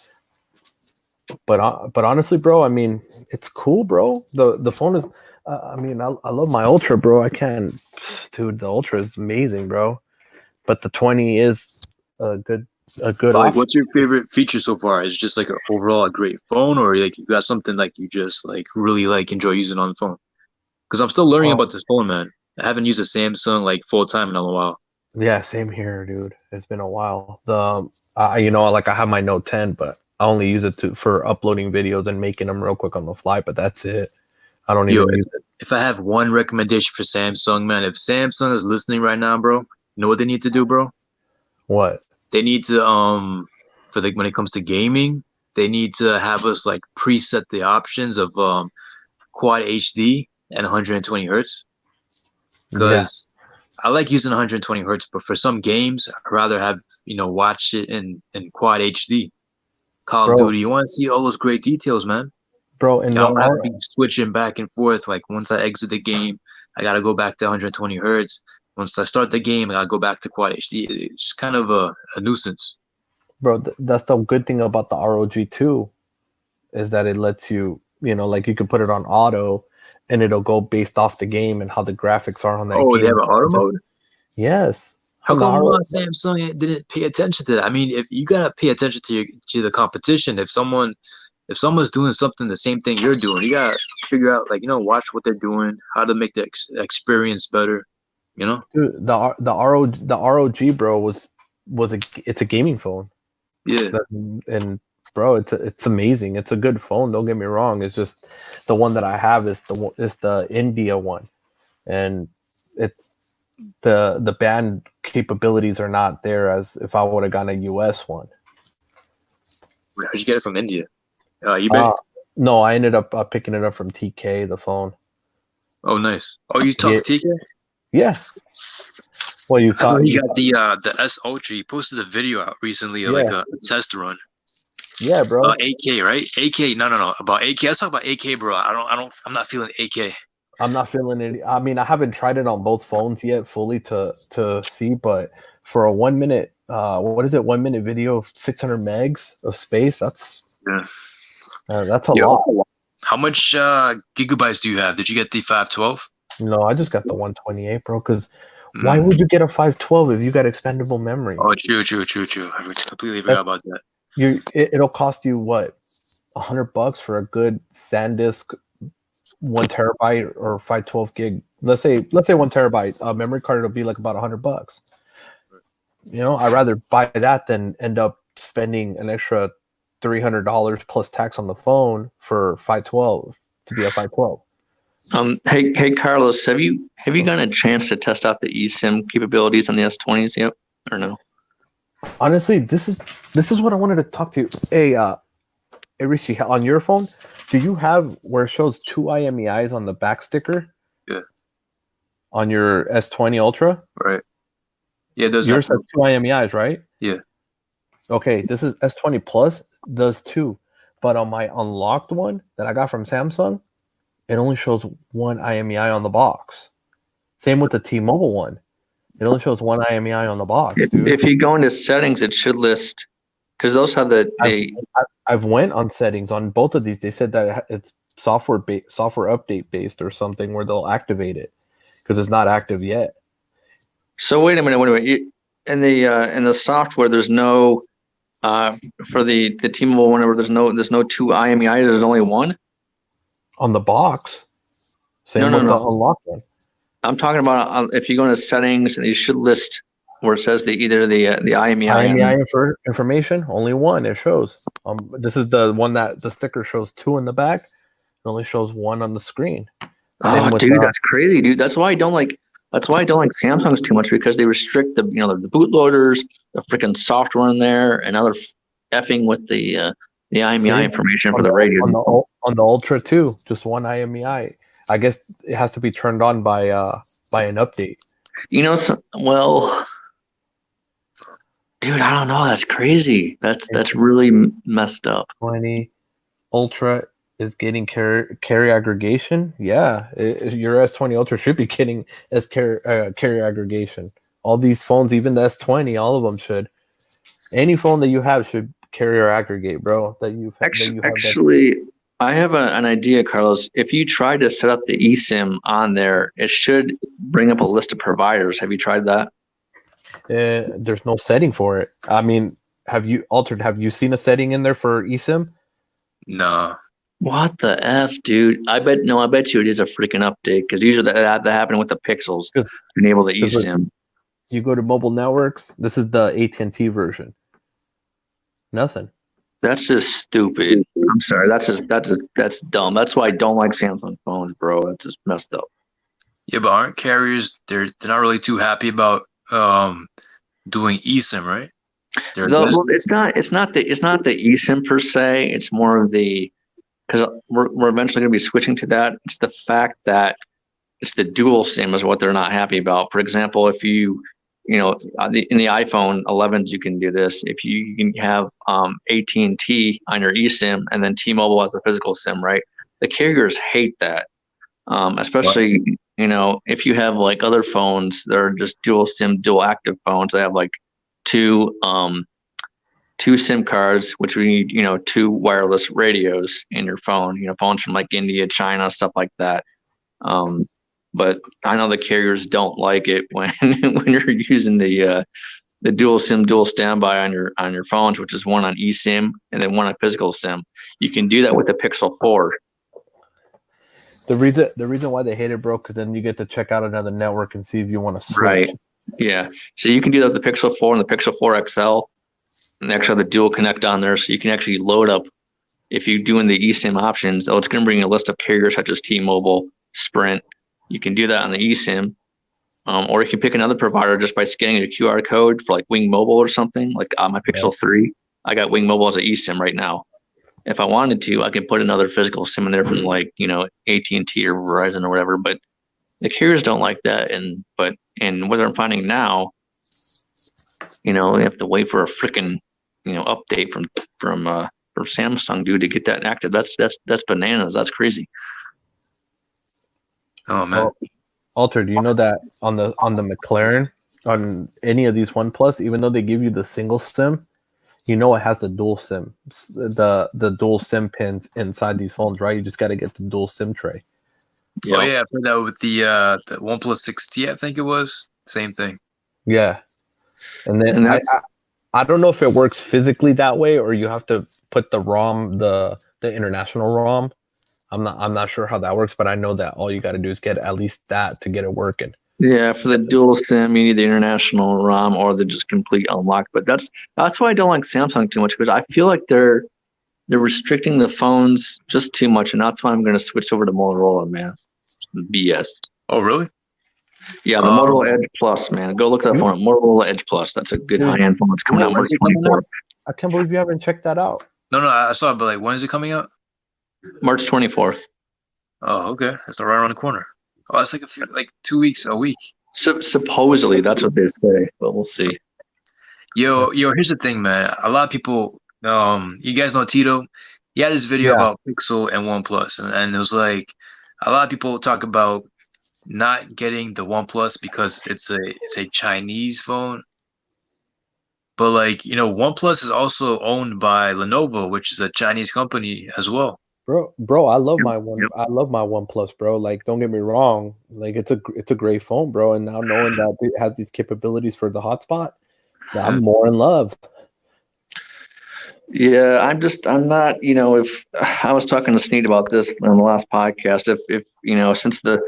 But honestly, bro, I mean, it's cool, bro. The phone is, I mean, I love my Ultra, bro. I can't, dude. The Ultra is amazing, bro. But the 20 is a good Like, option. what's your favorite feature so far? Is it just like overall a great phone, or like you got something like you just like really like enjoy using on the phone? Because I'm still learning about this phone, man. I haven't used a Samsung like full time in a while. Yeah, same here, dude. It's been a while. Like I have my Note 10, but I only use it for uploading videos and making them real quick on the fly. But that's it. I don't even use it. If I have one recommendation for Samsung, man, if Samsung is listening right now, bro, you know what they need to do, bro? What? They need to when it comes to gaming, they need to have us like preset the options of quad HD and 120 hertz. Because I like using 120 hertz, but for some games, I'd rather have watch it in quad HD. Call of Duty, you want to see all those great details, man. Bro, and I don't have to be switching back and forth. Like once I exit the game, I gotta go back to 120 hertz. Once I start the game, I gotta go back to quad HD. It's kind of a nuisance. Bro, that's the good thing about the ROG 2 is that it lets you, like you can put it on auto and it'll go based off the game and how the graphics are on that game. Oh, they have an auto mode? Yes. How come Samsung didn't pay attention to that? I mean, if you gotta pay attention to the competition, if someone's doing something the same thing you're doing, you gotta figure out watch what they're doing, how to make the experience better. Dude, the ROG, bro, it's a gaming phone. Yeah. And bro, it's amazing. It's a good phone. Don't get me wrong. It's just the one that I have is the India one, and it's the band capabilities are not there as if I would have gotten a US one. How'd you get it from India? eBay? No, I ended up picking it up from TK, the phone. Oh, nice. Oh, you talked to TK? Yeah. Well, you got the S Ultra. You posted a video out recently, like a test run. Yeah, bro. 8K, right? 8K. No. About 8K. Let's talk about 8K, bro. I'm not feeling 8K. I'm not feeling it. I mean, I haven't tried it on both phones yet fully to see, but for a 1 minute, what is it? 1 minute video of 600 megs of space. That's a lot. How much gigabytes do you have? Did you get the 512? No, I just got the 128, bro. Because why would you get a 512 if you got expandable memory? Oh, true. I completely forgot about that. It'll cost you what, $100 for a good SanDisk 1 terabyte or 512 gig. Let's say 1 terabyte memory card. It'll be like about $100. I'd rather buy that than end up spending an extra $300 plus tax on the phone for 512 to be a 512. Hey Carlos, have you gotten a chance to test out the eSIM capabilities on the S20s yet, or no? Honestly, this is what I wanted to talk to you. Hey, Richie, on your phone, do you have where it shows 2 IMEIs on the back sticker? Yeah. On your S20 Ultra? Right. Yeah, yours has 2 IMEIs, right? Yeah. Okay, this is S20 Plus does 2, but on my unlocked one that I got from Samsung, it only shows 1 IMEI on the box. Same with the T-Mobile one. It only shows 1 IMEI on the box, dude. If you go into settings, it should list, because those have I've went on settings on both of these. They said that it's software update based or something where they'll activate it because it's not active yet. So wait a minute. In the software, there's no for the T-Mobile one, where there's no 2 IMEI. There's only 1 on the box. Same with the unlocked one. I'm talking about if you go into settings and you should list where it says either the IMEI information, only one it shows. This is the one that the sticker shows 2 in the back. It only shows 1 on the screen. Oh, dude, that's crazy, dude. That's why I don't like Samsungs too much, because they restrict the bootloaders, the freaking software in there, and other effing with the IMEI information for the radio. On the Ultra too, just 1 IMEI. I guess it has to be turned on by an update. Well, dude, I don't know. That's crazy. That's really messed up. 20 Ultra is getting carrier aggregation. Yeah, your S20 Ultra should be getting carrier aggregation. All these phones, even the S20, all of them should. Any phone that you have should carrier aggregate, bro. Actually, I have an idea, Carlos. If you try to set up the eSIM on there, it should bring up a list of providers. Have you tried that? There's no setting for it. I mean, have you seen a setting in there for eSIM? No. What the F, dude? I bet you it is a freaking update, because usually that happened with the Pixels. Enable the eSIM. You go to mobile networks. This is the AT&T version. Nothing. That's just stupid. I'm sorry. That's dumb. That's why I don't like Samsung phones, bro. That's just messed up. Yeah, but aren't carriers? They're not really too happy about doing eSIM, right? It's not the eSIM per se. It's more of because we're eventually going to be switching to that. It's the fact that it's the dual SIM is what they're not happy about. For example, if in the iPhone 11s, you can do this. If you can have AT&T on your eSIM and then T-Mobile as a physical SIM, right? The carriers hate that, especially if you have like other phones that are just dual SIM, dual active phones. They have like two SIM cards, which we need 2 wireless radios in your phone. Phones from like India, China, stuff like that. But I know the carriers don't like it when you're using the dual SIM, dual standby on your phones, which is 1 on eSIM and then 1 on physical SIM. You can do that with the Pixel 4. The reason why they hate it, bro, because then you get to check out another network and see if you want to switch. Right. Yeah. So you can do that with the Pixel 4 and the Pixel 4 XL, and they actually have the dual connect on there, so you can actually load up. If you're doing the eSIM options, it's going to bring you a list of carriers such as T-Mobile, Sprint. You can do that on the eSIM, or you can pick another provider just by scanning a QR code for like Wing Mobile or something. Like on my Pixel 3, I got Wing Mobile as an eSIM right now. If I wanted to, I could put another physical SIM in there from like AT&T or Verizon or whatever. But the carriers don't like that, and what I'm finding now, they have to wait for a freaking update from Samsung, dude, to get that active. That's bananas. That's crazy. Oh man. Alter, do you know that on the McLaren, on any of these OnePlus, even though they give you the single SIM, it has the dual SIM, the dual SIM pins inside these phones, right? You just got to get the dual SIM tray. Yep. Oh yeah, I've heard that with the OnePlus 6T, I think it was. Same thing. Yeah, and then I don't know if it works physically that way, or you have to put the ROM, the international ROM. I'm not sure how that works, but I know that all you got to do is get at least that to get it working. Yeah, for the dual SIM, you need the international ROM or the just complete unlocked. But that's why I don't like Samsung too much, because I feel like they're restricting the phones just too much, and that's why I'm going to switch over to Motorola, man. BS. Oh, really? Yeah, the Motorola Edge Plus, man. Go look that phone up. Motorola Edge Plus. That's a good high-end phone. It's coming out March 24th. I can't believe you haven't checked that out. No, I saw it, but like, when is it coming out? March 24th. Oh, okay. That's right around the corner. Oh, that's like 2 weeks, a week. Supposedly, that's what they say, but we'll see. Yo, here's the thing, man. A lot of people, you guys know Tito? He had this video about Pixel and OnePlus, and it was like a lot of people talk about not getting the OnePlus because it's a Chinese phone. But like, OnePlus is also owned by Lenovo, which is a Chinese company as well. Bro, I love my OnePlus, bro. Like, don't get me wrong. Like, it's a great phone, bro. And now knowing that it has these capabilities for the hotspot, I'm more in love. Yeah, I'm not, if I was talking to Sneed about this on the last podcast, if since the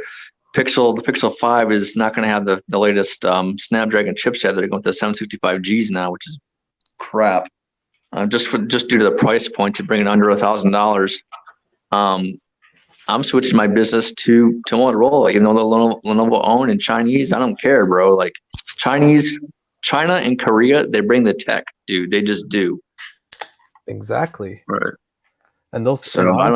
the Pixel 5 is not going to have the latest Snapdragon chipset. They're going with the 765Gs now, which is crap. Just due to the price point to bring it under $1,000. I'm switching my business to Motorola. Even though the Lenovo owned and Chinese, I don't care, bro. Like China and Korea, they bring the tech, dude. They just do. Exactly. Right. And those. So and honestly,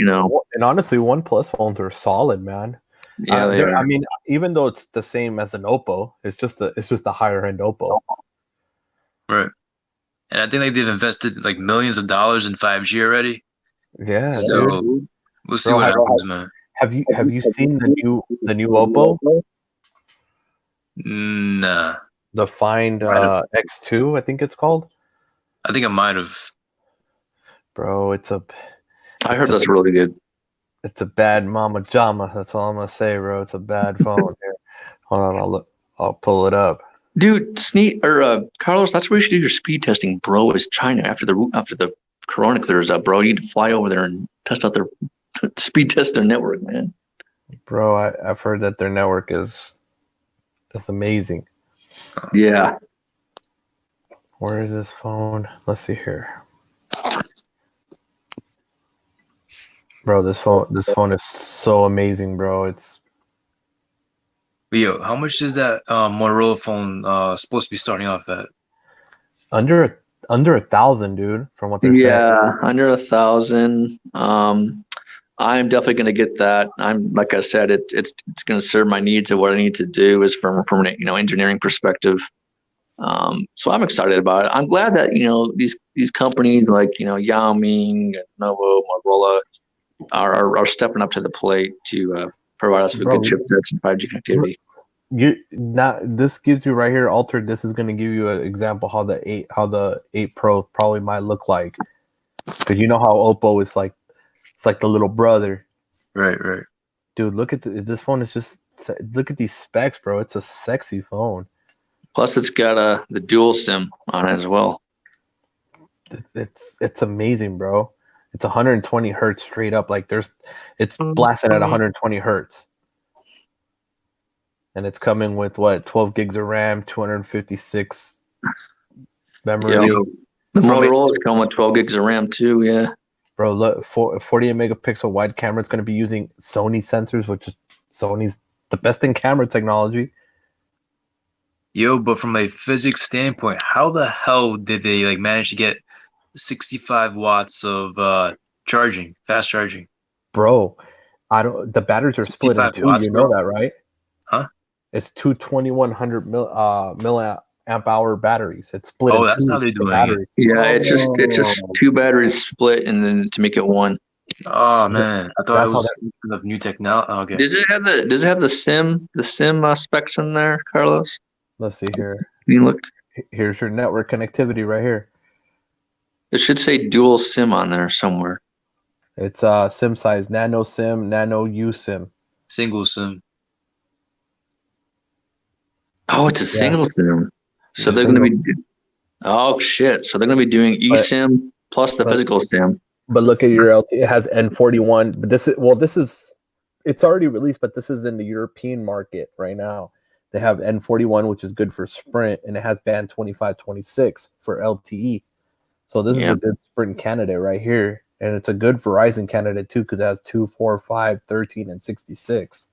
I don't, And honestly, OnePlus phones are solid, man. Yeah, they are. I mean, even though it's the same as an Oppo, it's just a higher end Oppo. Right. And I think like they've invested like millions of dollars in 5G already. Yeah. So Dude. we'll see what happens, man. Have you seen the new Oppo? Nah. The Find X2, I think it's called. I think I might have. Bro, I heard that's really good. It's a bad mama jama. That's all I'm gonna say, bro. It's a bad phone. Here. Hold on, I'll pull it up. Dude, Sneed or Carlos, that's where you should do your speed testing, bro. Is China after the Corona clears up, bro? You need to fly over there and test out their speed test their network, man. Bro, I've heard that their network is amazing. Yeah. Where is this phone? Let's see here. Bro, this phone is so amazing, bro. It's Yo, how much is that Motorola phone supposed to be starting off at? under 1,000, dude. From what they're saying. Yeah, under 1,000. I'm definitely going to get that. I'm like I said, it's going to serve my needs of what I need to do is from an engineering perspective. So I'm excited about it. I'm glad that these companies like Yao Ming, Lenovo, Motorola are stepping up to the plate to provide us with good chipsets and 5G connectivity. This gives you right here, Altered. This is going to give you an example how the 8 Pro probably might look like. Because you know how Oppo is like, it's like the little brother. Right. Dude, look at this phone. Look at these specs, bro. It's a sexy phone. Plus, it's got the dual SIM on it as well. It's amazing, bro. It's 120 hertz straight up. Like it's blasting at 120 hertz. And it's coming with 12 gigs of RAM, 256 memory. Yeah. The Motorola's coming with 12 gigs of RAM too, yeah. Bro, look, 48 megapixel wide camera. It's going to be using Sony sensors, which is Sony's the best in camera technology. Yo, but from a physics standpoint, how the hell did they manage to get 65 watts of charging, fast charging? Bro, the batteries are split in two. You know that, right? Huh? It's two 2100 milliamp hour batteries. It's split. Oh, that's how they're doing it. Yeah, it's just two batteries split and then to make it one. Oh man, I thought it was of new technology. Okay. Does it have the SIM specs in there, Carlos? Let's see here. Can you look? Here's your network connectivity right here. It should say dual SIM on there somewhere. It's SIM size, nano SIM, nano U SIM. Single SIM. Oh, it's a single SIM. So they're going to be. Oh shit! So they're going to be doing eSIM plus the physical SIM. But look at your LTE. It has N41. But this is it's already released, but this is in the European market right now. They have N41, which is good for Sprint, and it has band 2526 for LTE. So this is a good Sprint candidate right here. And it's a good Verizon candidate too, because it has 2, 4, 5, 13, and 66.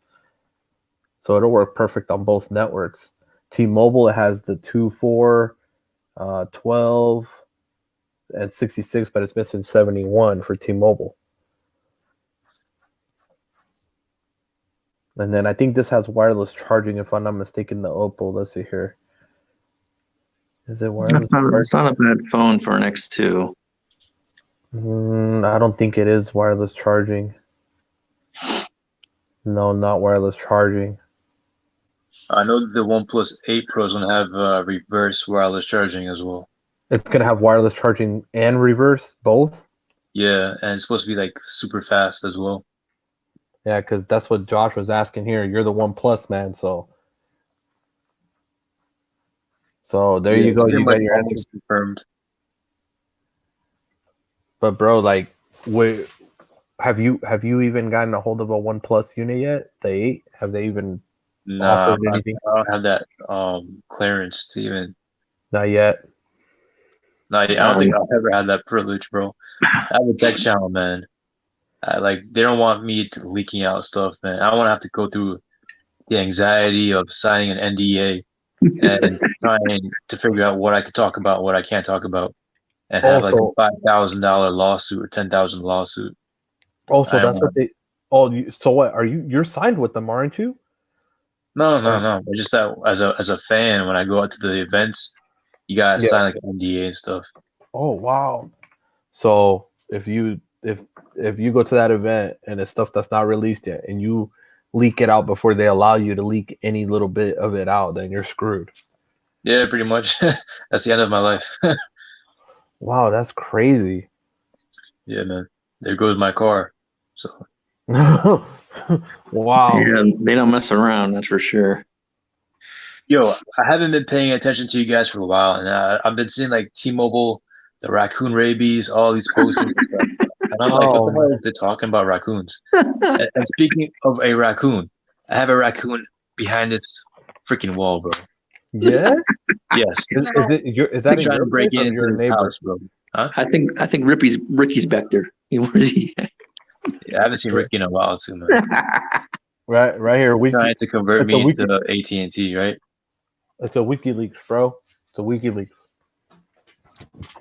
So it'll work perfect on both networks. T-Mobile, it has the 2, 4, 12, and 66, but it's missing 71 for T-Mobile. And then I think this has wireless charging, if I'm not mistaken, the Oppo. Let's see here. Is it wireless charging? It's not a bad phone for an X2. I don't think it is wireless charging. No, not wireless charging. I know the OnePlus 8 Pro is going to have reverse wireless charging as well. It's going to have wireless charging and reverse, both? Yeah, and it's supposed to be super fast as well. Yeah, because that's what Josh was asking here. You're the OnePlus man, so there you go. You got your answer confirmed. But bro, Have you even gotten a hold of a OnePlus unit yet? The 8? Have they even Nah, offered anything? I don't have that clearance to even. Not yet. Nah, I don't think I've ever had that privilege, bro. I have a tech channel, man. They don't want me to leaking out stuff, man. I don't want to have to go through the anxiety of signing an NDA and trying to figure out what I could talk about, what I can't talk about, and have like a Also, $5,000 lawsuit or 10,000 lawsuit. also I that's what want. they. Oh, so what? You're signed with them, aren't you? No, Or, no, no. But just that as a fan, when I go out to the events, you gotta yeah. sign like an NDA and stuff. Oh wow. So if you go to that event and it's stuff that's not released yet, and you leak it out before they allow you to leak any little bit of it out, then you're screwed. Yeah, pretty much. That's the end of my life. Wow, that's crazy. Yeah, man. There goes my car. So Wow. Yeah, they don't mess around. That's for sure. yo, I haven't been paying attention to you guys for a while, and I've been seeing like T-Mobile, the raccoon rabies, all these postings and stuff. And I'm like, what the Oh, hell is they talking about raccoons? And speaking of a raccoon, I have a raccoon behind this freaking wall, bro. yeah. Yes. Is that He's in trying your to break place or into your this neighbor? house, bro. Huh? I think Ricky's back there. Where's he? Yeah, I haven't seen Ricky in a while too, man. Right here. Trying to convert It's a me wiki. into AT&T, right? It's a WikiLeaks, bro. It's a WikiLeaks.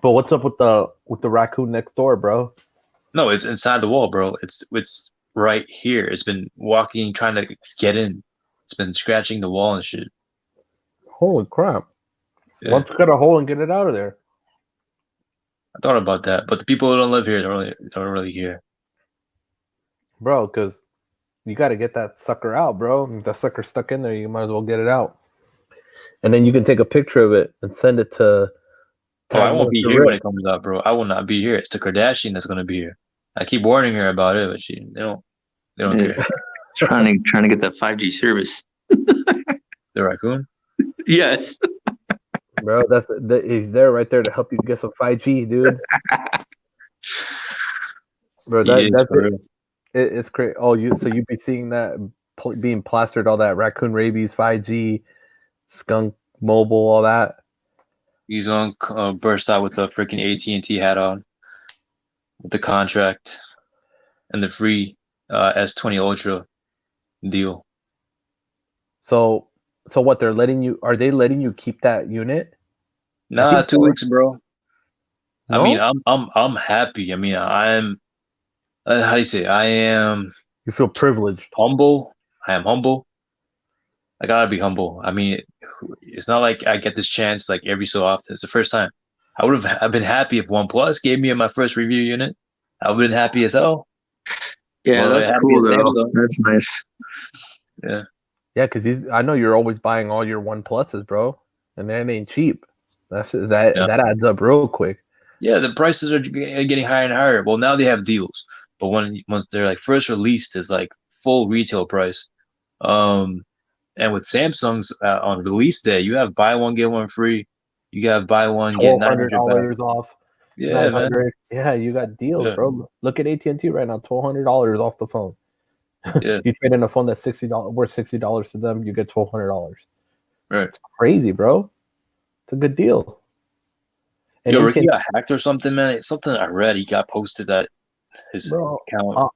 But what's up with the raccoon next door, bro? No, it's inside the wall, bro. It's right here. It's been walking, trying to get in. It's been scratching the wall and shit. Holy crap! Yeah, Why don't you cut a hole and get it out of there, I thought about that, but the people who don't live here don't really care. bro? Because you got to get that sucker out, bro. If that sucker's stuck in there, you might as well get it out, and then you can take a picture of it and send it to Oh, I tag won't be Mr. here when Rick. it comes out, bro. I will not be here. It's the Kardashian that's gonna be here. I keep warning her about it, but they don't care. Is trying to get that 5G service. The raccoon. Yes. Bro, he's there right there to help you get some 5G, dude. Bro, He is that's for it. real. It's crazy. Oh, you be seeing that being plastered, all that raccoon rabies, 5G, skunk mobile, all that. He's on burst out with the freaking AT&T hat on, with the contract and the free S20 Ultra deal. So what they're letting you? Are they letting you keep that unit? I Nah, think 2 weeks, bro. I mean, no. I'm happy. I mean, I'm how do you say? I am You feel privileged. humble. I am humble. I gotta be humble. I mean, it's not like I get this chance like every so often. It's the first time. I've been happy if OnePlus gave me my first review unit. I would have been happy as hell. Yeah, But that's happy cool as though. Samsung. That's nice. Yeah. Yeah, because I know you're always buying all your One Pluses, bro, and that ain't cheap. That Yeah. adds up real quick. Yeah, the prices are getting higher and higher. Well, now they have deals, but once they're like first released is like full retail price. And with Samsung's on release day, you have buy one get one free. You have buy one get $1,200 $900 back. off. Yeah, man. 900. Yeah, you got deals, Yeah, bro. Look at AT&T right now, $1,200 off the phone. yeah, You trade in a phone that's $60 worth $60 to them, you get $1,200. right. It's crazy, bro. It's a good deal. And Yo, Ricky AT&T, got hacked or something, man. It's something I read. He got posted that his bro. account.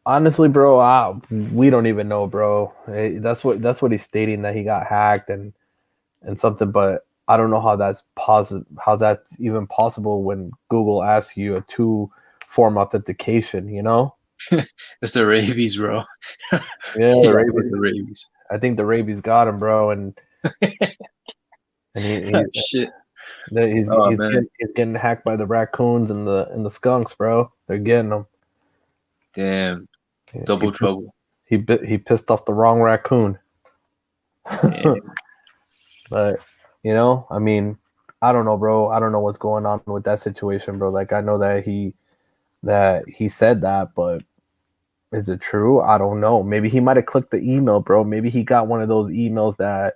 Honestly, bro, we don't even know, bro. That's what he's stating, that he got hacked and something, but I don't know how that's possible. How that's even possible when Google asks you a two-form authentication. You know? It's the rabies, bro. Yeah, He the got rabies. the rabies. I think the rabies got him, bro, and Shit. he's Oh man. he's getting hacked by the raccoons and the skunks, bro. They're getting him. Damn. He Double trouble. he pissed off the wrong raccoon. Damn. But I mean, I don't know, bro. I don't know what's going on with that situation, bro. Like, I know that he said that, but is it true? I don't know. Maybe he might have clicked the email, bro. Maybe he got one of those emails that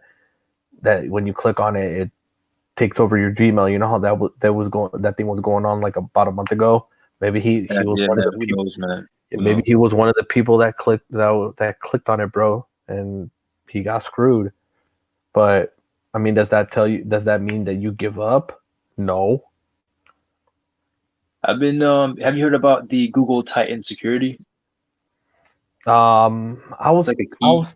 when you click on it, it takes over your Gmail. You know how that thing was going on like about a month ago. Maybe he was Yeah, one man. of the Who people. knows, man? Who Maybe knows? he was one of the people that clicked on it, bro, and he got screwed. But I mean, does that mean that you give up? No. I've been. Have you heard about the Google Titan security? I It's was like a I key. was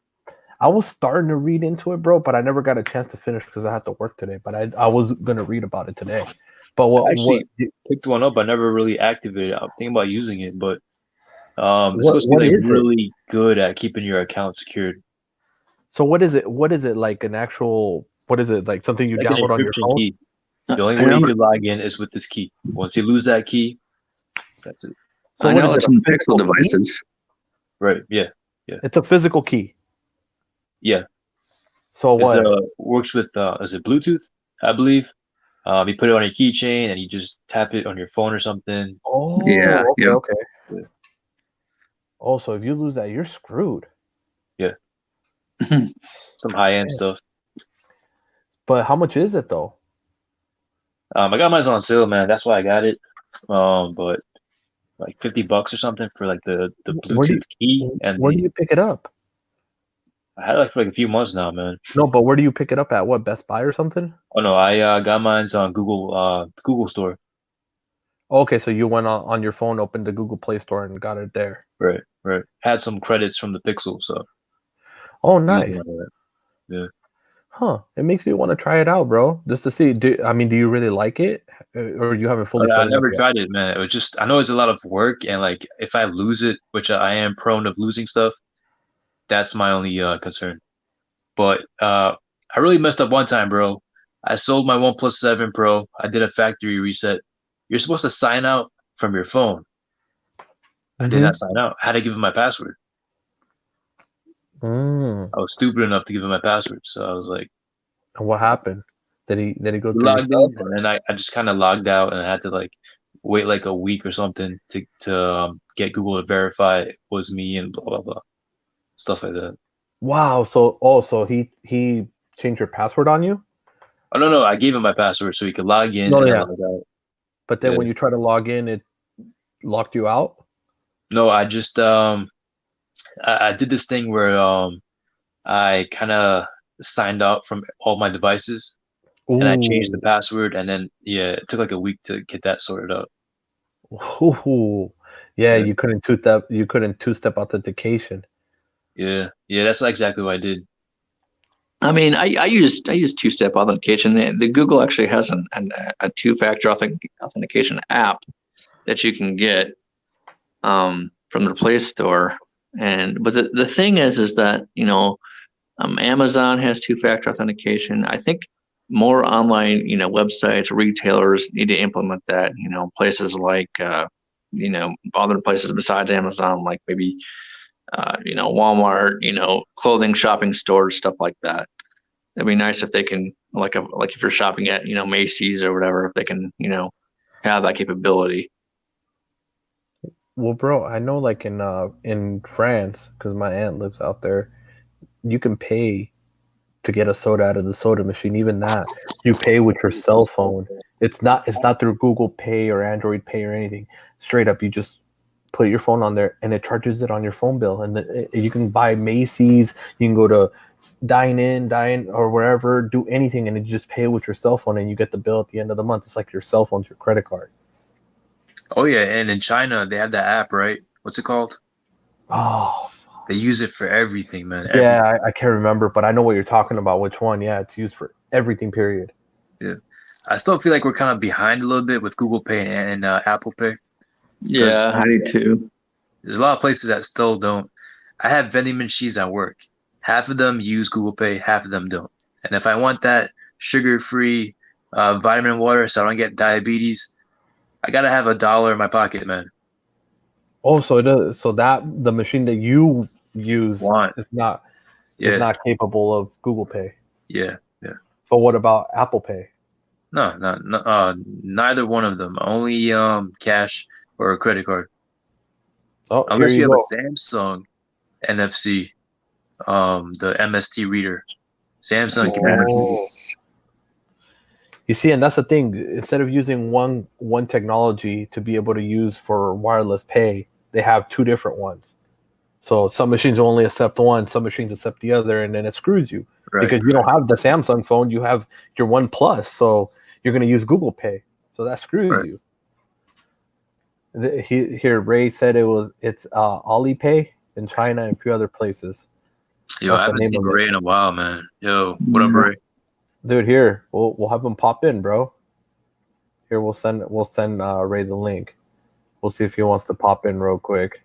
I was starting to read into it, bro, but I never got a chance to finish because I had to work today. But I was gonna read about it today. But I what actually picked one up. I never really activated it. I'm thinking about using it, but it's what supposed to be what like is it? really good at keeping your account secured. So what is it? What is it like an actual? What is it like? Something It's you like an download on your encryption phone? key. The only I way you know, could log in is with this key. Once you lose that key, that's it. So I what is know it? it's A in Pixel physical key? devices. Right? Yeah. Yeah. It's a physical key. Yeah. So It's what? works with is it Bluetooth? I believe. You put it on your keychain and you just tap it on your phone or something. Yeah, Oh, okay, yeah. okay. Yeah. Oh, so if you lose that, you're screwed. Yeah. Some high end Damn. stuff. But how much is it though? I got mine on sale, man. That's why I got it. But like $50 or something for like the Where do Bluetooth key you and where do the you pick it up? I had it like for like a few months now, man. No, but where do you pick it up at? What, Best Buy or something? Oh no, I got mine's on Google Store. Okay, so you went on your phone, opened the Google Play Store, and got it there. Right, right. Had some credits from the Pixel, so Oh, using nice. that. Yeah. Huh. It makes me want to try it out, bro. Just to see. Do you really like it? Or you haven't fully I set it up never yet? tried it, man. It was just I know it's a lot of work and like if I lose it, which I am prone of losing stuff, that's my only concern. But I really messed up one time, bro. I sold my OnePlus 7 Pro. I did a factory reset. You're supposed to sign out from your phone. I did Mm-hmm. not sign out. I had to give him my password. Mm. I was stupid enough to give him my password. So I was like, And what happened? Did he go he through your logged stuff? in, and then I just kind of logged out, and I had to like wait like a week or something to get Google to verify it was me and blah blah blah stuff like that. Wow. So he changed your password on you? Oh no, I gave him my password so he could log in No, and then yeah. log out. But then Yeah. when you try to log in, it locked you out? No, I just I did this thing where I kind of signed out from all my devices and I changed the Ooh. password and then yeah, it took like a week to get that sorted out. Ooh. Yeah, Yeah, you couldn't two-step authentication. yeah, yeah. That's exactly what I did. I mean, I use two-step authentication. The Google actually has a two-factor authentication app that you can get from the Play Store. But the thing is that Amazon has two-factor authentication. I think more online websites, retailers need to implement that. Places like other places besides Amazon, like maybe Walmart, clothing shopping stores, stuff like that. It'd be nice if they can, like if you're shopping at Macy's or whatever, if they can have that capability. Well, bro, I know like in France, because my aunt lives out there, you can pay to get a soda out of the soda machine. Even that, you pay with your cell phone. It's not through Google Pay or Android Pay or anything. Straight up, you just put your phone on there and it charges it on your phone bill. And then you can buy Macy's, you can go to dine or wherever, do anything, and you just pay with your cell phone and you get the bill at the end of the month. It's like your cell phone's your credit card. Oh yeah, and in China they have that app, right? What's it called? Oh, They use it for everything, man. yeah, Everything. I can't remember, but I know what you're talking about. Which one? Yeah, it's used for everything, period. Yeah. I still feel like we're kind of behind a little bit with Google Pay and Apple Pay because Yeah, I do too. there's a lot of places that still don't. I have vending machines at work. Half of them use Google Pay, half of them don't. And if I want that sugar-free vitamin water so I don't get diabetes, I gotta have $1 in my pocket, man. Oh, so it is, so that the machine that you use Want? is not Yeah, capable of Google Pay. yeah, yeah. But what about Apple Pay? No, no, neither one of them. Only cash or a credit card. Oh, here Unless you you have go. a Samsung NFC, the MST reader. Samsung can be pretty good. Oh, You see, and that's the thing. Instead of using one technology to be able to use for wireless pay, they have two different ones. So some machines only accept one, some machines accept the other, and then it screws you because you don't have the Samsung phone. You have your One Plus, so you're going to use Google Pay. So that screws you. Here, Ray said it's Alipay in China and a few other places. Yo, I haven't seen Ray in a while, man. Yo, what up, Ray? Dude, here we'll have him pop in, bro. Here we'll send Ray the link. We'll see if he wants to pop in real quick.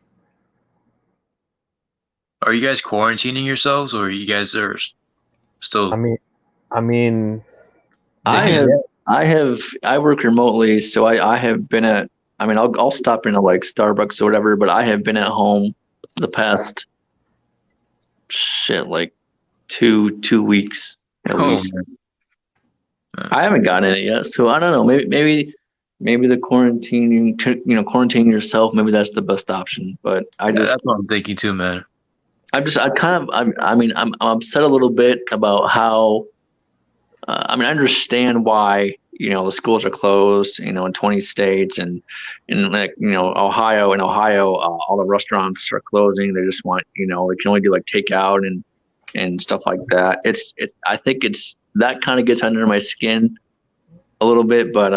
Are you guys quarantining yourselves, or you guys are still? I mean, I work remotely, so I have been at. I mean, I'll stop into like Starbucks or whatever, but I have been at home the past like two weeks at least. Man. I haven't gotten it yet, so I don't know. Maybe the quarantining yourself. Maybe that's the best option. But that's what I'm thinking too, man. I'm upset a little bit about how. I understand why the schools are closed. In 20 states and in Ohio. In Ohio, all the restaurants are closing. They just want they can only do like takeout and stuff like that. I think that kind of gets under my skin a little bit. But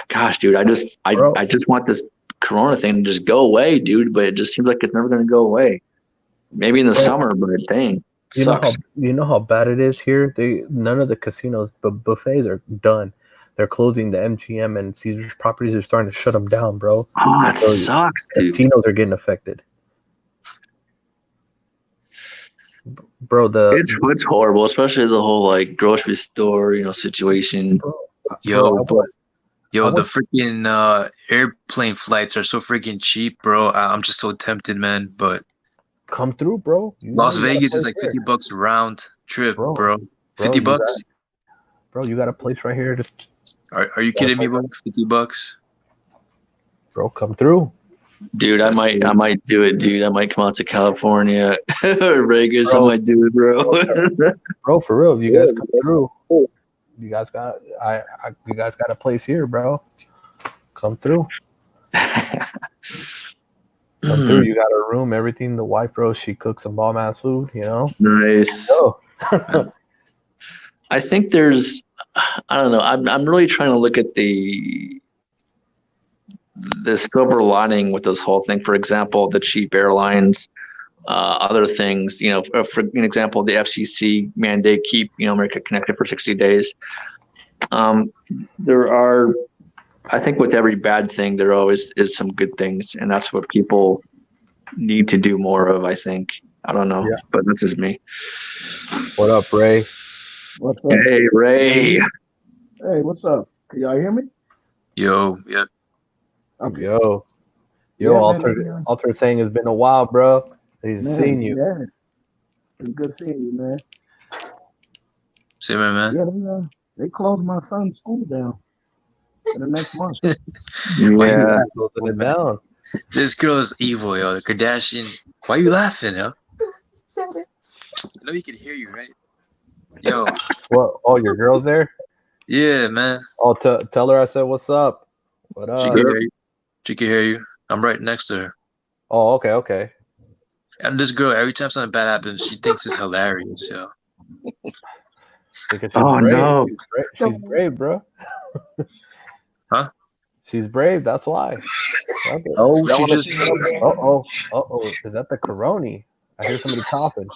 gosh, dude, I just want this Corona thing to just go away, dude. But it just seems like it's never going to go away. Maybe in the summer, but dang. You know how bad it is here. None of the casinos, the buffets are done. They're closing the MGM and Caesars properties. Are starting to shut them down, bro. Oh, that sucks, dude. Casinos are getting affected, bro. It's horrible, especially the whole like grocery store, situation. The freaking airplane flights are so freaking cheap, bro. I'm just so tempted, man. But come through, bro. Las Vegas is like $50 round trip, bro. $50. Bro, you got a place right here. Just are you kidding me, bro? $50, bro. Come through, dude. I might do it, dude. I might come out to California or Vegas. Bro. I might do it, bro. Bro, for real. You guys come through. You guys got a place here, bro. Come through. Come through. You got a room, everything. The wife, bro, she cooks some bomb ass food. Nice. I think there's, I don't know. I'm really trying to look at the silver lining with this whole thing. For example, the cheap airlines, other things. For an example, the FCC mandate keep America connected for 60 days. There are. I think with every bad thing, there always is some good things, and that's what people need to do more of, I think. I don't know, but this is me. What up, Ray? What's up? Hey, Ray. Hey, what's up? Can y'all hear me? Yo, yeah. Okay. Yo, Alter saying it's been a while, bro. He's seen you. Yes. It's good seeing you, man. See me, man. Yeah, they closed my son's school down. In the next month. Closing it down. This girl is evil, yo. The Kardashian. Why are you laughing, yo? I know he can hear you, right? Yo. What? Oh, your girl's there? Yeah, man. Oh, tell her I said what's up. What up? She can hear you. I'm right next to her. Oh, okay. And this girl, every time something bad happens, she thinks it's hilarious, yo. No. She's brave, bro. Huh? She's brave. That's why. Okay. Oh, she just. Uh-oh. Is that the Corona? I hear somebody coughing.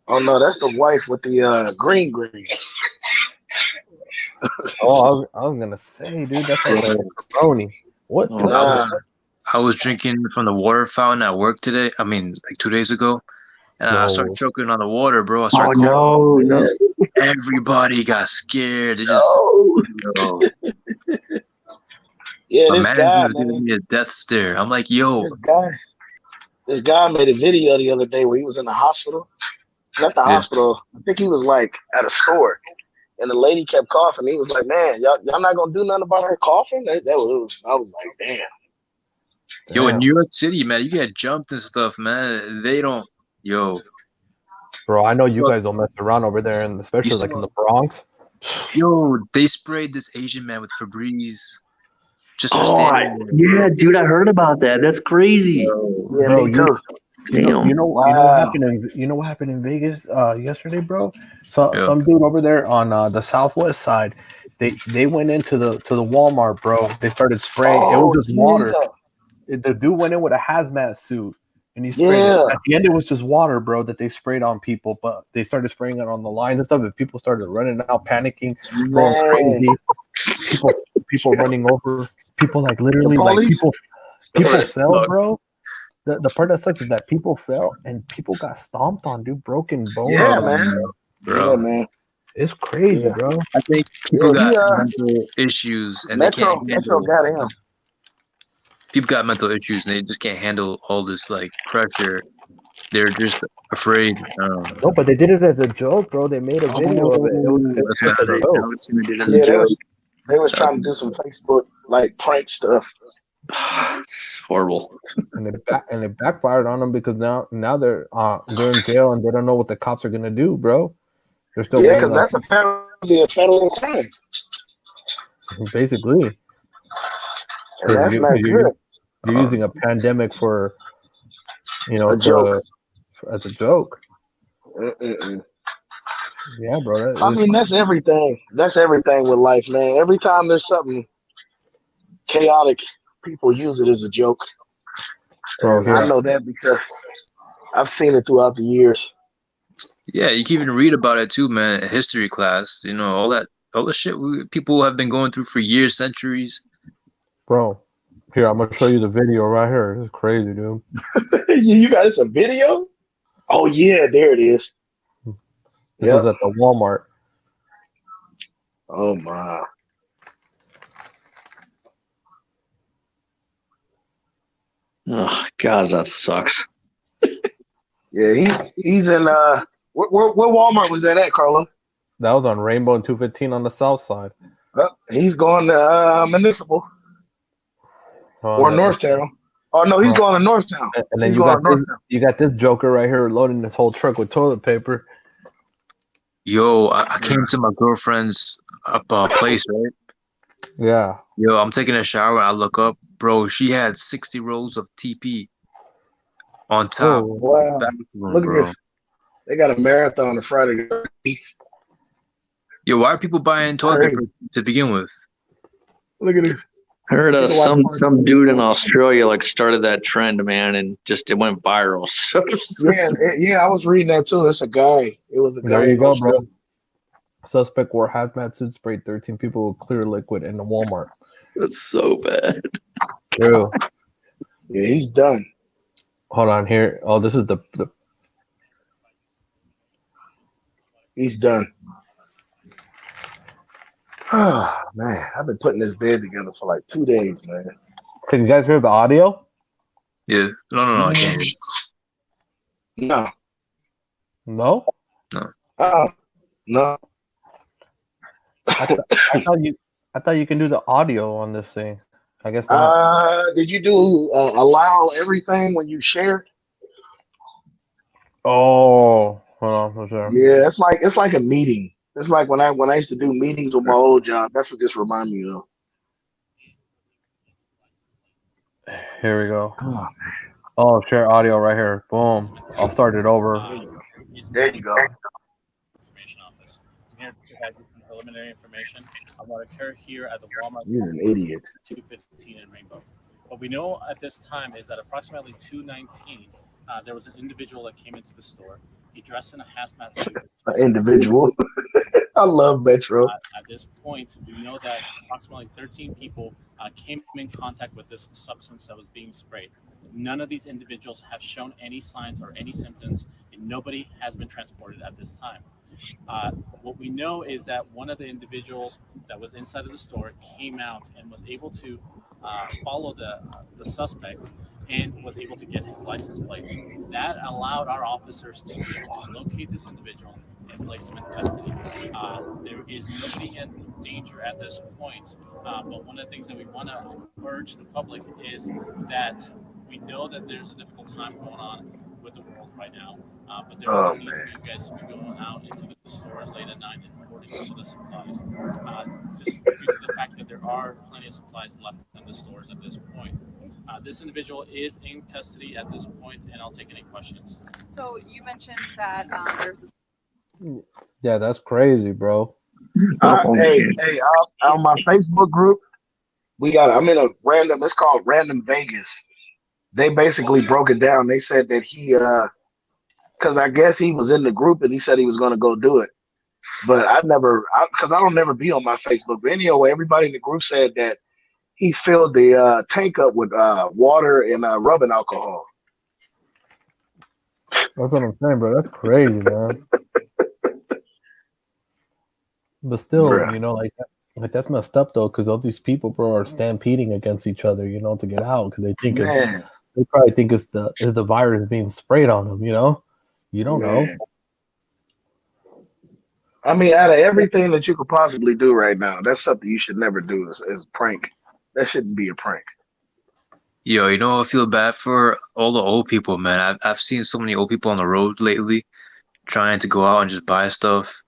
Oh no, that's the wife with the green. Oh, I was gonna say, dude, that's like the Corona. What? I was drinking from the water fountain at work today. I mean, like 2 days ago, and I started choking on the water, bro. I started coughing. No. Everybody got scared. They just. Yeah, my this manager guy was giving me a death stare. I'm like, yo. This guy made a video the other day where he was in the hospital. Not the hospital. I think he was like at a store. And the lady kept coughing. He was like, man, y'all not going to do nothing about her coughing? I was like, damn. Yo, in New York City, man, you get jumped and stuff, man. They don't, Bro, I know you guys don't mess around over there, and especially like in the Bronx. Yo, they sprayed this Asian man with Febreze just for Oh, standing there. yeah, dude, I heard about that. That's crazy. Yeah, Bro, me too. Damn. You know what Wow. happened in Vegas yesterday, bro? So Yeah. some dude over there on the southwest side, they went into the Walmart, bro. They started spraying. It was just water. The dude went in with a hazmat suit and he sprayed it. At the end, it was just water, bro, that they sprayed on people. But they started spraying it on the lines and stuff, and people started running out, panicking, going crazy. People running over. People like literally like people fell, sucks. bro. The part that sucks is that people fell and people got stomped on, dude. Broken bones. Yeah, man. Bro. Yeah, man. It's crazy, bro. I think people Yeah, got mental issues and they can't Metro handle. got him. People got mental issues and they just can't handle all this like pressure. They're just afraid. No, but they did it as a joke, bro. They made a video of it. That's It's what a I joke. They was trying to do some Facebook like prank stuff. It's horrible. And it backfired on them because now they're in jail and they don't know what the cops are gonna do, bro. They're still Yeah, waiting. because that's a federal crime. Basically. And that's not good. You're using a pandemic for, A joke. as a joke. Mm-mm. Yeah, bro. I mean, that's everything. That's everything with life, man. Every time there's something chaotic, people use it as a joke. Bro, And I know that because I've seen it throughout the years. Yeah, you can even read about it too, man. In history class, all the shit people have been going through for years, centuries. Bro, here, I'm gonna show you the video right here. This is crazy, dude. You got some video? Oh yeah, there it is. This was at the Walmart. Oh my. Oh God, that sucks. Yeah, he's in where Walmart was that at, Carlos? That was on Rainbow and 215 on the south side. He's going to Municipal or Northtown. Oh no, he's going to Northtown. And then you got this joker right here loading this whole truck with toilet paper. Yo, I came to my girlfriend's place, right? Yeah. Yo, I'm taking a shower. I look up, bro. She had 60 rolls of TP on top. Oh, wow. Look at this. They got a marathon on Friday. Yo, why are people buying toilet paper to begin with? Look at this. I heard some dude in Australia like started that trend, man, and it went viral. So yeah, I was reading that too. It's a guy. It was a guy. There you go, bro. Suspect wore hazmat suit, sprayed 13 people with clear liquid in the Walmart. That's so bad. True. Yeah, he's done. Hold on here. Oh, this is the. He's done. Oh man, I've been putting this bed together for like 2 days, man. Can you guys hear the audio? Yeah. No, I can't hear you. No. No? No. I thought you can do the audio on this thing. I guess not. Did you do allow everything when you shared? Oh, hold on, for sure. Yeah, it's like a meeting. It's like when I used to do meetings with my old job. That's what this reminds me of. Here we go. Oh, share audio right here. Boom. I'll start it over. There you go. Information office. I'm here to have some preliminary information on what occurred here at the Walmart. He's an idiot. 215 in Rainbow. What we know at this time is that approximately 2:19, there was an individual that came into the store. He dressed in a hazmat suit. An individual. I love Metro. At this point, we know that approximately 13 people came in contact with this substance that was being sprayed. None of these individuals have shown any signs or any symptoms, and nobody has been transported at this time. What we know is that one of the individuals that was inside of the store came out and was able to follow the suspect and was able to get his license plate. That allowed our officers to be able to locate this individual and place him in custody. There is nobody in danger at this point, but one of the things that we want to urge the public is that we know that there's a difficult time going on with with the world right now. But there's no need for you guys to be going out into the stores late at night and hoarding some of the supplies, just due to the fact that there are plenty of supplies left in the stores at this point. This individual is in custody at this point, and I'll take any questions. So you mentioned that there's this. Yeah, that's crazy, bro. Hey, on my Facebook group, I'm in a random. It's called Random Vegas. They basically broke it down. They said that he, because I guess he was in the group and he said he was going to go do it. But because I don't never be on my Facebook. But anyway, everybody in the group said that he filled the tank up with water and rubbing alcohol. That's what I'm saying, bro. That's crazy, man. But still, Bruh. you know, like that's messed up though, because all these people, bro, are stampeding against each other, you know, to get out because they think they probably think it's the virus being sprayed on them, you know. You don't know. I mean, out of everything that you could possibly do right now, that's something you should never do is prank. That shouldn't be a prank. Yo, you know, I feel bad for all the old people, man. I've seen so many old people on the road lately trying to go out and just buy stuff.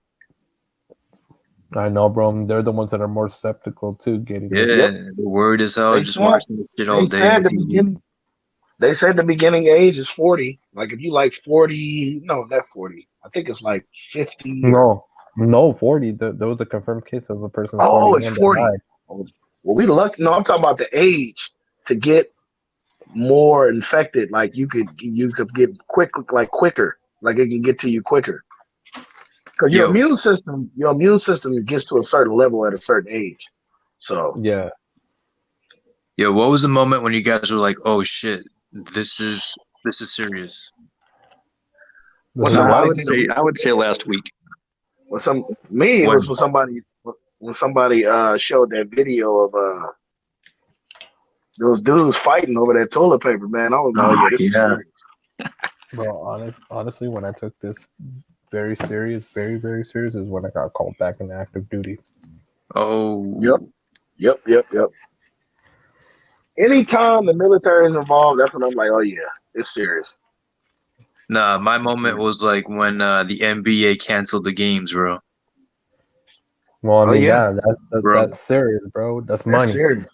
I know, bro. They're the ones that are more skeptical too. Getting they're worried as hell, just watching this shit all day on TV. They said the beginning age is 40. Like if you like 40, no, not 40. I think it's like 50. No, 40. There was a confirmed case of a person. Oh, it's 40. Well, we lucky. No, I'm talking about the age to get more infected. Like you could get quicker. Like it can get to you quicker. Because your immune system gets to a certain level at a certain age. So yeah. What was the moment when you guys were like, "Oh shit, this is serious"? I would say last week. It was when somebody showed that video of those dudes fighting over that toilet paper. Man, I was like, this is serious. Bro, honestly, when I took this very serious, very, very serious, is when I got called back into active duty. Oh, yep. Anytime the military is involved, that's when I'm like, oh yeah, it's serious. Nah, my moment was like when the NBA canceled the games, bro. Well, I mean, that's serious, bro. That's money. Serious.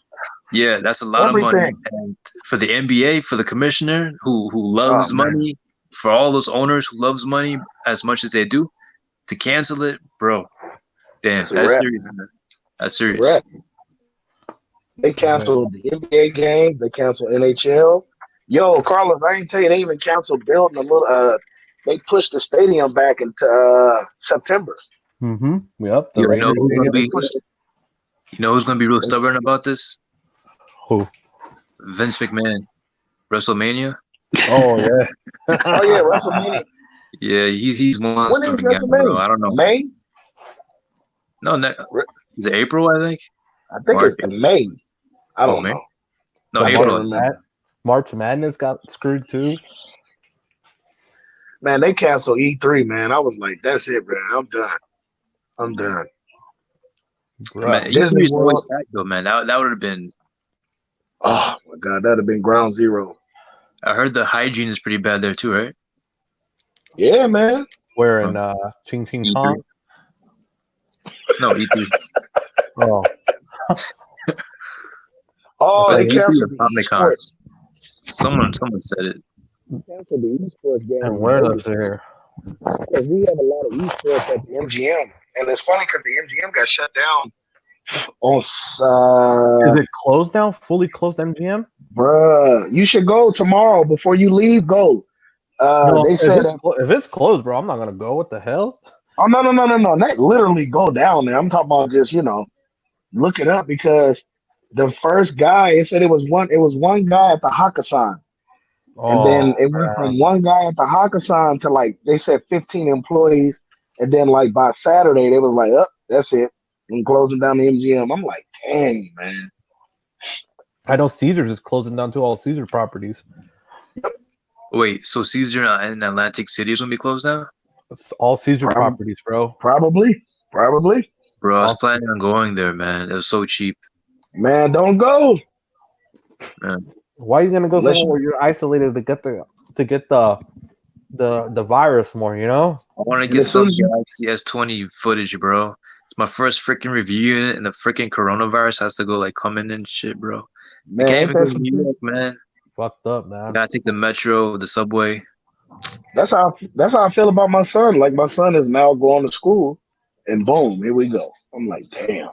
Yeah, that's a lot of money. And for the NBA, for the commissioner who loves money, for all those owners who loves money as much as they do, to cancel it, bro. Damn, that's serious, man. That's serious. They canceled the NBA games. They canceled NHL. Yo, Carlos, I ain't tell you, they even canceled building a little. They pushed the stadium back into September. Mm-hmm. Yep. You know who's gonna be real stubborn about this? Who? Vince McMahon. WrestleMania. Oh yeah. WrestleMania. Yeah, he's monster again, bro. I don't know. May? No, is it April? I think. I think it's in May. I don't know. No, April. March Madness got screwed too. Man, they canceled E3. Man, I was like, that's it, man. I'm done. Man, E3 is always back though, man. That would have been. Oh my god, that'd have been ground zero. I heard the hygiene is pretty bad there too, right? Yeah, man. Where in Ching Ching Kong? No, E3. Oh, they canceled the esports. Someone said it. They canceled the esports game. And where is here? Because we have a lot of esports at the MGM, and it's funny because the MGM got shut down. Is it closed now? Fully closed MGM? Bruh, you should go tomorrow before you leave. Go. They said if it's closed, bro, I'm not gonna go. What the hell? Oh no! Not literally go down there. I'm talking about just look it up because the first guy, it said it was one guy at the Hakkasan. And then it went from one guy at the Hakkasan to like they said 15 employees, and then like by Saturday they was like, "Oh, that's it. I'm closing down the MGM." I'm like, "Dang, man." I know Caesars is closing down to all Caesar properties. Yep. Wait, so Caesar in Atlantic City is gonna be closed now? It's all Caesar properties, bro. Probably. Bro, I was planning on going there, man. It was so cheap. Man, don't go. Man. Why are you gonna go somewhere where you're isolated to get the the virus more, you know? I want to And get as soon some as you, Galaxy S20 footage, bro. It's my first freaking review unit, and the freaking coronavirus has to go like come in and shit, bro. I man, can't ain't even go that to some New shit? York, man. Fucked up, I man. gotta take the metro, the subway. That's how I feel about my son. Like my son is now going to school, and boom, here we go. I'm like, damn.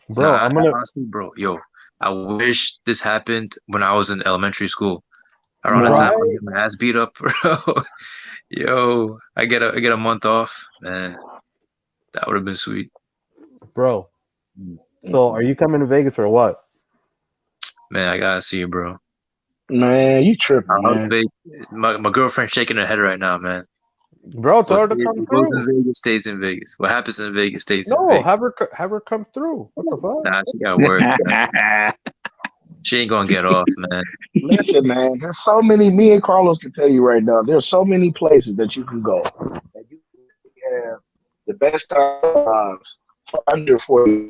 Bro, Nah, I'm gonna honestly, bro, yo, I wish this happened when I was in elementary school. Around the No, time I was right, getting my ass beat up, bro. Yo, I get a month off, man. That would have been sweet. bro. So are you coming to Vegas or what? Man, I gotta see you, bro. man, you tripping, How's man. Vegas? My girlfriend's shaking her head right now, man. Bro, tell her to come What goes in through. Vegas stays in Vegas. What happens in Vegas stays in No, Vegas. have her come through. What the fuck? Nah, she got work, man. She ain't gonna get off, man. Listen, man, there's so many. Me and Carlos can tell you right now. There's so many places that you can go. And you can have the best times for under 40.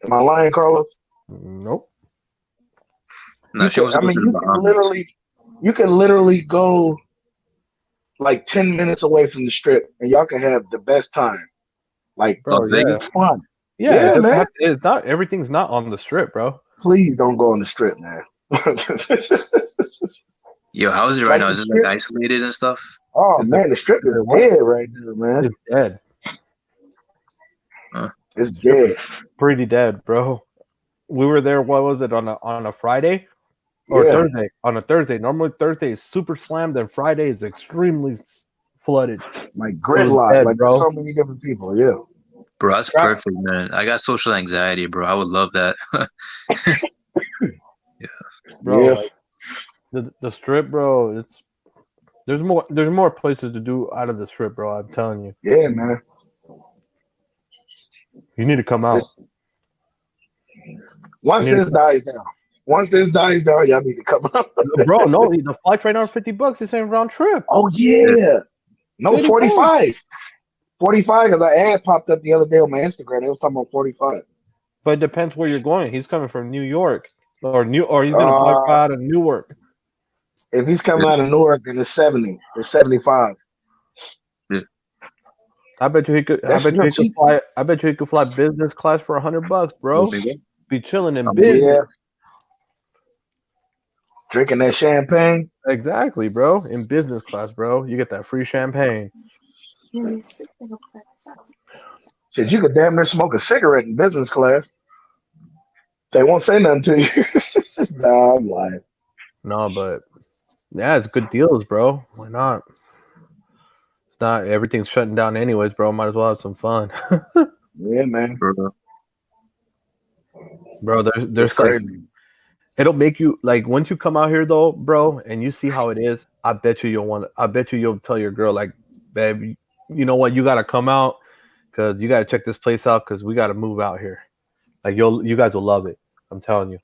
Am I lying, Carlos? Nope. Nah, she wants to I go mean, to the Bahamas. you can literally go like 10 minutes away from the strip, and y'all can have the best time. Like Bro, Las yeah. Vegas? fun. Yeah, it Yeah, doesn't man. have it's not everything's not on the strip, bro. Please don't go on the strip, man. Yo, how is it right Like now? the Is it like strip. isolated and stuff? Oh Is man, the strip is is it what? dead right now, man. It's dead. Huh? It's The strip is dead. pretty dead, bro. We were there, what was it, on a Friday? Or Yeah, Thursday. On a Thursday. Normally Thursday is super slammed and Friday is extremely flooded. like It was gridlock. dead, Like there's bro. so many different people. Yeah. Bro, that's Tra- perfect, man. I got social anxiety, bro. I would love that. Bro, Yeah. like the strip, bro, there's more places to do out of the strip, bro. I'm telling you. Yeah, man. You need to come out. This once You need this dies down. Once this dies down, y'all need to come out. bro, no, the flights right now are $50. It's ain't round trip. Oh yeah. No, 50 bucks. 45. 45, because an ad popped up the other day on my Instagram. It was talking about 45. But it depends where you're going. He's coming from New York. Or he's gonna fly Uh out of Newark. if he's coming out of Newark, then it's 70. It's 75. I bet you he could That's real cheap. fly. I bet you he could fly business class for $100, bro. Be chilling in business. Yeah. Drinking that champagne. Exactly, bro. In business class, bro. You get that free champagne. Shit, you could damn near smoke a cigarette in business class. They won't say nothing to you. Nah, I'm lying. No, but yeah, it's good deals, bro. Why not? It's not everything's shutting down anyways, bro. Might as well have some fun. Yeah, man. Bro, It's there's like crazy. it'll make you like once you come out here though, bro, and you see how it is, I bet you you'll tell your girl, like, babe, you know what, you gotta come out because you gotta check this place out because we gotta move out here. Like you guys will love it. I'm telling you.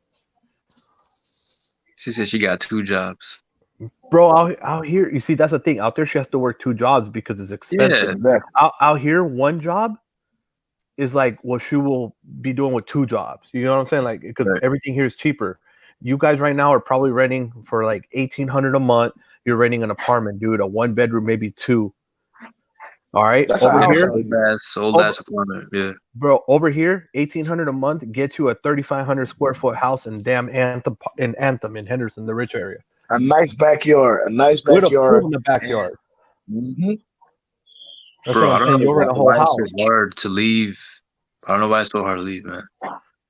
She said she got 2 jobs. Bro, out here, you see, that's the thing. Out there, she has to work 2 jobs because it's expensive. Yeah. Exactly. Out here, one job is like what she will be doing with 2 jobs. You know what I'm saying? Like, because Right. everything here is cheaper. You guys right now are probably renting for like $1,800 a month. You're renting an apartment, dude, a 1-bedroom, maybe 2. All right, That's over a house here, out here. Old ass apartment. Yeah. bro, over here, $1,800 a month gets you a 3,500 square foot house in damn Anthem in Henderson, the rich area, A nice backyard. A nice with a pool backyard. in the backyard. Mm-hmm. That's Bro, what I I'm don't saying. know You rent a whole why it's house. so hard to leave. I don't know why it's so hard to leave, man.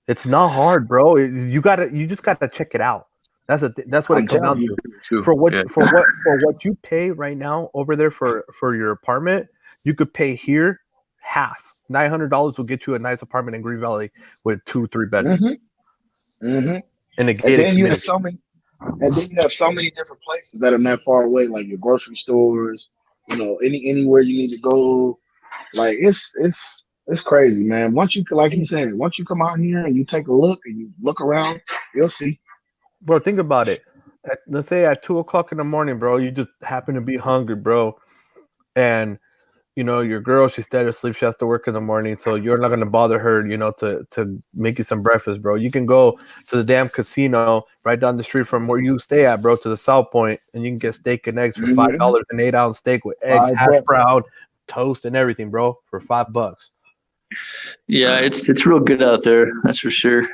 It's not hard, bro. You just gotta check it out. That's what I'm it comes down telling you. to. True. For what Yeah. for what you pay right now over there for your apartment, you could pay here half. $900 will get you a nice apartment in Green Valley with 2-3 bedrooms Mm-hmm. Mm-hmm. in a And gated then you have community. so many different places that are not far away, like your grocery stores, anywhere you need to go. Like it's crazy, man. Once you, like he said, once you come out here and you take a look and you look around, you'll see. Bro, think about it. Let's say at 2 o'clock in the morning, bro, you just happen to be hungry, bro, and your girl, she's dead asleep. She has to work in the morning, so you're not gonna bother her, to make you some breakfast, bro. You can go to the damn casino right down the street from where you stay at, bro, to the South Point, and you can get steak and eggs for $5, an 8-ounce steak with eggs, hash brown, toast, and everything, bro, for $5. Yeah, it's real good out there. That's for sure.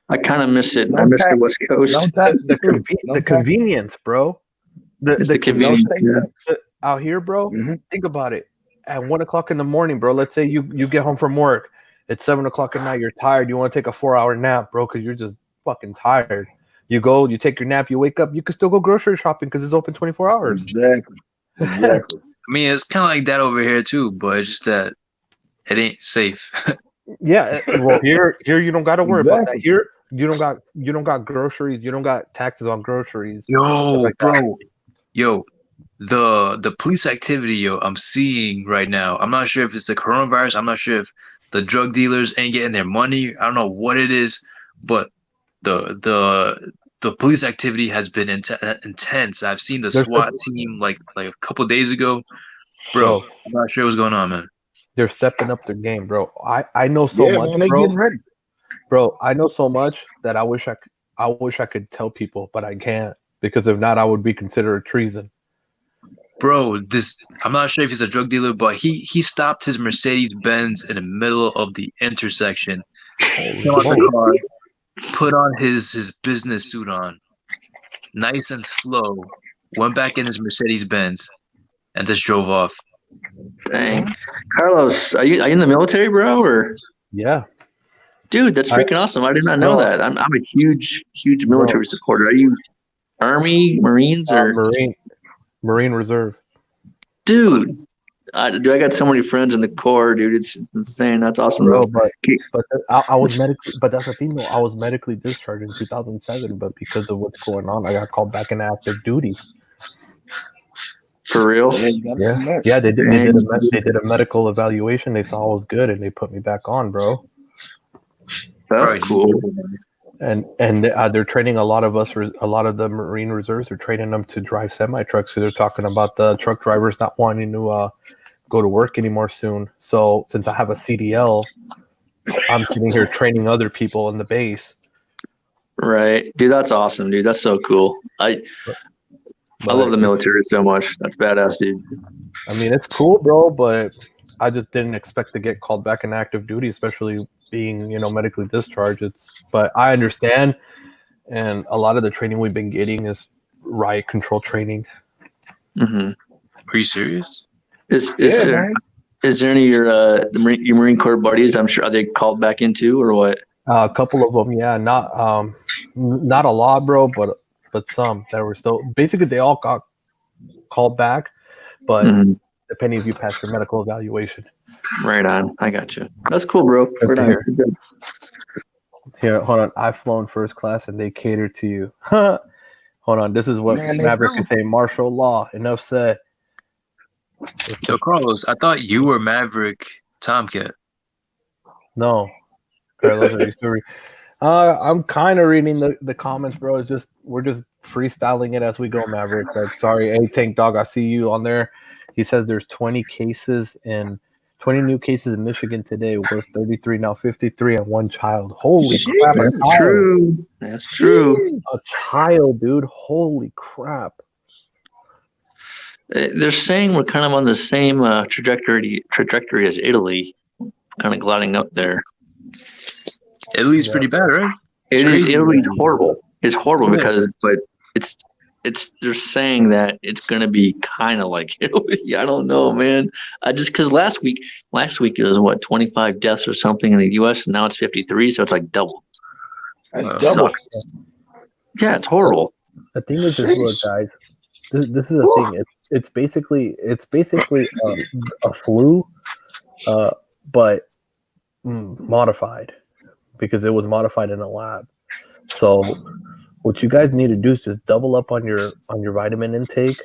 I kind of miss it. I miss the West Coast. The convenience, bro. The convenience. Out here, bro. Think about it. At 1:00 in the morning, bro. Let's say you get home from work. It's 7:00 at night. You're tired. You want to take a 4-hour nap, bro, because you're just fucking tired. You go. You take your nap. You wake up. You can still go grocery shopping because it's open 24 hours. Exactly. I mean, it's kind of like that over here too, but it's just that it ain't safe. Yeah. Well, here you don't got to worry about that. Here you don't got groceries. You don't got taxes on groceries. Yo, bro. Yo, the police activity, I'm seeing right now. I'm not sure if it's the coronavirus. I'm not sure if the drug dealers ain't getting their money. I don't know what it is, but the police activity has been intense. I've seen the SWAT team like a couple days ago. Bro, I'm not sure what's going on, man. They're stepping up their game, bro. I know so much, man, they bro. getting ready. Bro, I know so much that I wish I could tell people, but I can't, because if not, I would be considered treason. Bro, I'm not sure if he's a drug dealer, but he stopped his Mercedes-Benz in the middle of the intersection. Came out the car, put on his business suit on, nice and slow, went back in his Mercedes-Benz, and just drove off. Dang. Carlos, are you in the military, bro? Or yeah. Dude, that's freaking awesome. I did not know that. I'm a huge military supporter. Are you Army, Marines, or Marine Reserve? Dude, I got so many friends in the Corps, dude. It's insane. That's awesome, bro. But I was medically. But that's the thing, though. I was medically discharged in 2007, but because of what's going on, I got called back into active duty. For real? Yeah. They did a medical evaluation. They saw I was good, and they put me back on, bro. That's cool. And they're training a lot of the Marine Reserves. They're training them to drive semi trucks. So they're talking about the truck drivers not wanting to go to work anymore soon. So since I have a CDL, I'm sitting here training other people in the base. Right, dude. That's awesome, dude. That's so cool. I love the military so much. That's badass, dude. I mean, it's cool, bro, but I just didn't expect to get called back in active duty, especially being, medically discharged. But I understand, and a lot of the training we've been getting is riot control training. Mm-hmm. Are you serious? Is there any of your Marine Corps buddies? I'm sure, are they called back in too, or what? A couple of them, yeah. Not a lot, bro, but some that were still. Basically, they all got called back, but depending if you pass your medical evaluation. Right on. I got you. That's cool, bro. Here, hold on. I've flown first class, and they cater to you. Hold on. This is what Maverick is saying. Martial law. Enough said. Yo, Carlos, I thought you were Maverick Tomcat. No. Carlos, are you still I'm kind of reading the comments, bro. It's just we're just freestyling it as we go, Maverick. Like, sorry, hey Tank Dog, I see you on there. He says there's 20 new cases in Michigan today. Was 33, now 53, and one child. Holy crap! That's true. That's true. A child, dude. Holy crap. They're saying we're kind of on the same trajectory as Italy, kind of gliding up there. Italy's pretty bad, right? Italy's horrible. It's horrible because they're saying that it's going to be kind of like Italy. I don't know, man. Just because last week it was 25 deaths or something in the U.S. and now it's 53, so it's like double. That's double. Yeah, it's horrible. The thing is, look, guys. This is the thing. It's basically a flu, but modified, because it was modified in a lab. So what you guys need to do is just double up on your vitamin intake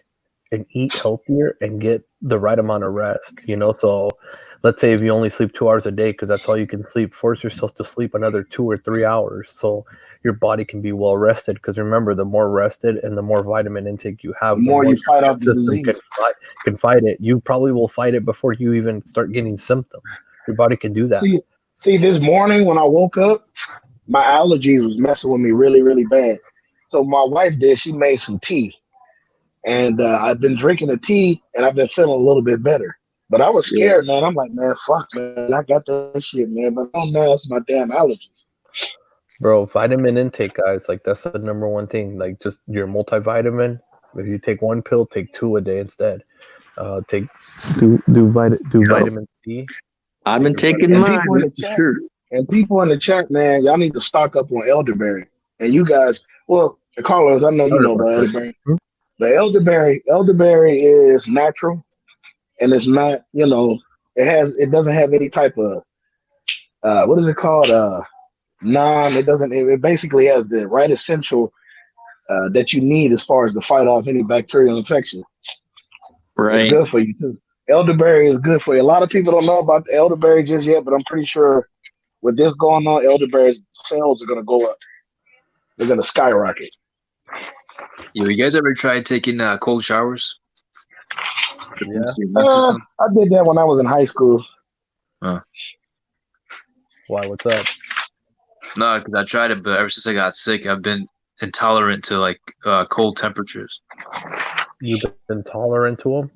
and eat healthier and get the right amount of rest. So let's say if you only sleep 2 hours a day because that's all you can sleep, force yourself to sleep another 2 or 3 hours so your body can be well rested. Because remember, the more rested and the more vitamin intake you have, The more you fight your off the system disease. can fight it. You probably will fight it before you even start getting symptoms. Your body can do that. See, this morning when I woke up, my allergies was messing with me really, really bad. So my wife she made some tea. And I've been drinking the tea, and I've been feeling a little bit better. But I was scared, man. I'm like, man, fuck, man. I got that shit, man. But I don't know. It's my damn allergies. Bro, vitamin intake, guys. Like, that's the number one thing. Like, just your multivitamin. If you take one pill, take 2 a day instead. Do vitamin C. I've been taking And mine. people in the chat, and people in the chat, man, y'all need to stock up on elderberry. And you guys, well, Carlos, I know you know about elderberry. The elderberry is natural, and it's not, it doesn't have any type of what is it called? It basically has the right essential that you need as far as to fight off any bacterial infection. Right. It's good for you too. Elderberry is good for you. A lot of people don't know about the elderberry just yet, but I'm pretty sure with this going on, elderberry sales are going to go up. They're going to skyrocket. Yo, you guys ever tried taking cold showers? Yeah. I did that when I was in high school. Why? What's up? No, because I tried it, but ever since I got sick, I've been intolerant to like cold temperatures. You've been intolerant to them?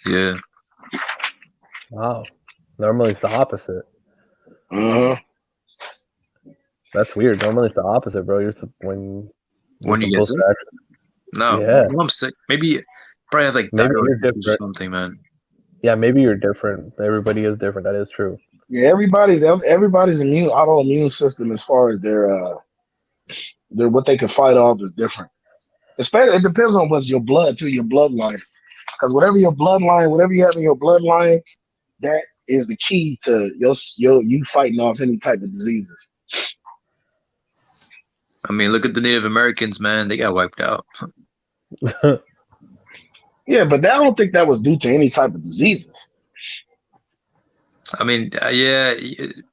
Yeah. Wow. Normally it's the opposite. Uh-huh. That's weird. Normally it's the opposite, bro. When you get sick? No, yeah. I'm sick. Maybe probably have like thyroid issues or something, man. Yeah, maybe you're different. Everybody is different. That is true. Yeah, everybody's autoimmune system as far as their what they can fight off is different. Especially, it depends on what's your blood too, your bloodline. Because whatever you have in your bloodline, that is the key to you fighting off any type of diseases. I mean, look at the Native Americans, man. They got wiped out. Yeah, but I don't think that was due to any type of diseases. I mean, yeah.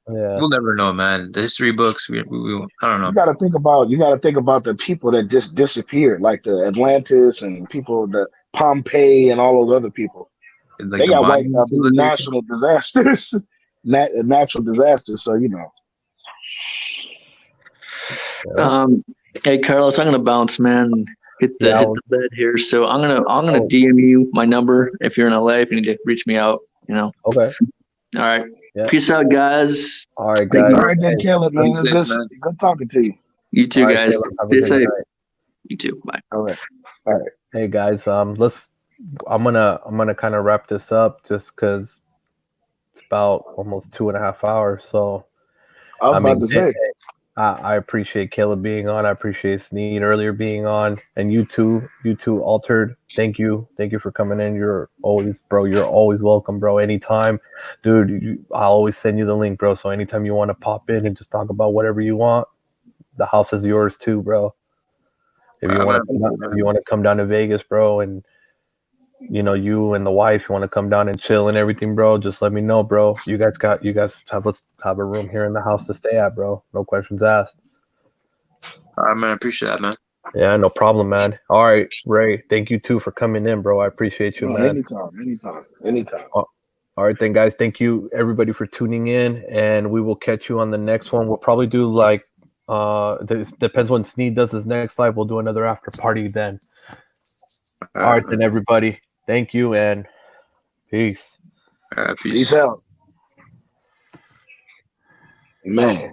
We'll never know, man. The history books, we I don't know. You got to think about the people that just disappeared, like the Atlantis and people, the Pompeii and all those other people. Like they got wiped out due to national disasters, natural disasters. So Hey Carlos, I'm gonna bounce, man. Hit the bed here. So I'm gonna DM you my number if you're in LA. If you need to reach me out, Okay. All right. Yeah. Peace out, guys. All right, guys. All right, then, Caleb, man. It's good talking to you. You too, guys. Stay safe. Night. You too. Bye. All right. Hey guys, I'm gonna kind of wrap this up just because it's about almost 2.5 hours. So I was about to say. I appreciate Caleb being on. I appreciate Sneed earlier being on, and you too, Altered. Thank you for coming in. You're always welcome, bro. Anytime, dude. I'll always send you the link, bro. So anytime you want to pop in and just talk about whatever you want, the house is yours too, bro. If you want to come down to Vegas, bro, and you and the wife, you want to come down and chill and everything, bro, just let me know, bro. You guys let's have a room here in the house to stay at, bro. No questions asked. All right, man. I appreciate that, man. Yeah, no problem, man. All right, Ray, thank you too for coming in, bro. I appreciate you, man. Anytime. All right, then, guys. Thank you, everybody, for tuning in, and we will catch you on the next one. We'll probably do this depends when Sneed does his next live. We'll do another after party then. All right, then, everybody. Thank you and peace. Peace out. Man.